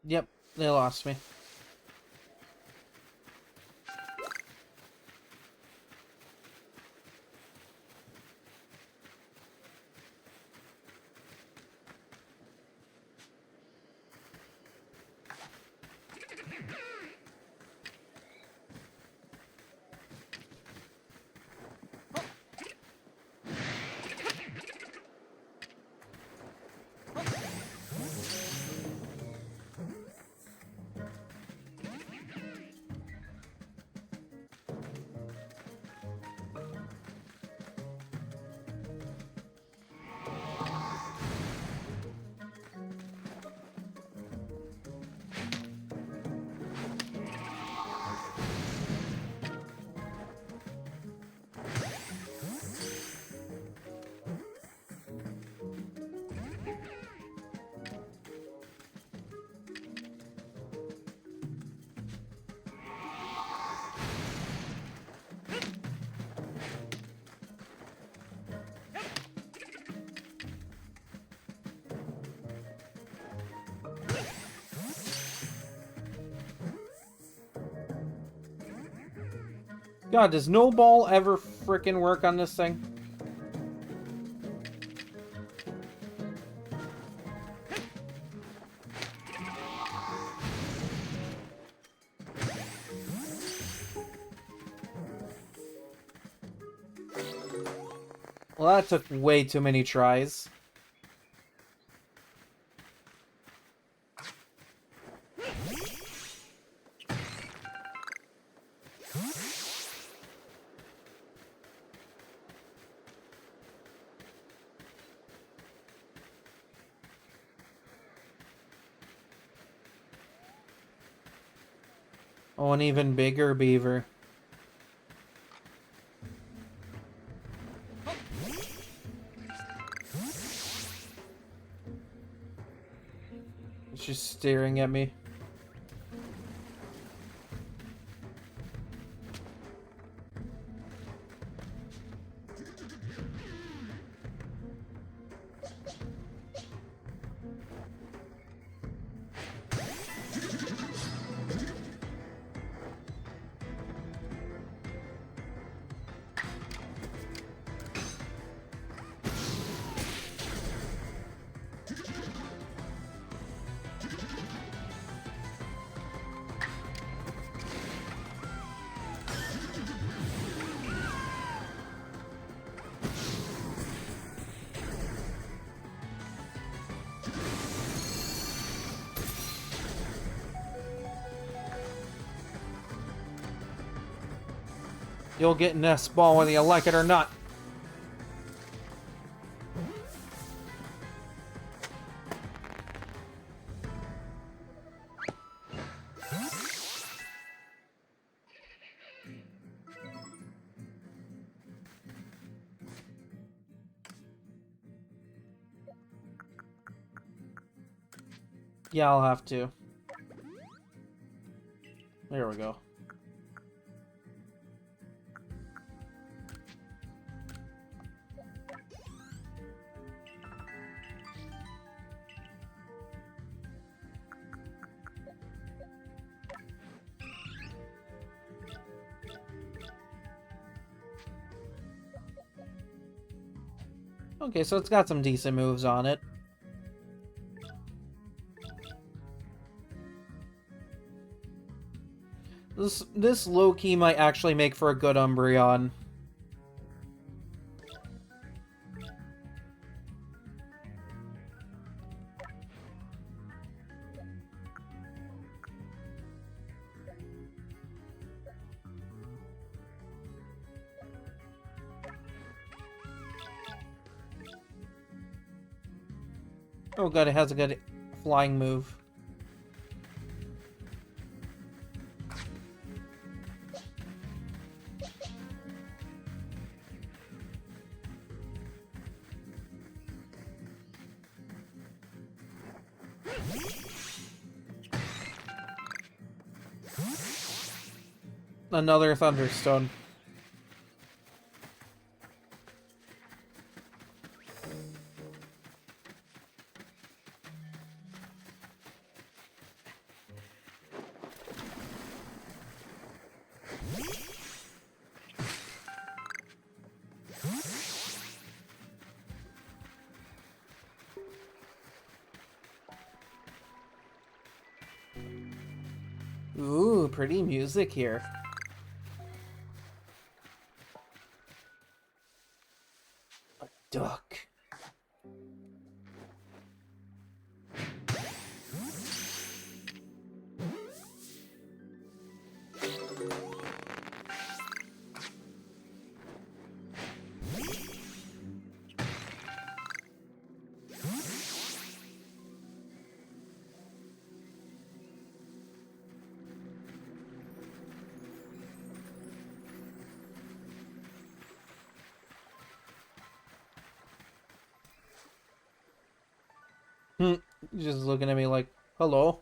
Yep, they lost me. God, does no ball ever frickin' work on this thing? Well, that took way too many tries. Oh, an even bigger beaver. It's just staring at me. You'll get Nest Ball whether you like it or not. Yeah, I'll have to. There we go. Okay, so it's got some decent moves on it. This low-key might actually make for a good Umbreon. Oh god, it has a good flying move. Another Thunderstone. Ooh, pretty music here. A duck. Just looking at me like, hello?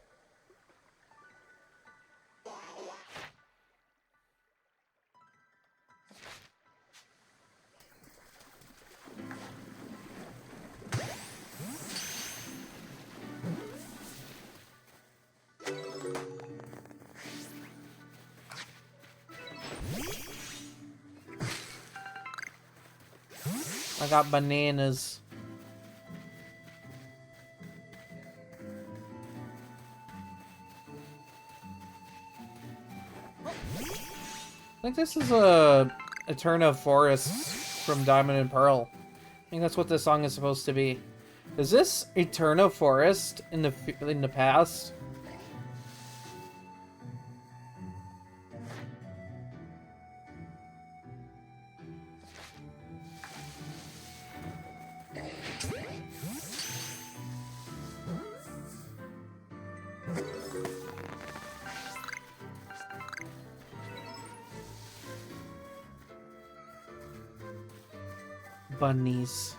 I got bananas. I think this is a Eterna Forest from Diamond and Pearl. I think that's what this song is supposed to be. Is this Eterna Forest in the past? Bunnies.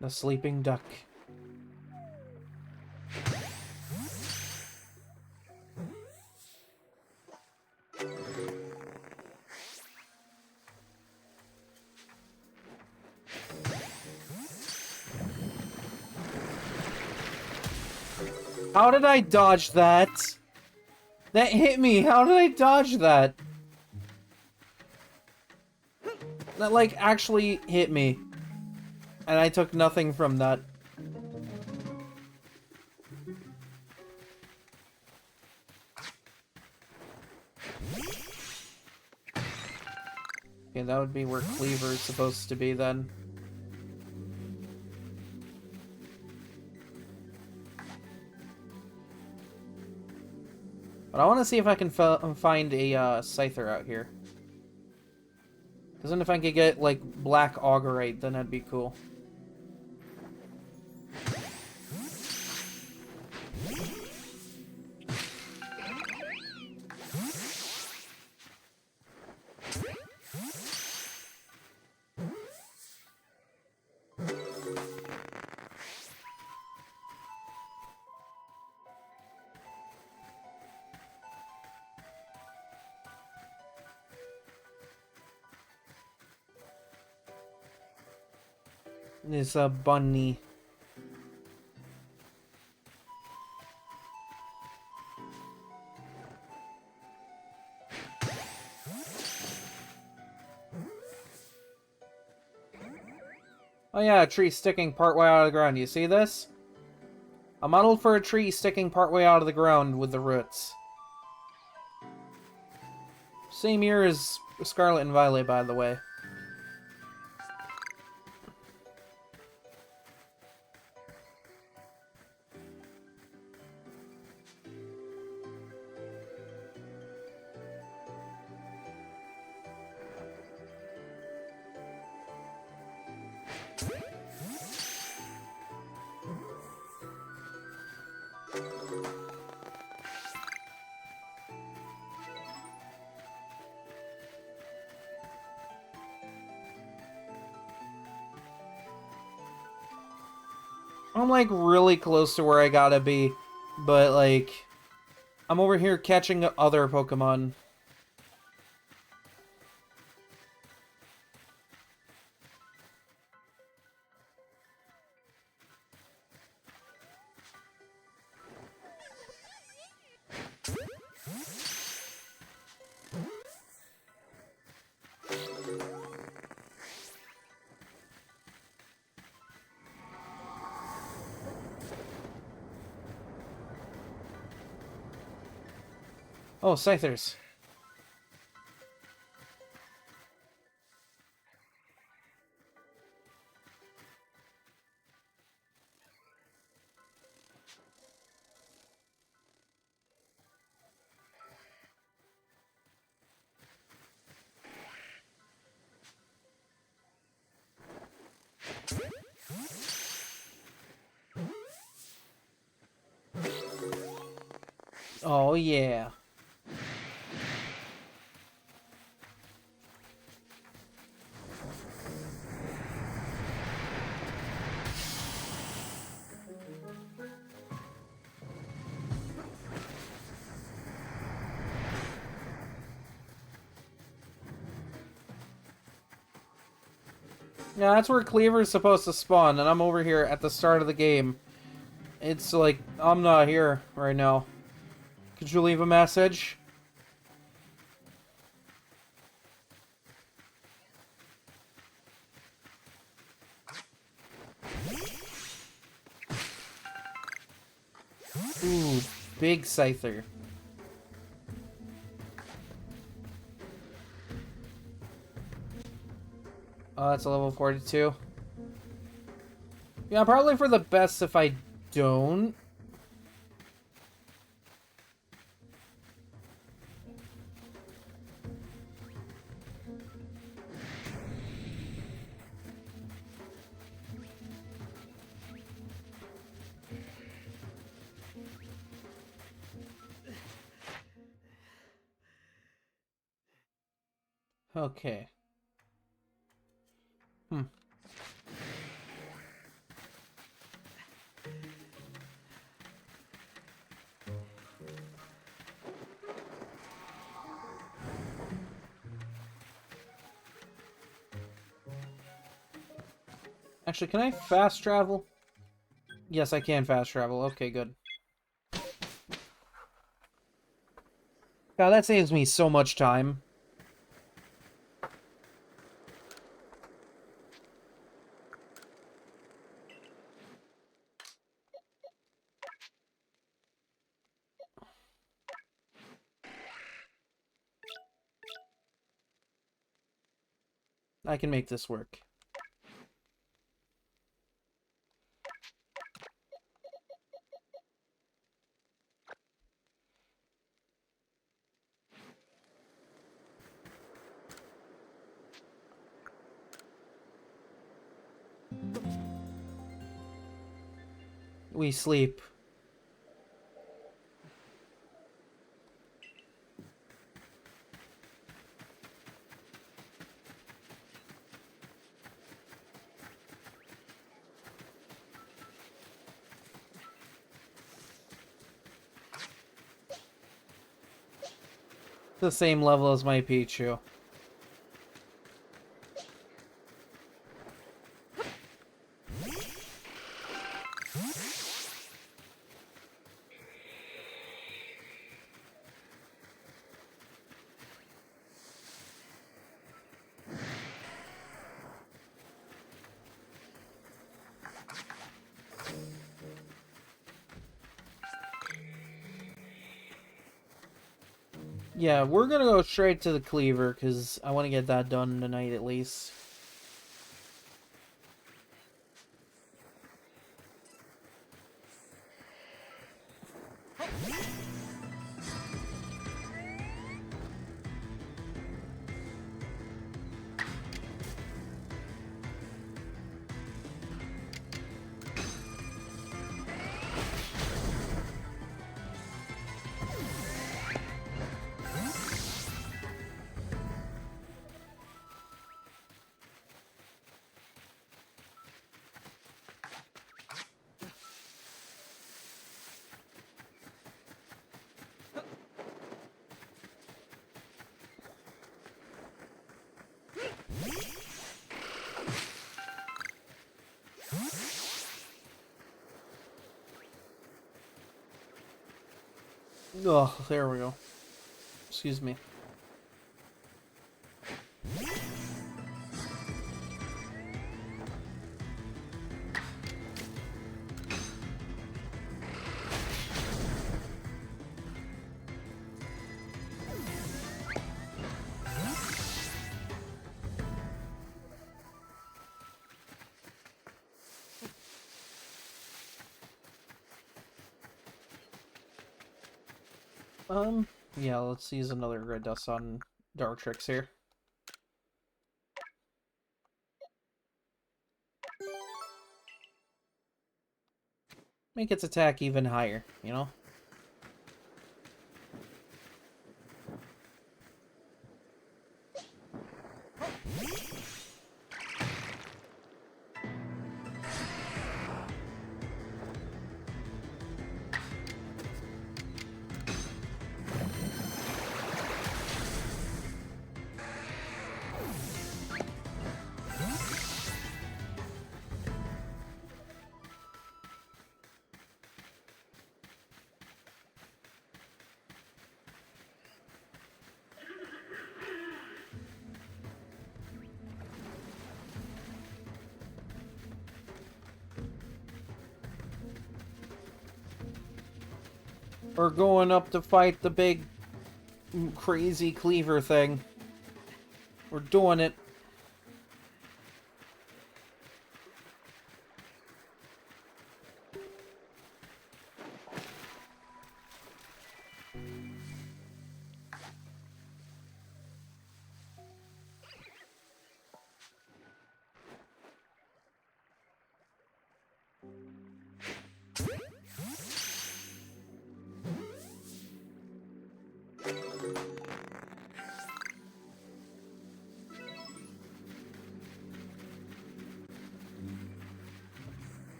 The sleeping duck. How did I dodge that? That hit me. How did I dodge that? That, like, actually hit me. And I took nothing from that. Okay, that would be where Cleaver is supposed to be then. But I want to see if I can find a Scyther out here. Because then if I could get, like, Black Augurite, then that'd be cool. This bunny. Oh yeah, a tree sticking partway out of the ground. You see this? I modeled for a tree sticking partway out of the ground with the roots. Same year as Scarlet and Violet, by the way. I'm, like, really close to where I gotta be, but, like, I'm over here catching other Pokemon. Oh, Scythers. Oh, yeah. Yeah, that's where Cleaver's supposed to spawn, and I'm over here at the start of the game. It's like, I'm not here right now. Could you leave a message? Ooh, big Scyther. Oh, that's a level 42. Yeah, probably for the best if I don't. Okay. Hmm. Actually, can I fast travel? Yes, I can fast travel. Okay, good. God, that saves me so much time. I can make this work. We sleep. The same level as my Pichu. Yeah, we're gonna go straight to the Cleaver, because I want to get that done tonight at least. Oh, there we go. Excuse me. Yeah, let's use another Red Dust on Dartrix here. Make its attack even higher, you know? Or going up to fight the big crazy cleaver thing. We're doing it.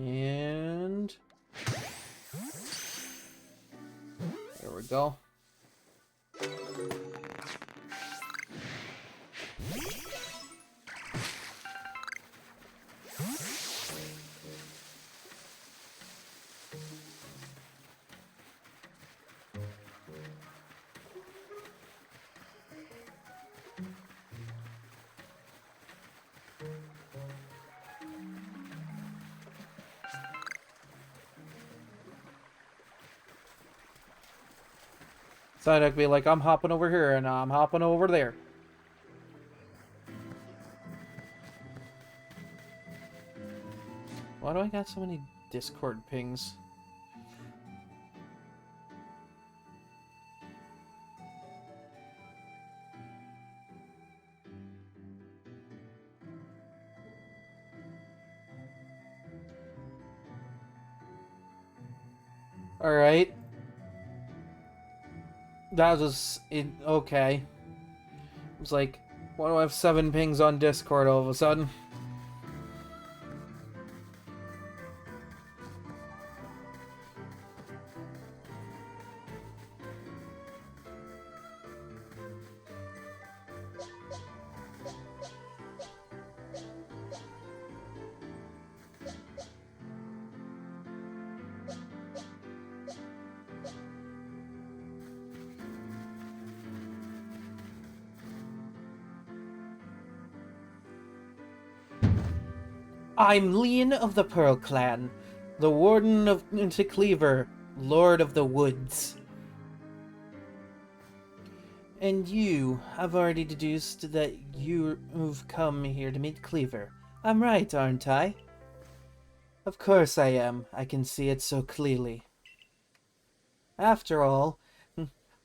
And there we go. Psyduck be like, I'm hopping over here and I'm hopping over there. Why do I got so many Discord pings? Alright. That was it. Okay. It was like, why do I have 7 pings on Discord all of a sudden? I'm Leon of the Pearl Clan, the Warden of Cleaver, Lord of the Woods. And you, I've already deduced that you've come here to meet Cleaver. I'm right, aren't I? Of course I am. I can see it so clearly. After all,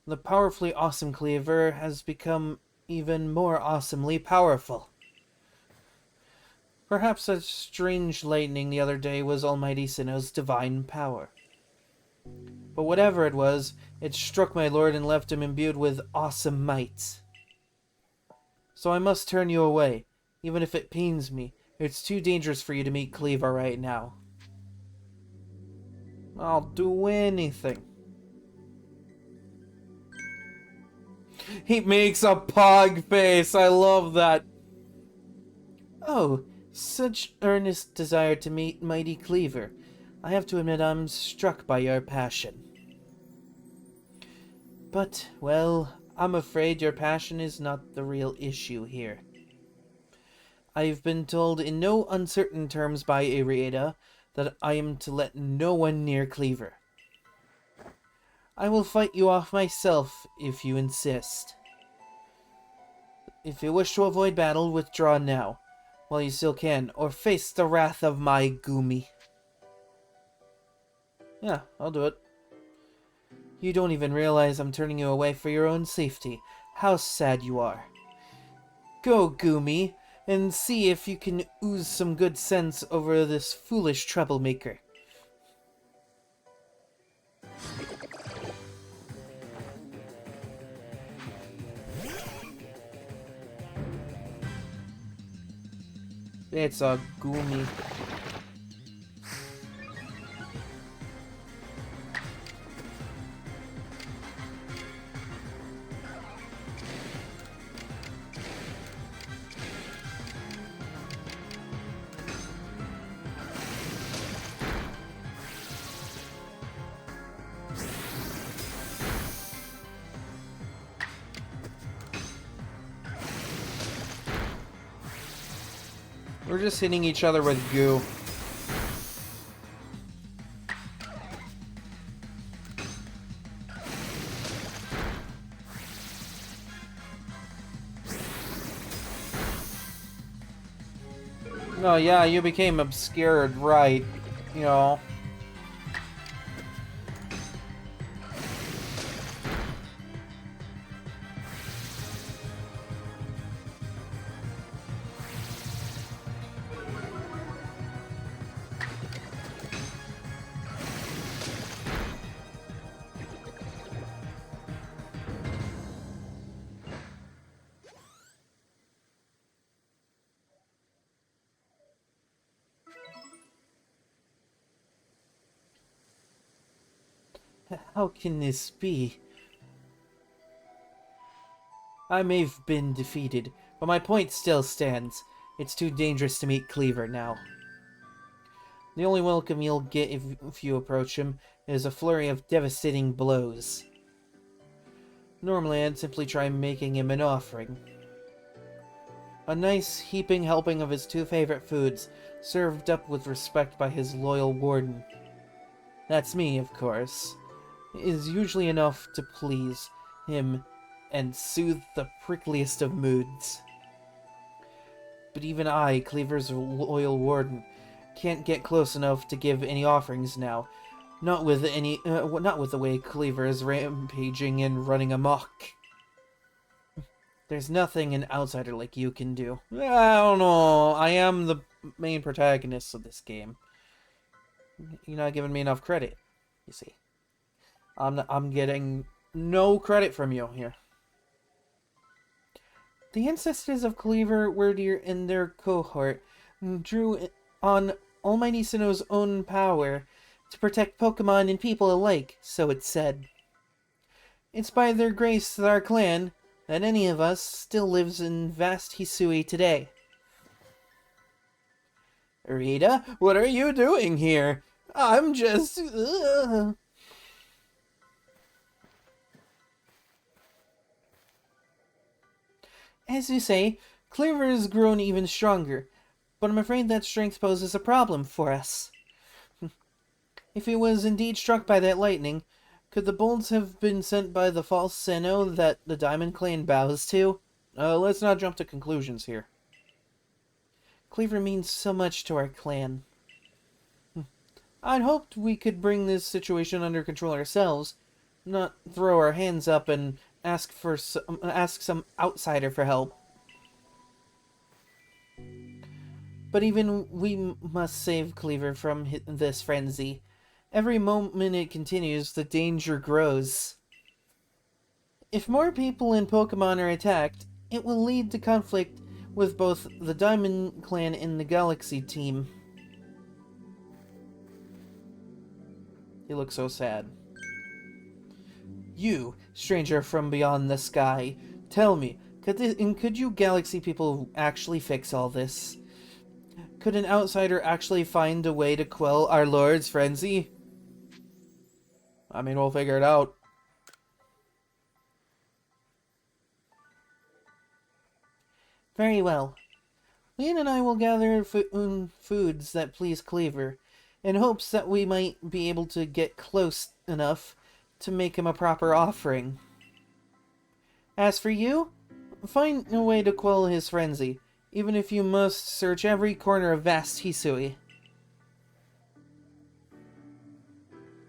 the powerfully awesome Cleaver has become even more awesomely powerful. Perhaps that strange lightning the other day was Almighty Sinnoh's divine power. But whatever it was, it struck my lord and left him imbued with awesome might. So I must turn you away, even if it pains me. It's too dangerous for you to meet Cleaver right now. I'll do anything. He makes a pog face. I love that. Oh, such earnest desire to meet mighty Cleaver. I have to admit I'm struck by your passion. But, well, I'm afraid your passion is not the real issue here. I've been told in no uncertain terms by Ariada that I am to let no one near Cleaver. I will fight you off myself if you insist. If you wish to avoid battle, withdraw now, while you still can, or face the wrath of my Goomy. Yeah, I'll do it. You don't even realize I'm turning you away for your own safety. How sad you are. Go, Goomy, and see if you can ooze some good sense over this foolish troublemaker. It's a Goomy. We're just hitting each other with goo. Oh yeah, you became obscured, right. You know. How can this be? I may have been defeated, but my point still stands. It's too dangerous to meet Cleaver now. The only welcome you'll get if you approach him is a flurry of devastating blows. Normally, I'd simply try making him an offering. A nice heaping helping of his two favorite foods, served up with respect by his loyal warden. That's me, of course. Is usually enough to please him and soothe the prickliest of moods. But even I, Cleaver's loyal warden, can't get close enough to give any offerings now. Not with the way Cleaver is rampaging and running amok. There's nothing an outsider like you can do. I don't know. I am the main protagonist of this game. You're not giving me enough credit, you see. I'm getting no credit from you here. The ancestors of Cleaver were in their cohort drew on Almighty Sinnoh's own power to protect Pokemon and people alike, so it's said. It's by their grace that our clan, that any of us, still lives in vast Hisui today. Rita, what are you doing here? I'm just... As you say, Cleaver has grown even stronger, but I'm afraid that strength poses a problem for us. If he was indeed struck by that lightning, could the bolts have been sent by the false Sinnoh that the Diamond Clan bows to? Let's not jump to conclusions here. Cleaver means so much to our clan. I'd hoped we could bring this situation under control ourselves, not throw our hands up and ask some outsider for help. But even we must save Cleaver from this frenzy. Every moment it continues, the danger grows. If more people and Pokemon are attacked, it will lead to conflict with both the Diamond Clan and the Galaxy team. You look so sad. You, stranger from beyond the sky, tell me, could you Galaxy people actually fix all this? Could an outsider actually find a way to quell our Lord's frenzy? I mean, we'll figure it out. Very well. Leon and I will gather foods that please Cleaver, in hopes that we might be able to get close enough to make him a proper offering. As for you, find a way to quell his frenzy, even if you must search every corner of vast Hisui.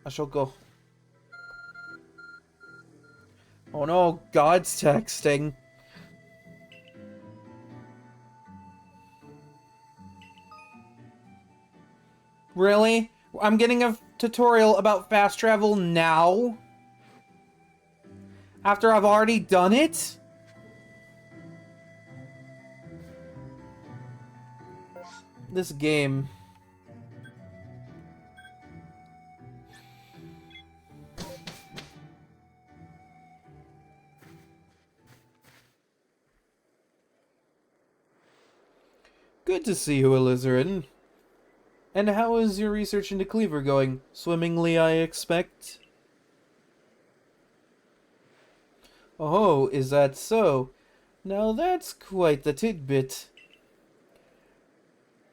I shall go. Oh no, God's texting. Really? I'm getting a tutorial about fast travel now? After I've already done it? This game. Good to see you, Alizarin. And how is your research into Cleaver going? Swimmingly, I expect? Oh, is that so? Now that's quite the tidbit.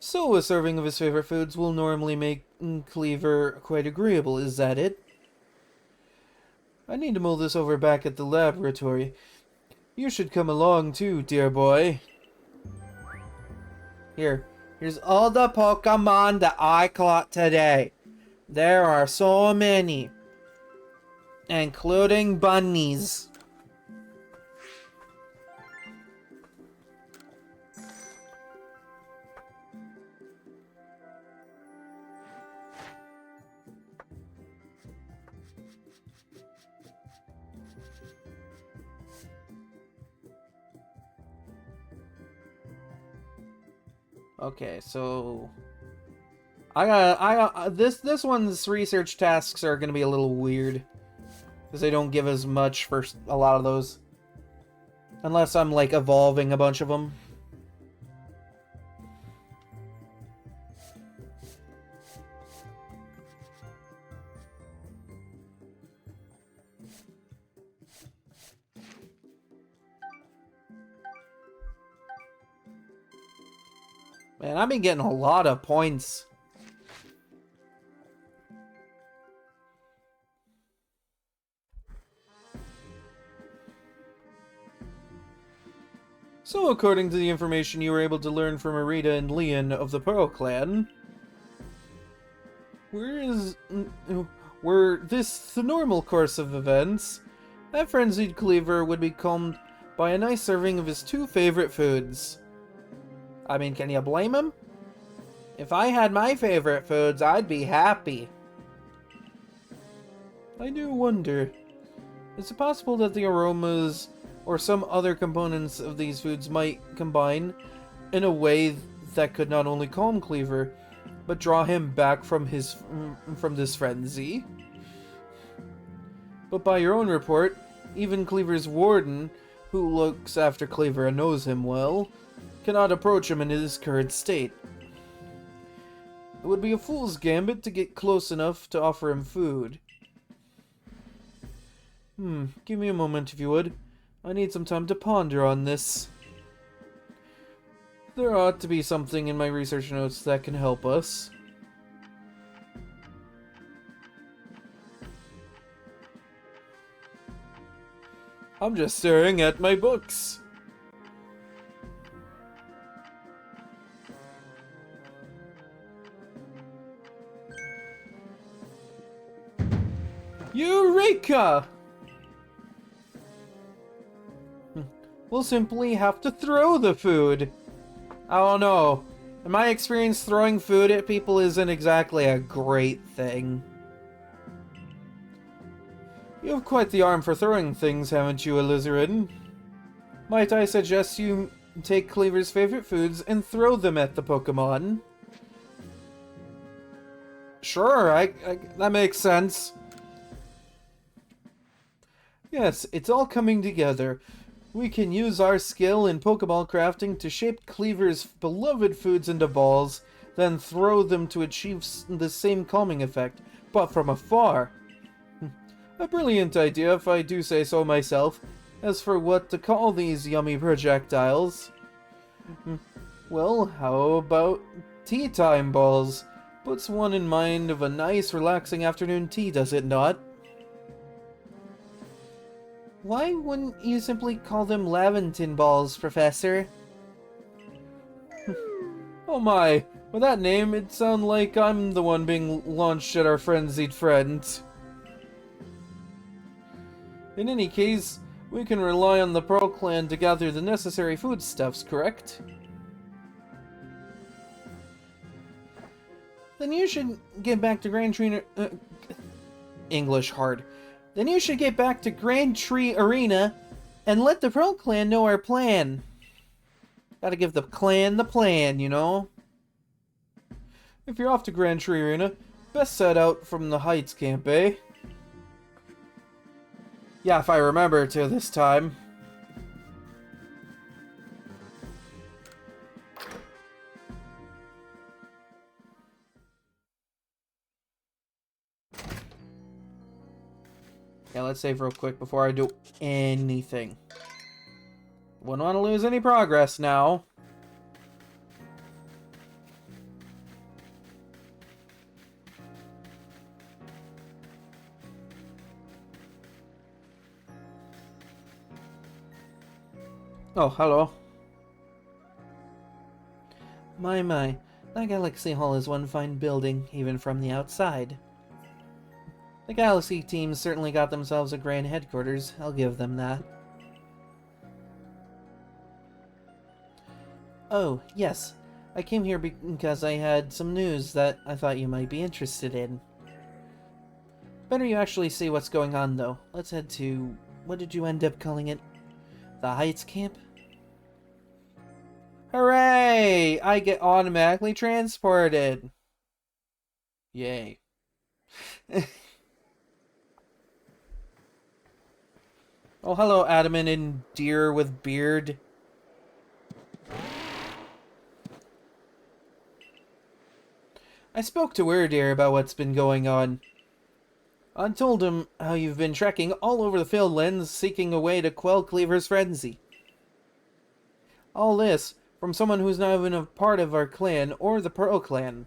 So, a serving of his favorite foods will normally make Cleaver quite agreeable, is that it? I need to mull this over back at the laboratory. You should come along too, dear boy. Here's all the Pokemon that I caught today. There are so many. Including bunnies. Okay, so this one's research tasks are gonna be a little weird because they don't give as much for a lot of those, unless I'm like evolving a bunch of them. Man, I've been getting a lot of points. So, according to the information you were able to learn from Arita and Leon of the Pearl Clan, were this the normal course of events, that frenzied Cleaver would be calmed by a nice serving of his two favorite foods. I mean, can you blame him? If I had my favorite foods, I'd be happy. I do wonder, is it possible that the aromas or some other components of these foods might combine in a way that could not only calm Cleaver, but draw him back from this frenzy? But by your own report, even Cleaver's warden, who looks after Cleaver and knows him well, cannot approach him in his current state. It would be a fool's gambit to get close enough to offer him food. Give me a moment if you would. I need some time to ponder on this. There ought to be something in my research notes that can help us. I'm just staring at my books. Eureka! We'll simply have to throw the food. I don't know. In my experience, throwing food at people isn't exactly a great thing. You have quite the arm for throwing things, haven't you, Alizarin? Might I suggest you take Cleaver's favorite foods and throw them at the Pokemon? Sure, that makes sense. Yes, it's all coming together. We can use our skill in Pokeball crafting to shape Cleaver's beloved foods into balls, then throw them to achieve the same calming effect, but from afar. A brilliant idea, if I do say so myself. As for what to call these yummy projectiles, well, how about tea time balls? Puts one in mind of a nice, relaxing afternoon tea, does it not? Why wouldn't you simply call them Laventon balls, Professor? Oh my, with that name, it sounds like I'm the one being launched at our frenzied friend. In any case, we can rely on the Pearl Clan to gather the necessary foodstuffs, correct? Then you should get back to Grand Tree... English hard. Then you should get back to Grand Tree Arena and let the Pearl Clan know our plan. Gotta give the clan the plan, you know? If you're off to Grand Tree Arena, best set out from the Heights camp, eh? Yeah, if I remember to this time. Yeah, let's save real quick before I do anything. Wouldn't want to lose any progress now. Oh, hello. My. That Galaxy Hall is one fine building, even from the outside. The Galaxy team certainly got themselves a grand headquarters, I'll give them that. Oh, yes. I came here because I had some news that I thought you might be interested in. Better you actually see what's going on, though. Let's head to... what did you end up calling it? The Heights Camp? Hooray! I get automatically transported. Yay. Oh, hello, Adamant and deer with beard. I spoke to Weirdeer about what's been going on. I told him how you've been trekking all over the Fieldlands seeking a way to quell Cleaver's frenzy. All this from someone who's not even a part of our clan or the Pearl clan.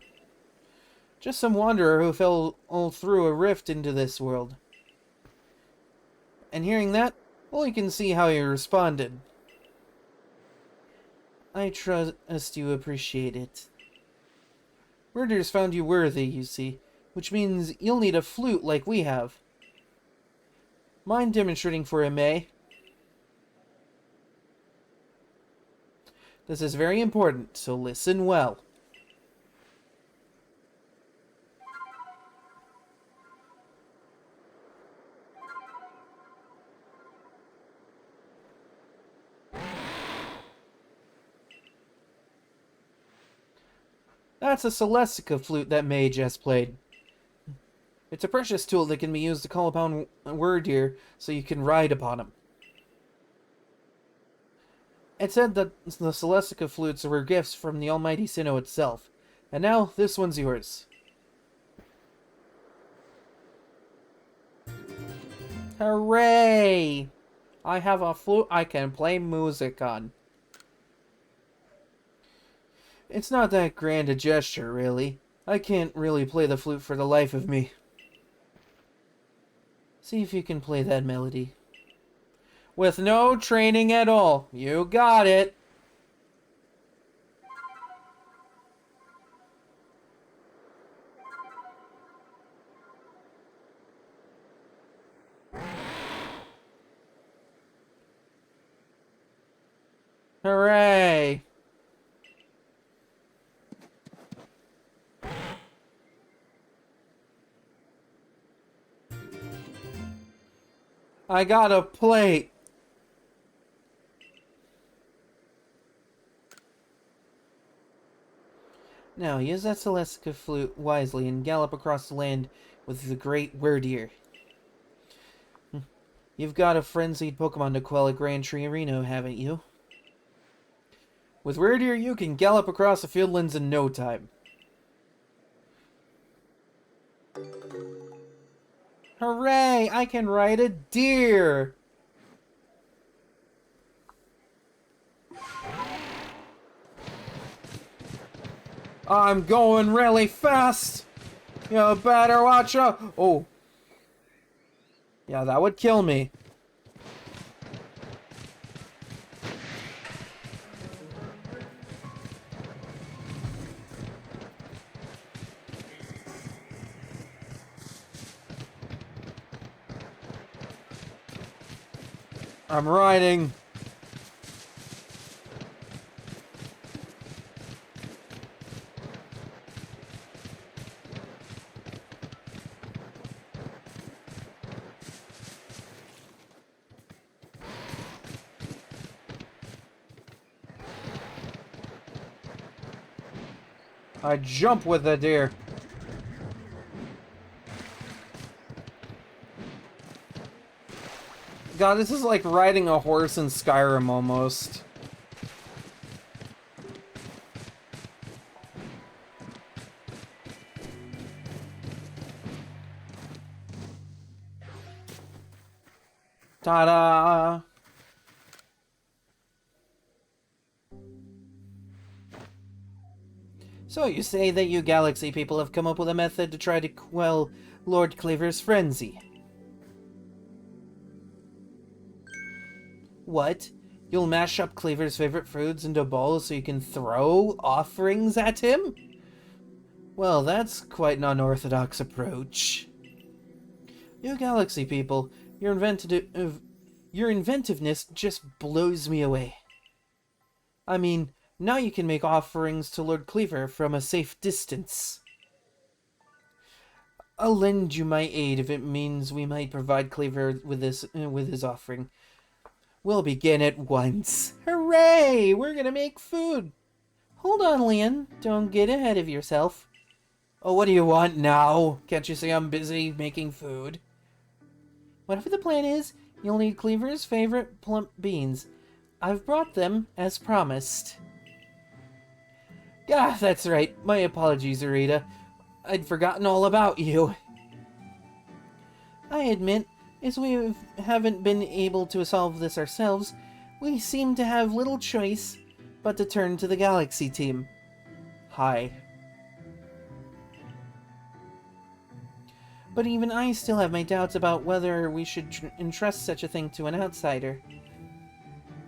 Just some wanderer who fell all through a rift into this world. And hearing that, well, you can see how he responded. I trust you appreciate it. Murder's found you worthy, you see, which means you'll need a flute like we have. Mind demonstrating for him, eh? This is very important, so listen well. That's a Celestica flute that May just played. It's a precious tool that can be used to call upon Weirdeer so you can ride upon him. It said that the Celestica flutes were gifts from the almighty Sinnoh itself. And now, this one's yours. Hooray! I have a flute I can play music on. It's not that grand a gesture, really. I can't really play the flute for the life of me. See if you can play that melody. With no training at all. You got it. Hooray! I got a plate. Now, use that Celestica flute wisely and gallop across the land with the great Weirdeer. You've got a frenzied Pokemon to quell at Grand Tree Reno, haven't you? With Weirdeer, you can gallop across the Fieldlands in no time. Hooray! I can ride a deer! I'm going really fast! You better watch out! Oh. Yeah, that would kill me. I'm riding. I jump with the deer. God, this is like riding a horse in Skyrim almost. Ta-da! So you say that you Galaxy people have come up with a method to try to quell Lord Cleaver's frenzy. What? You'll mash up Cleaver's favorite foods into bowls so you can throw offerings at him? Well, that's quite an unorthodox approach. You Galaxy people, your inventiveness just blows me away. I mean, now you can make offerings to Lord Cleaver from a safe distance. I'll lend you my aid if it means we might provide Cleaver with his offering. We'll begin at once. Hooray! We're gonna make food! Hold on, Leon. Don't get ahead of yourself. Oh, what do you want now? Can't you see I'm busy making food? Whatever the plan is, you'll need Cleaver's favorite plump beans. I've brought them, as promised. Ah, that's right. My apologies, Arita. I'd forgotten all about you. I admit, as we haven't been able to solve this ourselves, we seem to have little choice but to turn to the Galaxy team. Hi. But even I still have my doubts about whether we should entrust such a thing to an outsider.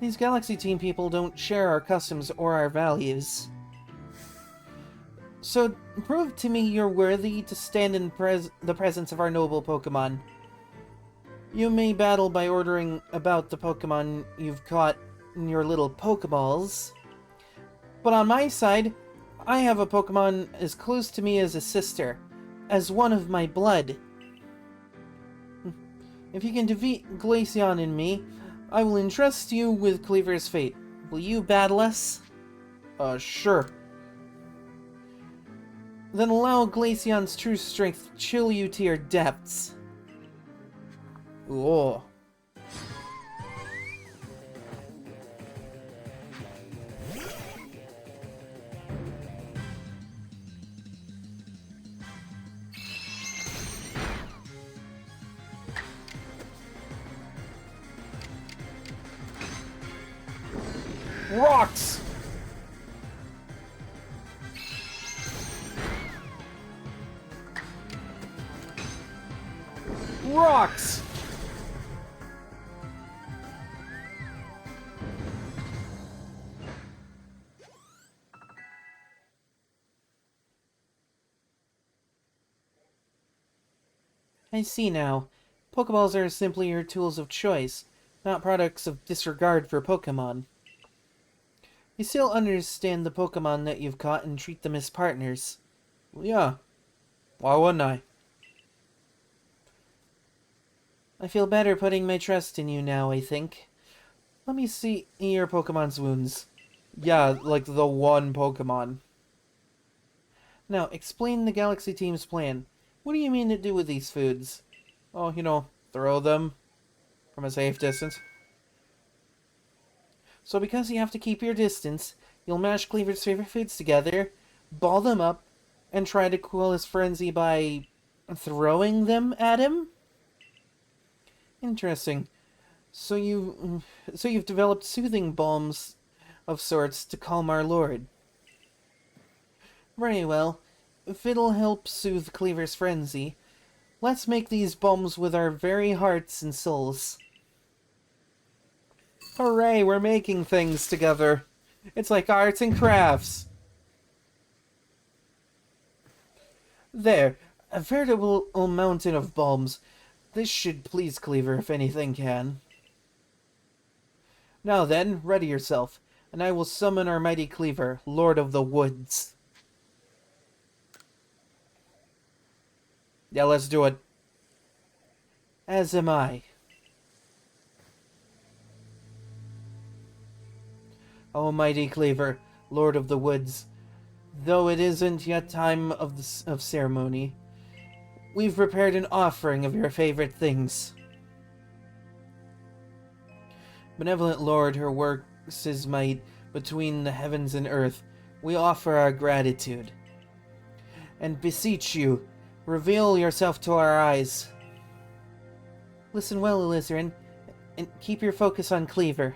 These Galaxy team people don't share our customs or our values. So, prove to me you're worthy to stand in the presence of our noble Pokemon. You may battle by ordering about the Pokemon you've caught in your little Pokeballs. But on my side, I have a Pokemon as close to me as a sister, as one of my blood. If you can defeat Glaceon and me, I will entrust you with Cleaver's fate. Will you battle us? Sure. Then allow Glaceon's true strength to chill you to your depths. Ooh. Rocks! Rocks! I see now. Pokeballs are simply your tools of choice, not products of disregard for Pokemon. You still understand the Pokemon that you've caught and treat them as partners. Yeah. Why wouldn't I? I feel better putting my trust in you now, I think. Let me see your Pokemon's wounds. Yeah, like the one Pokemon. Now, explain the Galaxy team's plan. What do you mean to do with these foods? Oh, throw them from a safe distance. So because you have to keep your distance, you'll mash Cleaver's favorite foods together, ball them up, and try to cool his frenzy by throwing them at him? Interesting. So you've developed soothing balms of sorts to calm our lord. Very well. If it'll help soothe Cleaver's frenzy, let's make these balms with our very hearts and souls. Hooray, we're making things together. It's like arts and crafts. There, a veritable mountain of balms. This should please Cleaver if anything can. Now then, ready yourself, and I will summon our mighty Cleaver, Lord of the Woods. Yeah, let's do it. As am I. O mighty Cleaver, Lord of the Woods, though it isn't yet time of ceremony, we've prepared an offering of your favorite things. Benevolent Lord, who works his might between the heavens and earth, we offer our gratitude. And beseech you, reveal yourself to our eyes. Listen well, Alizarin, and keep your focus on Cleaver.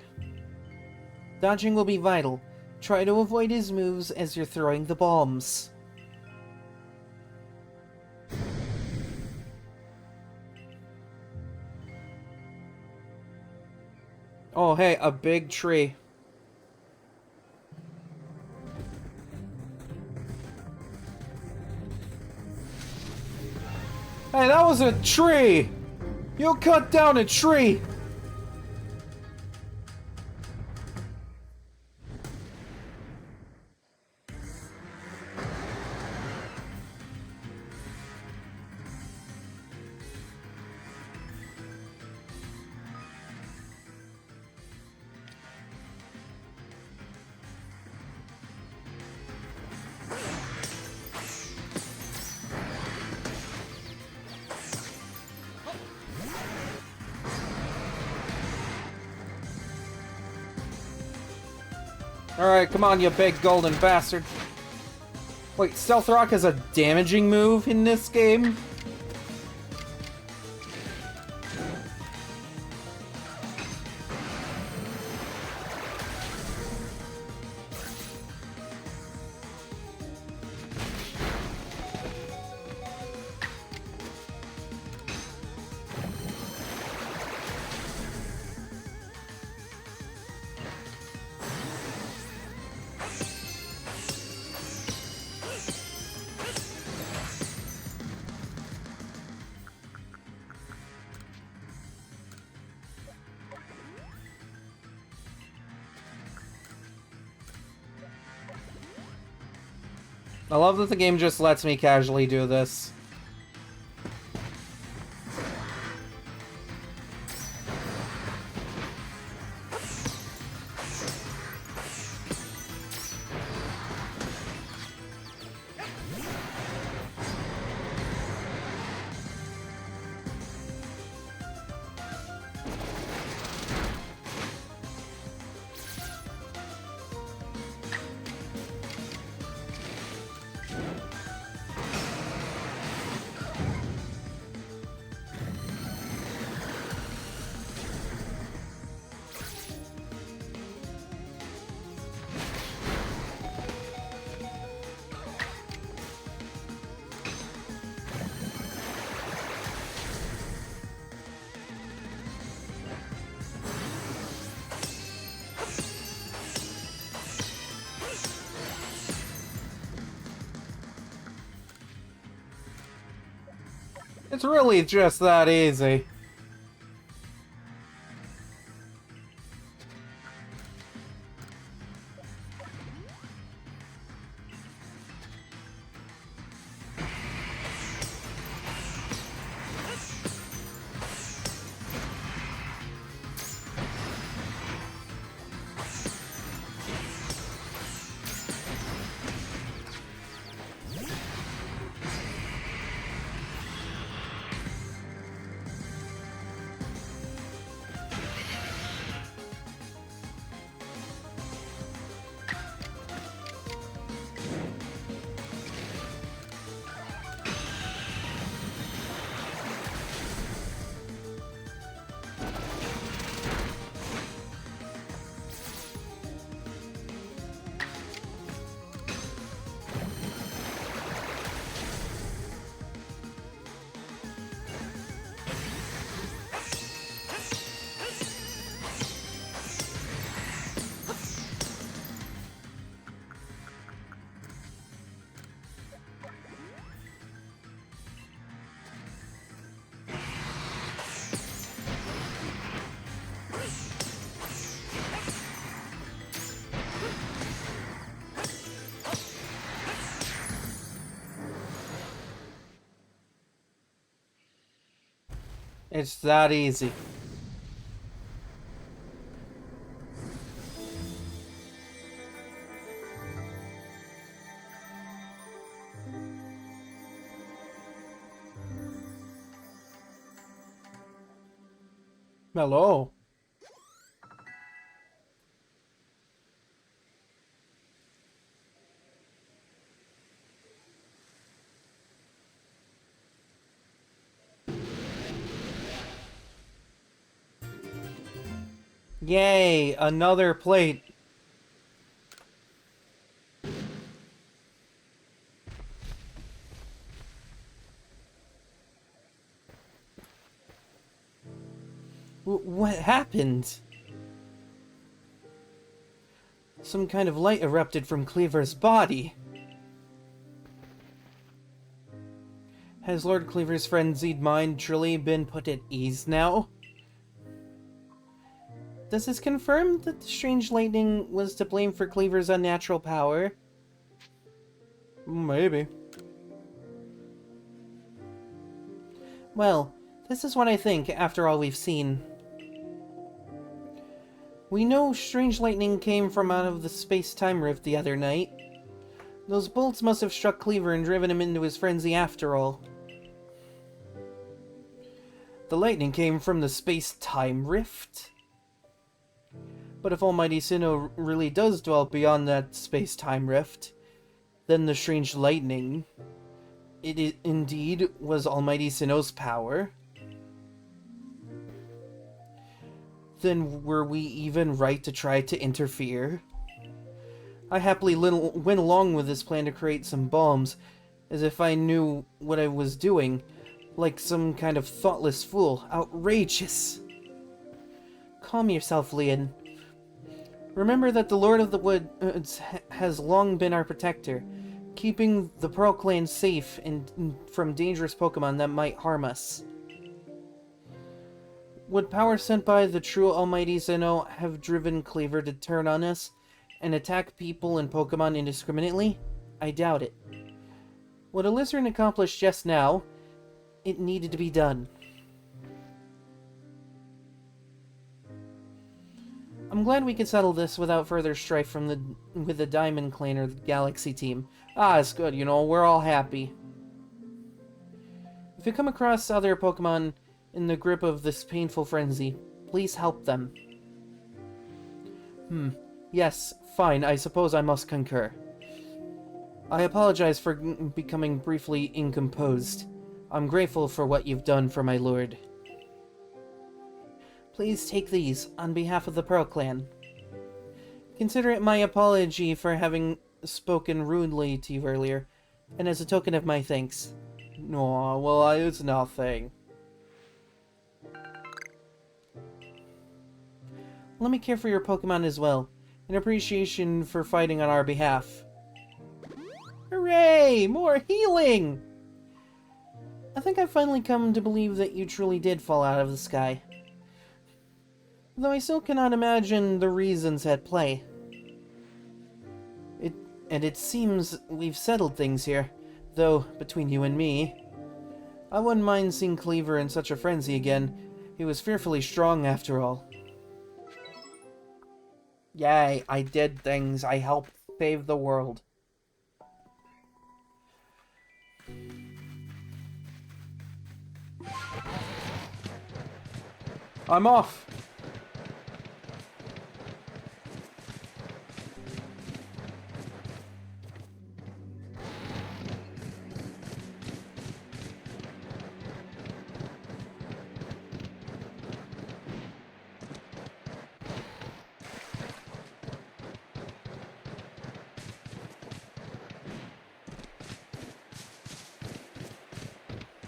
Dodging will be vital. Try to avoid his moves as you're throwing the bombs. Oh, hey, a big tree. Hey, that was a tree! You cut down a tree! Alright, come on, you big golden bastard. Wait, Stealth Rock is a damaging move in this game? I love that the game just lets me casually do this. It's really just that easy. It's that easy. Hello. Yay, another plate. What happened? Some kind of light erupted from Cleaver's body. Has Lord Cleaver's frenzied mind truly been put at ease now? Does this confirm that the strange lightning was to blame for Cleaver's unnatural power? Maybe. Well, this is what I think after all we've seen. We know strange lightning came from out of the space-time rift the other night. Those bolts must have struck Cleaver and driven him into his frenzy after all. The lightning came from the space-time rift? But if Almighty Sinnoh really does dwell beyond that space-time rift, then the strange lightning, indeed was Almighty Sinnoh's power? Then were we even right to try to interfere? I happily went along with this plan to create some bombs, as if I knew what I was doing, like some kind of thoughtless fool. Outrageous! Calm yourself, Leon. Remember that the Lord of the Woods has long been our protector, keeping the Pearl Clan safe and from dangerous Pokemon that might harm us. Would power sent by the true Almighty Sinnoh have driven Cleaver to turn on us and attack people and Pokemon indiscriminately? I doubt it. What Alizarin accomplished just now, it needed to be done. I'm glad we could settle this without further strife with the Diamond Clan or the Galaxy team. Ah, it's good, you know, we're all happy. If you come across other Pokemon in the grip of this painful frenzy, please help them. Yes, fine, I suppose I must concur. I apologize for becoming briefly incomposed. I'm grateful for what you've done for my lord. Please take these, on behalf of the Pearl Clan. Consider it my apology for having spoken rudely to you earlier, and as a token of my thanks. No, well, it's nothing. Let me care for your Pokemon as well, in appreciation for fighting on our behalf. Hooray! More healing! I think I've finally come to believe that you truly did fall out of the sky. Though I still cannot imagine the reasons at play. It seems we've settled things here, though, between you and me, I wouldn't mind seeing Cleaver in such a frenzy again. He was fearfully strong after all. Yay, I did things. I helped save the world. I'm off!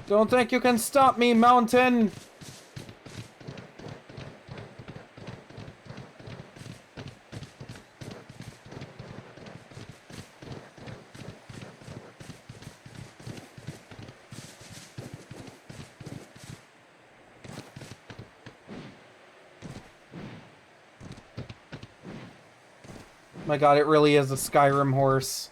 Don't think you can stop me, Mountain! My god, it really is a Skyrim horse.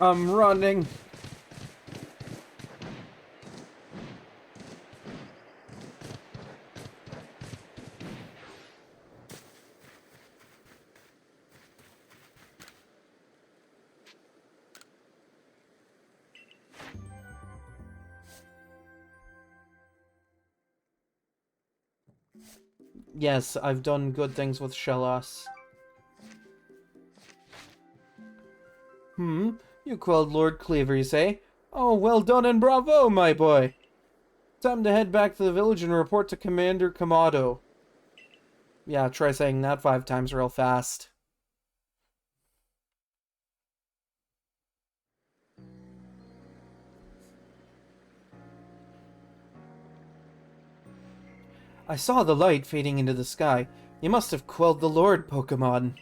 I'm running. Yes, I've done good things with Shellos. You quelled Lord Cleaver, you say? Oh, well done and bravo, my boy! Time to head back to the village and report to Commander Kamado. Yeah, try saying that 5 times real fast. I saw the light fading into the sky. You must have quelled the Lord Pokemon.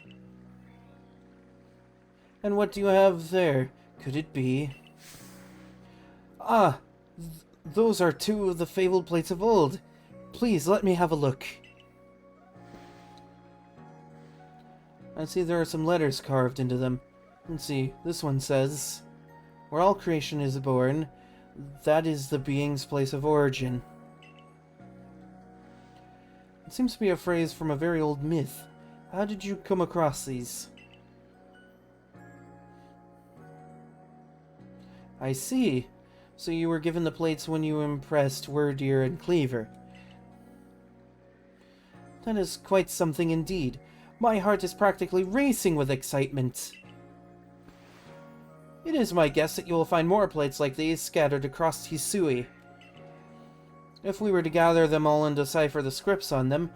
And what do you have there? Could it be? Ah, those are two of the fabled plates of old. Please, let me have a look. I see there are some letters carved into them. Let's see, this one says, "Where all creation is born, that is the being's place of origin." It seems to be a phrase from a very old myth. How did you come across these? I see. So you were given the plates when you impressed Wordeer and Cleaver. That is quite something indeed. My heart is practically racing with excitement. It is my guess that you will find more plates like these scattered across Hisui. If we were to gather them all and decipher the scripts on them,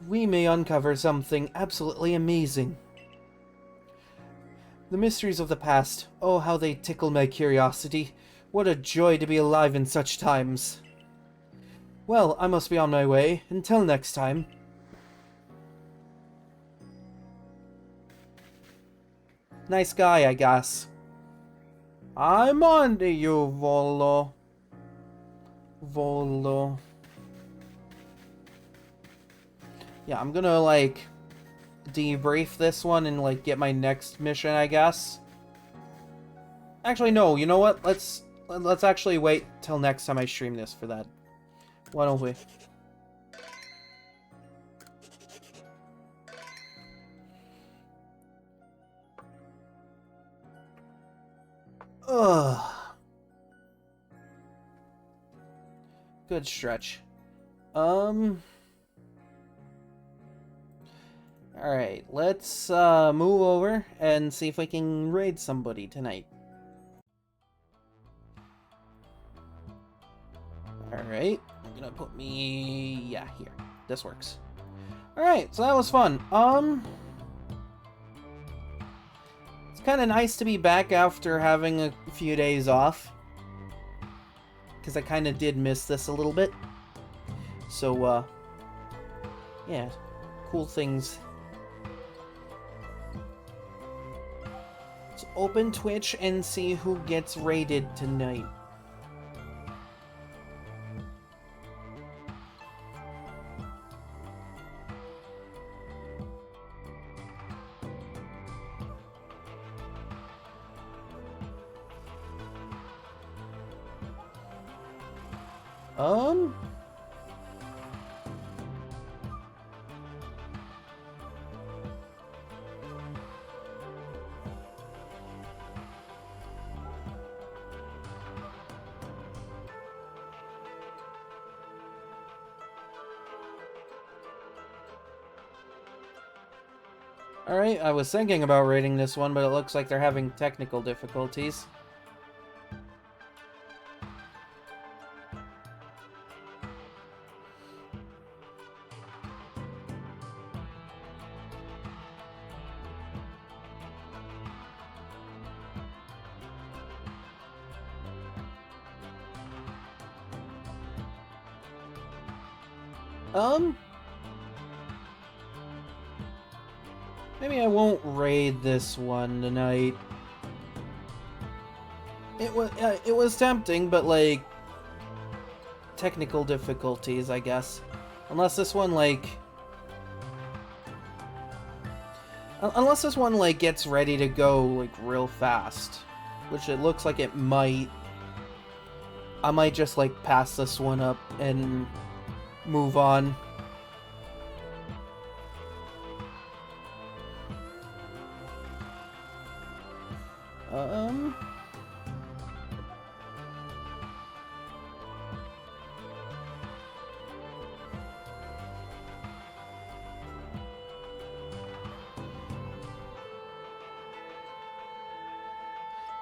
we may uncover something absolutely amazing. The mysteries of the past, oh how they tickle my curiosity. What a joy to be alive in such times. Well, I must be on my way. Until next time. Nice guy, I guess. I'm on to you, Volo. Volo. Yeah, I'm gonna, like, debrief this one and, like, get my next mission, I guess. Actually, no, you know what? Let's actually wait till next time I stream this for that. Why don't we? Ugh. Good stretch. Alright, let's move over and see if we can raid somebody tonight. Alright, I'm gonna put me... yeah, here. This works. Alright, so that was fun. It's kind of nice to be back after having a few days off. Because I kind of did miss this a little bit. So, yeah, cool things. Let's open Twitch and see who gets raided tonight. Alright, I was thinking about rating this one, but it looks like they're having technical difficulties. Maybe I won't raid this one tonight. It was tempting, but like technical difficulties, I guess. Unless this one like gets ready to go like real fast, which it looks like it might. I might just like pass this one up and move on.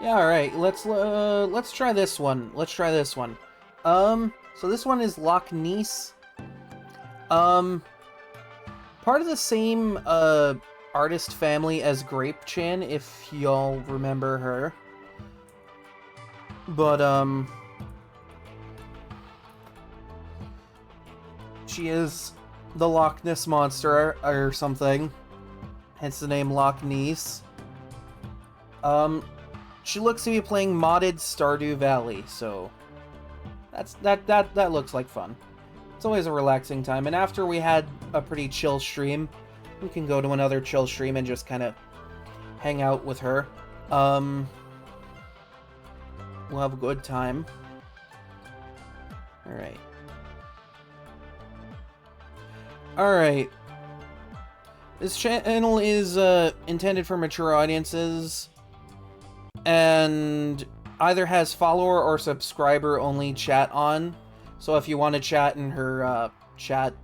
Yeah, alright, let's try this one. So this one is Loch Ness. Part of the same, artist family as Grape-chan, if y'all remember her. But, She is the Loch Ness Monster or something. Hence the name Loch Ness. She looks to be playing modded Stardew Valley, so that looks like fun. It's always a relaxing time, and after we had a pretty chill stream, we can go to another chill stream and just kind of hang out with her. We'll have a good time. Alright. Alright. This channel is intended for mature audiences, and either has follower or subscriber only chat on. So if you want to chat in her chat,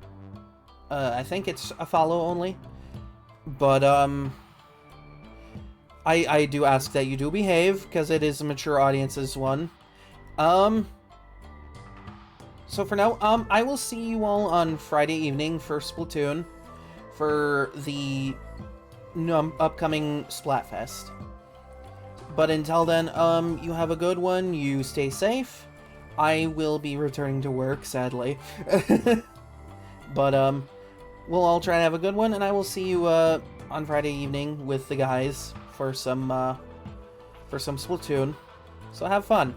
I think it's a follow only. But I do ask that you do behave, because it is a mature audiences one. So for now, I will see you all on Friday evening for Splatoon, for the upcoming Splatfest. But until then, you have a good one, you stay safe. I will be returning to work, sadly. But, we'll all try to have a good one, and I will see you, on Friday evening with the guys for some Splatoon. So have fun.